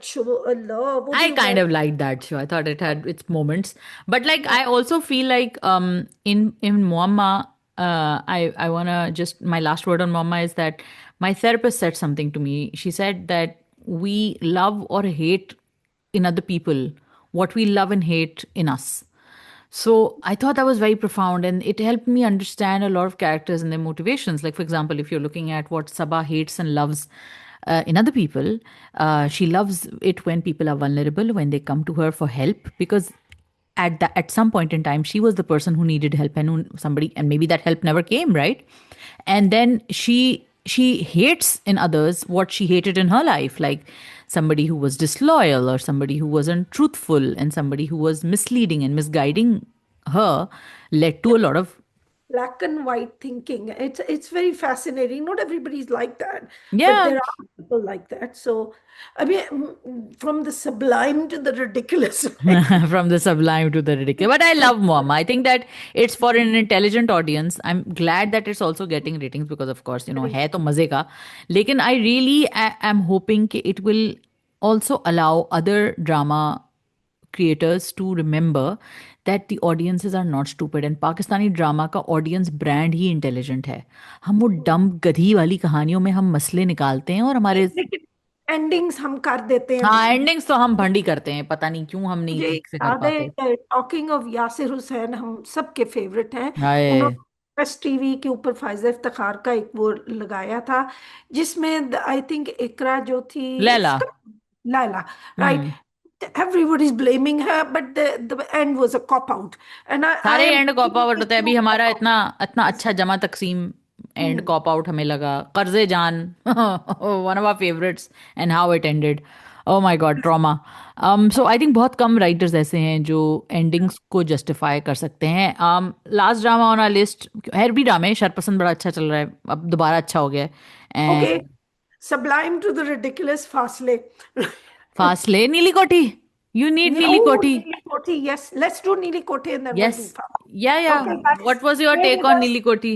show, Allah, वो I भी kind मैं. of liked that show. I thought it had its moments, but like I also feel like in Muamma, I wanna just my last word on Muamma is that my therapist said something to me. She said that we love or hate in other people what we love and hate in us. So I thought that was very profound, and it helped me understand a lot of characters and their motivations. Like, for example, if you're looking at what Sabah hates and loves in other people, she loves it when people are vulnerable, when they come to her for help, because at some point in time she was the person who needed help, and somebody, and maybe that help never came, right? And then she hates in others what she hated in her life, like somebody who was disloyal or somebody who wasn't truthful and somebody who was misleading and misguiding her, led to a lot of. Black and white thinking. It's very fascinating. Not everybody's like that, but Yeah. there are people like that. So, I mean, from the sublime to the ridiculous. From the sublime to the ridiculous. But I love Moama. I think that it's for an intelligent audience. I'm glad that it's also getting ratings because, of course, है तो मजे का. लेकिन I really am hoping कि it will also allow other drama creators to remember that the audiences are not stupid, and Pakistani drama का audience brand ही intelligent है. हम वो डम गधी वाली कहानियों में हम मसले निकालते हैं और हमारे. लेकिन एंडिंग्स हम कर देते हैं. हाँ, एंडिंग्स तो हम भंडी करते हैं, पता नहीं क्यों हम नहीं मुझे ठीक से कर याद पाते. है, टॉकिंग ऑफ यासिर हुसैन हम सबके फेवरेट हैं. हाय. उन्होंने प्रेस टीवी के ऊपर फायजा इफ्तिखार का एक वो लगाया था, जिसमें आई थिंक इकरा जो थी लैला. उसका, लाला, right. Hmm. Everybody's blaming her, but the end was a cop out. And I सारे am and cop hoping out this होते हैं. अभी won't हमारा cop out. इतना इतना अच्छा जमा तकसीम एंड Hmm. कॉप आउट हमें लगा. Qarze Jaan, one of our favourites, and how it ended. Oh my God, trauma. So I think बहुत कम राइटर्स ऐसे हैं जो एंडिंग्स को जस्टिफाई कर सकते हैं. Last drama on our list है भी ड्रामे. शरपसंद बड़ा अच्छा चल रहा है, अब दोबारा अच्छा हो गया है. Okay, and sublime to the ridiculous, Fasle. फासले, नीली कोठी. यू नीड नीली Oh, कोठी. Neeli Koti. Yes, let's do Neeli Koti and then we'll Yes. do Fast. Yeah, yeah. Okay, What guys, was your stay take with on us. नीली कोठी?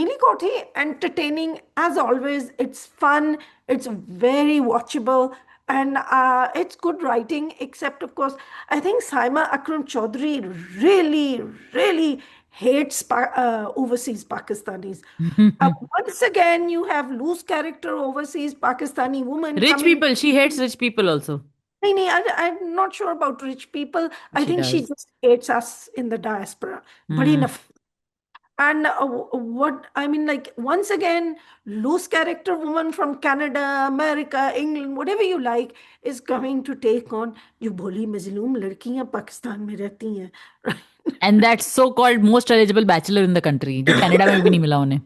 Neeli Koti, entertaining as always. It's fun. It's very watchable. And it's good writing, except, of course, I think Saima Akram Chaudhary really, really hates overseas Pakistanis. Once again, you have loose character overseas Pakistani woman Rich coming. people. She hates rich people also. नहीं नहीं, I'm not sure about rich people. I She think she does. just hates us in the diaspora. बड़ी Hmm. Enough and what I mean, like, once again, loose character woman from Canada, America, England, whatever you like, is coming to take on जो भोली मजलूम लड़कियां पाकिस्तान में रहती हैं. And that so-called most eligible bachelor in the country, जो Canada में भी नहीं मिला उन्हें.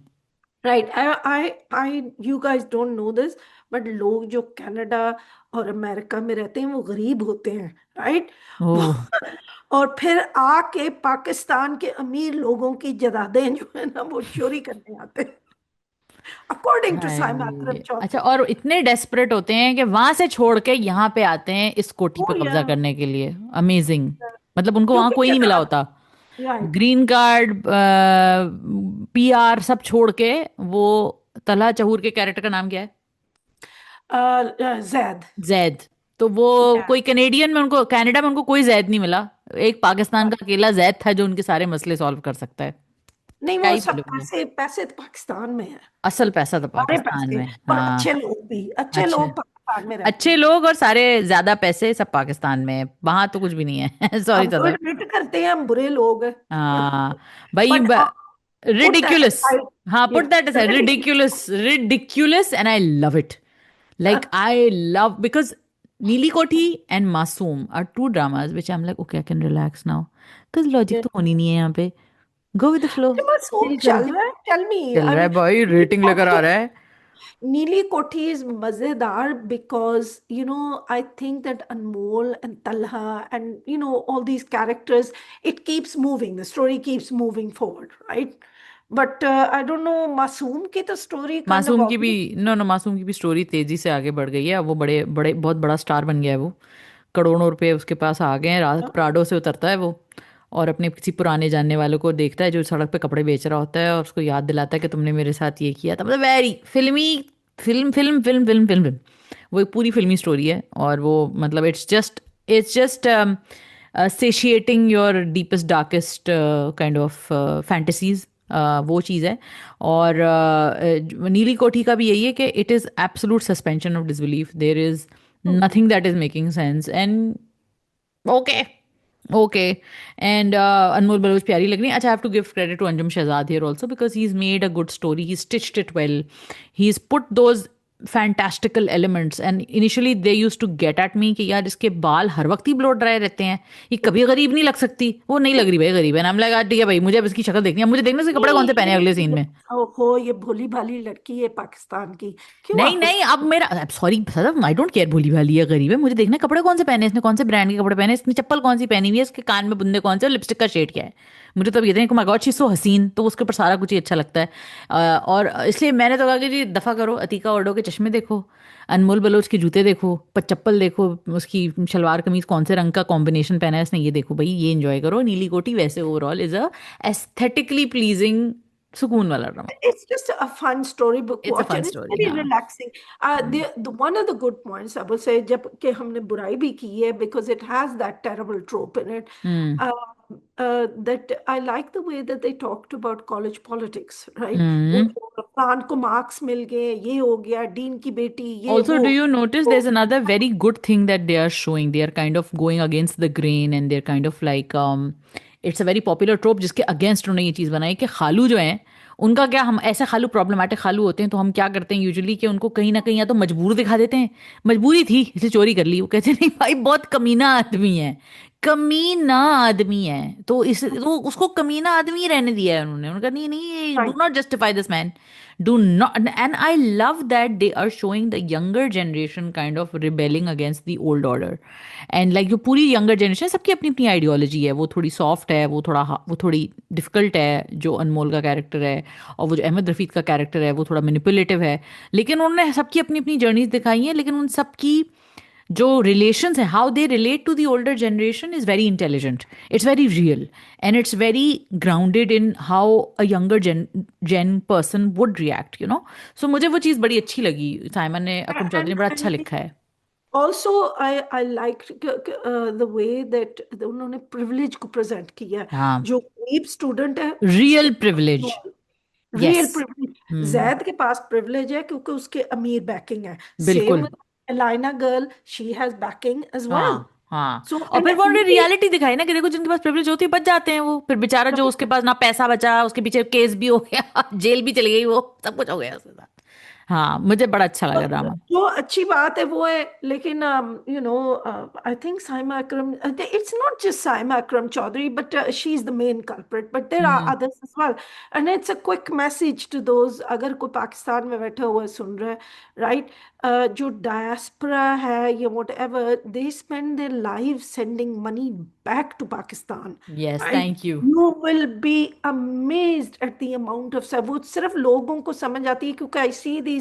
Right. You guys don't know this, but लोग जो कनाडा और अमेरिका में रहते हैं वो गरीब होते हैं, राइट? वो Oh, और फिर आके पाकिस्तान के अमीर लोगों की जदादें जो है ना वो चोरी करने आते हैं, अकॉर्डिंग टू साइम अकरम हाय. अच्छा, चौधरी. और इतने डेस्परेट होते हैं कि वहां से छोड़ के यहाँ पे आते हैं इस कोठी ओ पे या, कब्जा करने के लिए. अमेजिंग. मतलब उनको वहां क्योंकि कोई नहीं मिला जनाब, होता. राइट, ग्रीन कार्ड, पीआर सब छोड़ के वो. तलहा चहूर के कैरेक्टर का नाम क्या है? जैद. जैद. तो वो या, कोई कनेडियन में उनको, कनाडा में उनको कोई जैद नहीं मिला. एक पाकिस्तान का अकेला जैद था जो उनके सारे मसले सॉल्व कर सकता है. नहीं क्या वो ही सब बोले वो. पैसे पैसे तो पाकिस्तान में है, असल पैसा तो सारे पाकिस्तान पैसे, में. और हाँ. अच्छे लोग भी, अच्छे अच्छे. लोग पाकिस्तान में रहते अच्छे हैं. लोग और सारे ज्यादा पैसे सब पाकिस्तान में है. वहां तो कुछ भी नहीं है. सॉरी हम तो सदर. एडमिट करते हैं हम बुरे लोग हैं. हाँ. भाई. But put that ridiculous. Aside. हाँ, पुट या, that aside. Ridiculous, ridiculous, and I love it. Like I love, because Neeli Koti and Masoom are two dramas which I'm like, okay, I can relax now. Because logic तो होनी नहीं है यहाँ पे. Go with the flow. मासूम Chill करो. चल रहा है, टेल मी. चल आई रहा है मीन, भाई, रेटिंग लेकर आ रहा है. नीली कोठी इज मजेदार because I think that Anmol and Talha and all these characters, it keeps moving, the story keeps moving forward, right? But I don't no, मासूम की तो स्टोरी काइंड ऑफ मासूम की भी. ऑब्वियस. नो नो, मासूम की भी स्टोरी तेजी से आगे बढ़ गई है. अब वो बड़े बड़े बहुत बड़ा स्टार बन गया है वो. करोड़ों रुपए उसके पास आ गए हैं. रात प्राडो से उतरता है वो. और अपने किसी पुराने जानने वालों को देखता है जो सड़क पे कपड़े बेच रहा होता है, और उसको याद दिलाता है कि तुमने मेरे साथ ये किया था. मतलब वेरी फिल्मी. Film film film film film film. वो एक पूरी फिल्मी स्टोरी है. और वो मतलब it's just satiating your deepest darkest kind of fantasies. वो चीज़ है. और नीली कोठी का भी यही है कि it is absolute suspension of disbelief. There is nothing that is making sense. And okay. Okay. And Anmol Baloch प्यारी लग रही है. अच्छा, I have to give credit to Anjum Shahzad here also, because he is made a good story. He stitched it well. He is put those fantastical elements. And initially they use to get at me कि यार इसके बाल हर वक्त ही blow dry रहते हैं, ये कभी गरीब नहीं लग सकती. वो नहीं लग रही भाई गरीब है. नाम लगा ठीक है भाई, मुझे अब इसकी शक्ल देखनी है, मुझे देखना इसके कपड़े कौन से पहने हैं अगले सीन में. ओहो, ये भोली भाली लड़की है पाकिस्तान की, क्यों नहीं आप नहीं, अब मेरा sorry sir, I don't care भोली भाली है गरीब है, मुझे देखना है कपड़े कौन से पहने हैं इसने, कौन से ब्रांड के कपड़े पहने हैं इसने, चप्पल कौन सी पहनी हुई है, इसके कान में बुंदे कौन से, और लिपस्टिक का शेड क्या है. मुझे तो अब ये देखने को, माय गॉड शी सो हसीन, तो उसके ऊपर सारा कुछ ही अच्छा लगता है. और इसलिए मैंने तो कहा कि जी दफा करो. अतीका ओडो के चश्मे देखो, अनमोल बलोच के जूते देखो, चप्पल देखो, उसकी शलवार कमीज कौन से रंग का कॉम्बिनेशन पहना है इसने, ये देखो भाई, ये एंजॉय करो. नीली कोठी वैसे overall is a aesthetically pleasing, सुकून वाला drama. it's just a fun storybook it's a watch fun and it's story. very हाँ. relaxing. The one of the good points I will say, जब कि हमने बुराई भी की है because it has that terrible trope in it, hmm. that I like the way that they talked about college politics, right? वो हम्म. प्राण को मार्क्स मिल गए, ये हो गया, डीन की बेटी, ये Also, वो. do you notice there's another very good thing that they are showing? They are kind of going against the grain, and they're kind of like it's a very popular trope जिसके against उन्होंने ये चीज़ बनाई कि खालू जो हैं उनका क्या, हम ऐसे खालू प्रॉब्लमेटिक खालू होते हैं तो हम क्या करते हैं यूजुअली कि उनको कहीं ना कहीं या तो मजबूर दिखा देते हैं, मजबूरी थी इसलिए चोरी कर ली. वो कहते हैं नहीं भाई बहुत कमीना आदमी है, कमीना आदमी है, तो इस तो उसको कमीना आदमी रहने दिया है उन्होंने. उन्होंने कहा नहीं नहीं, do Right. Not justify this man, do not. And I love that they are showing the younger generation kind of rebelling against the old order. And like जो पूरी younger generation, सबकी अपनी अपनी आइडियोलॉजी है. वो थोड़ी सॉफ्ट है, वो थोड़ी डिफिकल्ट है जो अनमोल का कैरेक्टर है, और वो जो अहमद रफीक का कैरेक्टर है वो थोड़ा मैनिपुलेटिव है. लेकिन उन्होंने सबकी अपनी अपनी जर्नीज दिखाई हैं. लेकिन उन सबकी जो रिलेशंस है, how they relate to the older generation is very intelligent, it's very real, and it's very grounded in how a younger gen person would react, you know. So मुझे वो चीज़ बड़ी अच्छी लगी. साइमन ने, अकुन चौधरी ने बड़ा अच्छा And लिखा है. also I liked the way that उन्होंने privilege को present किया है. हाँ. जो गरीब स्टूडेंट है उसके रियल पास प्रिविलेज. Real yes. प्रिविलेज. हम्म. जैद के पास प्रिविलेज है क्योंकि उसके अमीर बैकिंग है. सेम बिल्कुल. Elena girl, she has backing as well. हाँ हाँ। So, और and फिर वो उन्होंने ये, रियलिटी दिखाई ना कि देखो जिनके पास प्रिविलेज होती है बच जाते हैं वो, फिर बेचारा जो उसके पास ना पैसा बचा उसके पीछे केस भी हो गया जेल भी चली गई, वो सब कुछ हो गया उसके साथ। हाँ मुझे बड़ा अच्छा लगा ड्रामा। जो अच्छी बात है वो है, लेकिन I think Saima Akram, it's not just Saima Akram Chaudhry, but she is the main culprit, but there are hmm. Others as well. And it's a quick message to those, अगर कोई पाकिस्तान में बैठा हुआ है, सुन रहा है, राइट, जो डायस्पोरा है या whatever, they spend their life sending money back to Pakistan, yes right. Thank you. You will be amazed at the amount of, वो सिर्फ लोगों को समझ आती है क्योंकि आई सी दीज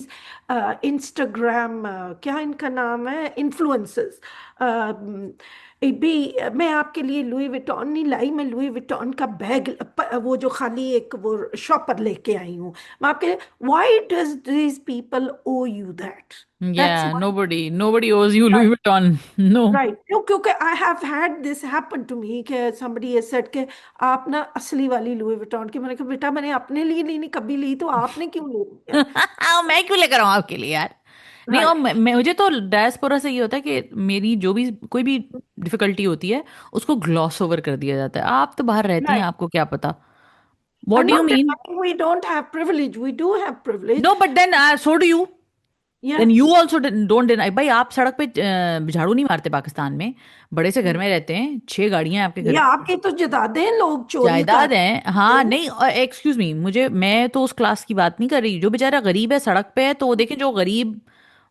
इंस्टाग्राम, क्या इनका नाम है, इन्फ्लुएंसर्स भी। मैं आपके लिए लुई विटॉन नहीं लाई, मैं लुई विटॉन का बैग, वो जो खाली एक वो शॉपर लेके आई हूँ, मैं आपके, why does these people owe you that? या that's nobody owes you Louis Vuitton no। Right, क्योंकि I have had this happen to me कि somebody has said कि आप ना असली वाली लुई विटॉन की, मैंने कहा बेटा मैंने अपने लिए नहीं कभी ली, तो आपने क्यों ले लिया? मैं क्यों लेकर आऊं आपके लिए यार। नहीं, और राइट, मुझे तो डायस्पोरा से ये होता है कि मेरी जो भी कोई भी डिफिकल्टी होती है उसको ग्लॉस ओवर कर दिया जाता है, आप तो बाहर रहती हैं राइट। आपको क्या पता। What I'm do you not मीन? denying we don't have privilege. We do have privilege. No but then so do you. Then Yeah. You also don't deny. भाई आप सड़क पे झाड़ू नहीं मारते पाकिस्तान में, बड़े से घर में रहते हैं, 6 गाड़ियां हैं आपके घर ये में, आपकी तो जायदादें लोग चोरी कर जायदाद है। हाँ हैं। नहीं, एक्सक्यूज मी, मुझे मैं तो उस क्लास की बात नहीं कर रही जो बेचारा गरीब है सड़क पे है, तो वो देखें जो गरीब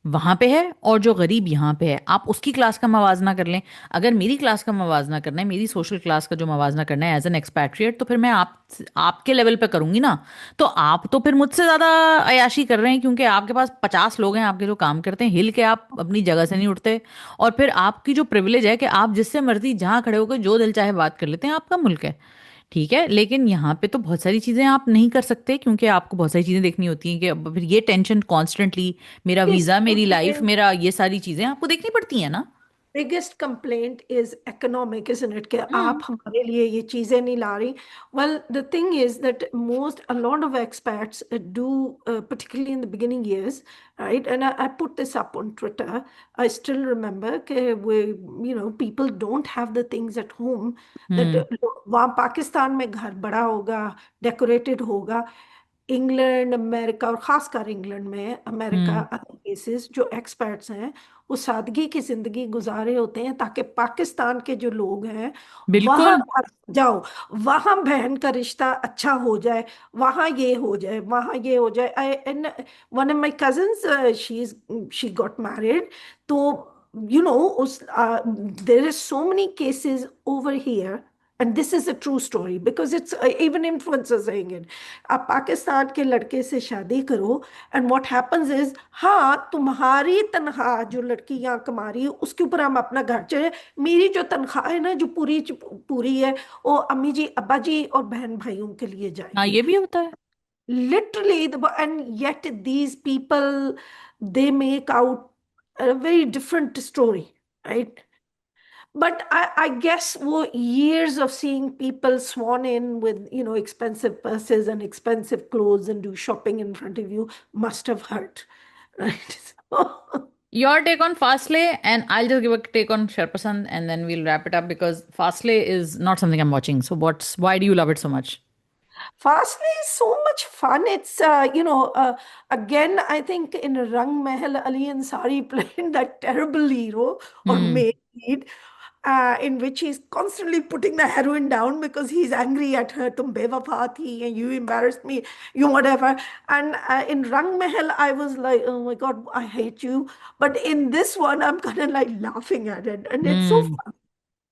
वहां पे है और जो गरीब यहाँ पे है, आप उसकी क्लास का मवाजना कर लें। अगर मेरी क्लास का मवाजना करना है, मेरी सोशल क्लास का जो मवाजना करना है एज एन एक्सपैट्रिएट, तो फिर मैं आपके लेवल पे करूंगी ना। तो आप तो फिर मुझसे ज्यादा अयाशी कर रहे हैं क्योंकि आपके पास 50 लोग हैं आपके जो काम करते हैं, हिल के आप अपनी जगह से नहीं उठते। और फिर आपकी जो प्रिविलेज है कि आप जिससे मर्जी जहां खड़े होकर जो दिल चाहे बात कर लेते हैं, आपका मुल्क है, ठीक है। लेकिन यहाँ पे तो बहुत सारी चीजें आप नहीं कर सकते क्योंकि आपको बहुत सारी चीजें देखनी होती हैं कि अब फिर ये टेंशन कॉन्स्टेंटली, मेरा वीजा, मेरी लाइफ, मेरा ये सारी चीजें आपको देखनी पड़ती हैं ना। Biggest complaint is economic, isn't it, कि आप हम्म। हमारे लिए ये चीजें नहीं ला रही। Well the thing is that most a lot of experts do, particularly in the beginning years, right, and I put this up on Twitter. I still remember कि we, people don't have the things at home that, हम्म। वहाँ पाकिस्तान में घर बड़ा होगा, decorated होगा, England America, और खासकर England में, अमेरिका, हम्म। अदर केसेस, जो एक्सपर्ट्स हैं वो सादगी की जिंदगी गुजारे होते हैं ताकि पाकिस्तान के जो लोग हैं वहां बिल्कुल। जाओ, वहां बहन का रिश्ता अच्छा हो जाए, वहां ये हो जाए, वहां ये हो जाए। I and one of my cousins, she got married, तो उस there is so many cases over here, and this is a true story because it's even influencers saying it। आप पाकिस्तान के लड़के से शादी करो, एंड व्हाट हैपेंस इज, हाँ तुम्हारी तनख्वाह जो लड़की यहाँ कमा रही है उसके ऊपर हम अपना घर चले, मेरी जो तनख्वाह है ना जो पूरी पूरी है, वो अम्मी जी अब्बा जी और बहन भाइयों के लिए हाँ जाएगी। ये भी होता है। Literally, and yet these people, they make out a very different story, right? But I guess years of seeing people swan in with, expensive purses and expensive clothes and do shopping in front of you must have hurt, right? So, Your take on Fastley, and I'll just give a take on Sherpasan, and then we'll wrap it up because Fastley is not something I'm watching. So why do you love it so much? Fastly is so much fun. It's, again, I think in Rang Mahal, Ali Ansari played that terrible hero or Hmm. main lead, in which he's constantly putting the heroine down because he's angry at her. Tum bewafa thi, and you embarrassed me, you whatever. And in Rang Mahal, I was like, oh my God, I hate you. But in this one, I'm kind of like laughing at it. And it's so Hmm. fun.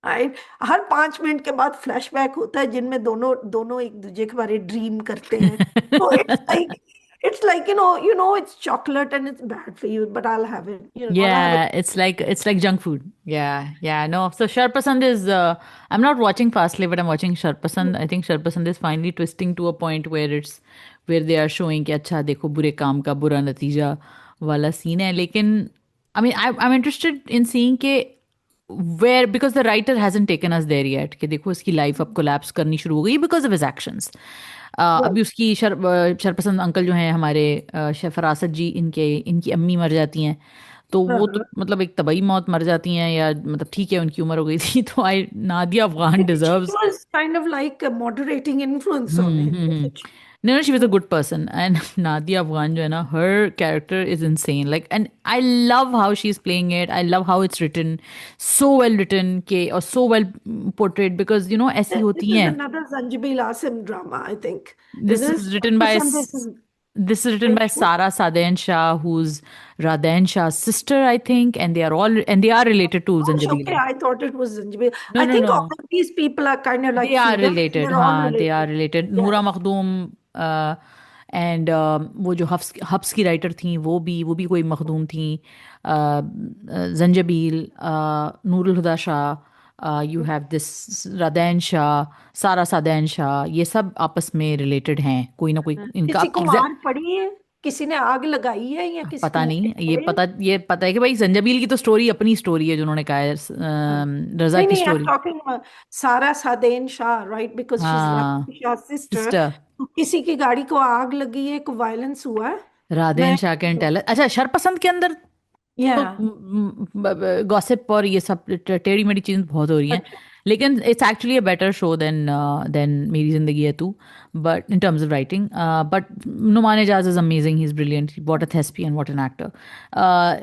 Right, her 5 minute के बाद flashback होता है जिनमें दोनों दोनों एक दूसरे के बारे ड्रीम करते हैं, तो it's like it's chocolate and it's bad for you but I have it, I have Yeah, it's like junk food. Yeah, yeah. No, so Sharpasand is. I'm not watching Fastly, but I'm watching Sharpasand. I think Sharpasand is finally twisting to a point where they are showing कि अच्छा देखो बुरे काम का बुरा नतीजा वाला scene है। लेकिन I mean I'm interested in seeing कि where, because the writer hasn't taken us there yet कि देखो इसकी लाइफ अब कोलैप्स करनी शुरू हो गई because of his actions। It. अभी उसकी शरपसंद अंकल जो हैं हमारे, फरासत जी, इनकी अम्मी मर जाती हैं। तो वो तो हाँ, मतलब एक तबई मौत मर जाती हैं, या मतलब ठीक है उनकी उम्र हो गई थी तो I Nadia Afgan maybe she deserves. was kind of like a moderating influence on him, हम्म। wasn't she? No, no, she was a good person. And Nadia Afghan, जो है ना, her character is insane. Like, and I love how she's playing it. I love how it's written, so well written, के और so well portrayed, because you know ऐसी This होती is हैं. another Zanjabil Asim drama, I think. Is This this? is written by This one, this is this is written by which one? Sara Saden Shah, who's Raden Shah's sister, I think, and they are related to Gosh, okay, Zanjabil. I thought it was Zanjabil. No, I no, think all no. of these people are kind of like They are feudal. related. They're all हाँ, they are related. related. Yeah. नूरा Makhdoom and वो जो हफ्स की writer थी, वो भी कोई मखदूम थी. Zanjabeel, Noorul Huda Shah, you have this Radain Shah, Sara Sadain Shah, ये सब आपस में रिलेटेड हैं, कोई ना कोई इनका किसी अब को मार पड़ी है, किसी ने आग लगाई है, या किसी को पता मारे नहीं. ये हैं? पता ये पता है कि भाई जंजबील की तो स्टोरी अपनी स्टोरी है, जो उन्होंने कहा है, हाँ। रजा नहीं की नहीं, I am story. Talking Sara Saden Shah, right, because she is हाँ, शाह सिस्टर। सिस्टर. तो किसी की गाड़ी को आग लगी है, कोई वायलेंस हुआ है? राधेन मैं शाह कैन टेल. अच्छा, शरपसंद के अंदर या तो गॉसिप और ये सब टेढ़ी मेढ़ी चीजें बहुत हो रही हैं, अच्छा। लेकिन it's actually a better show than Meri Zindagi Hai Tu, but in terms of writing. But Noman Ijaz is amazing, he is brilliant, what a thespian, what an actor.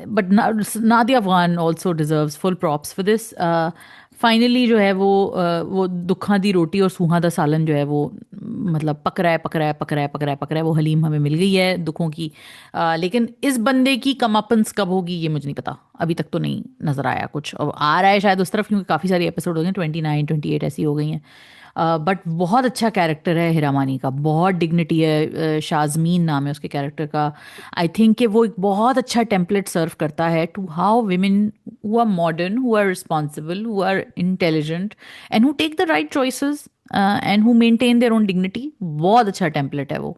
But Nadia Afghan also deserves full props for this. Finally जो है वो दुखा दी रोटी और सूहा दा सालन जो है वो, मतलब पक रहा है, पक रहा है, पक रहा है, पक रहा है, पक रहा है, वो हलीम हमें मिल गई है दुखों की. लेकिन इस बंदे की कमापन्स कब होगी ये मुझे नहीं पता, अभी तक तो नहीं नजर आया कुछ. अब आ रहा है शायद उस तरफ, क्योंकि काफ़ी सारी एपिसोड हो गए, 29 28 ऐसी हो गई हैं. बट बहुत अच्छा कैरेक्टर है हिरामानी का, बहुत डिग्निटी है. शाजमीन नाम है उसके कैरेक्टर का. आई थिंक कि वो एक बहुत अच्छा टेम्पलेट सर्व करता है to how women who are modern, who are responsible, who are intelligent, and who take the right choices, and who maintain their own dignity. बहुत अच्छा टेम्पलेट है वो.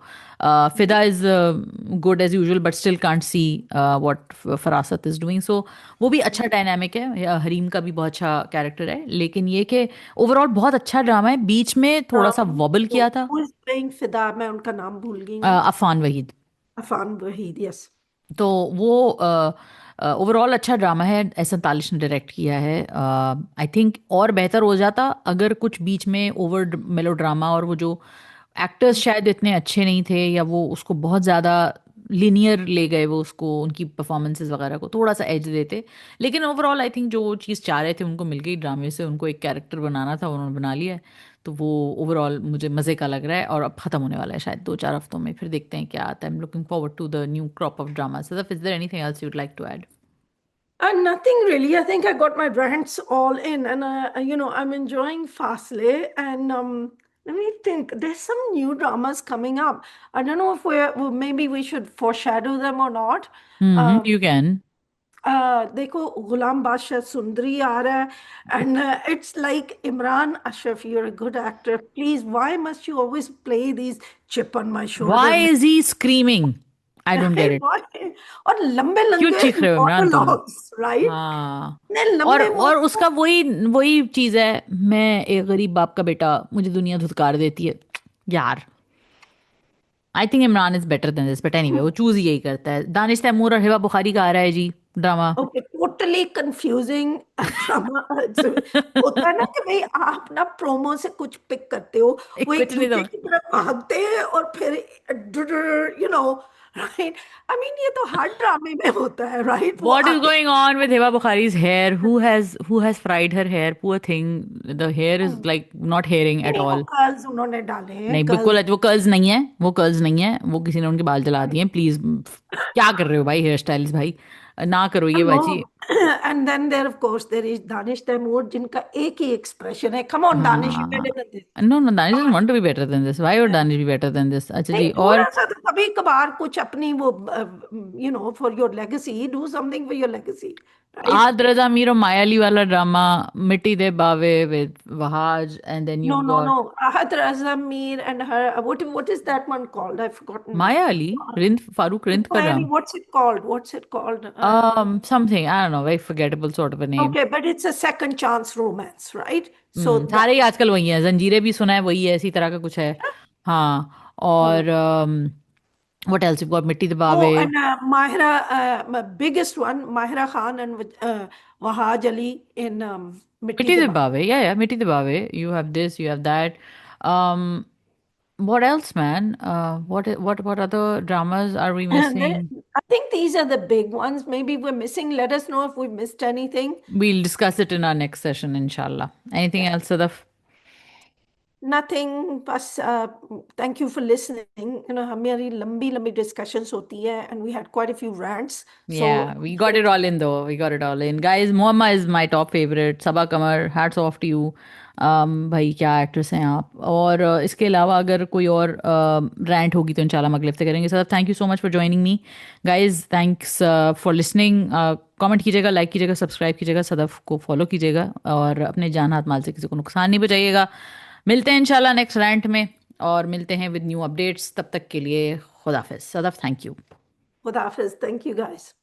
Fida is good as usual, but still can't see what Farasat is doing. So वो भी अच्छा dynamic है. हरीम का भी बहुत अच्छा कैरेक्टर है, लेकिन ये कि ओवरऑल बहुत अच्छा ड्रामा है. बीच में थोड़ा सा वॉबल किया था. हु इज प्लेइंग फिदा, मैं उनका नाम भूल गई हूँ। अफान वहीद. अफान वहीद, यस। तो वो ओवरऑल अच्छा ड्रामा है. एहसन तालिश ने डायरेक्ट किया है. आई थिंक और बेहतर हो जाता अगर कुछ बीच में ओवर मेलो ड्रामा, और वो जो एक्टर्स शायद इतने अच्छे नहीं थे, या वो उसको बहुत ज़्यादा लिनियर ले गए, वो उसको उनकी परफॉर्मेंसेस वगैरह को थोड़ा सा एज देते. लेकिन ओवरऑल आई थिंक जो चीज़ चाह रहे थे उनको मिल गई ड्रामे से. उनको एक कैरेक्टर बनाना था, उन्होंने बना लिया है. तो वो ओवरऑल मुझे मज़े का लग रहा है, और अब ख़त्म होने वाला है शायद 2 4 हफ्तों में. फिर देखते हैं क्या आता है. I am looking forward to the new crop of drama. Sadaf, is there anything else you'd like to add? And nothing really. I think I got my rants all in, and I'm enjoying Fasle. And let me think. There's some new dramas coming up. I don't know if maybe we should foreshadow them or not. Hmm, Uh, you can. देखो, गुलाम बादशाह सुंदरी आ रहा है, and it's like Imran Ashraf, you're a good actor. Please, why must you always play these chip on my shoulder? Why is he screaming? I don't get it. और लंबे क्यों लंबे चीख रहे हो इमरान तुम? Monologues, right? हाँ. इतने और लंबे और उसका मोनोलॉग्स। वही वही चीज है. मैं एक गरीब बाप का बेटा, मुझे दुनिया धुतकार देती है. यार, I think Imran is better than this, but anyway वो चूज यही करता है. दानिश तैमूर और हिबा बुखारी का आ रहा है जी drama. Okay, totally confusing drama. होता है ना कि भाई आप ना प्रोमो से कुछ पिक करते हो, वो एक कुछ नहीं दूसरे समझ. की तरफ भागते हैं और फिर you know right. I mean ये तो हर ड्रामे में होता है, राइट? वो What is आगे going on with Hiba Bukhari's hair? Who has fried her hair? Poor thing. The hair is like not hairing at नहीं, वो all. कर्ल्स उन्होंने डाले हैं, नहीं, बिल्कुल कर्ल्स। वो कर्ल्स नहीं है. वो कर्ल्स नहीं है. वो किसी ने उनके बाल जला दिए हैं. प्लीज, क्या कर रहे हो भाई हेयर स्टाइलिस्ट भाई? ना करो ये नो। बाजी. And then there of course there is Danish Taimoor, जिनका एक ही एक्सप्रेशन है, कम ऑन दानिश, यू हाँ. Better than this. No no, Danish doesn't want to be better than this. Why would Danish be better than this? अच्छा नहीं, जी. और थोड़ा सा तो कभी कभार कुछ अपनी वो, for your legacy, do something for your legacy, right? आद रजा मीर और मायाली वाला ड्रामा, मिट्टी दे बावे with Wahaj, and then No, you've no, got no. Ahad Raza Mir and her. What is that one called? I've forgotten. माया अली, रिंद फारूक रिंद का Maybe, drama. what's it called? What's it called? Something, I don't know, very forgettable sort of a name. Okay, but it's a second chance romance, right? So that. सारे ही आजकल वही हैं. जंजीरें भी सुना है, वही है, इसी तरह का कुछ है. हाँ. और What else? You've got Mitti Oh, Dabawe. and Mahira, my biggest one, Mahira Khan and Wahaj Ali in Mitti Mitti Dabawe. Dabawe. Yeah, yeah, Mitti Dabawe. You have this, you have that. Um, what else, man? What other dramas are we missing? I think these are the big ones. Maybe we're missing. Let us know if we missed anything. We'll discuss it in our next session, inshallah. Anything Yeah. else, Sadaf? Nothing. बस thank you for listening. हमारी लंबी लंबी discussions होती है, and we had quite a few rants. Yeah, So we got it all in though. We got it all in. Guys, Mohamma is my top favorite. Sabaa Kamar, hats off to you. भाई क्या actress हैं आप और इसके अलावा अगर कोई और रैंट होगी तो इंशाल्लाह हम अगले हफ्ते करेंगे sir thank you so much for joining me guys thanks for listening comment कीजिएगा लाइक कीजिएगा सब्सक्राइब कीजिएगा सदफ को फॉलो कीजिएगा और अपने जान हाथ माल से किसी को नुकसान नहीं पहुंचाइएगा मिलते हैं इंशाल्लाह नेक्स्ट रैंट में और मिलते हैं विद न्यू अपडेट्स तब तक के लिए खुदाफिज Sadaf thank you Khuda Hafiz. Thank you guys.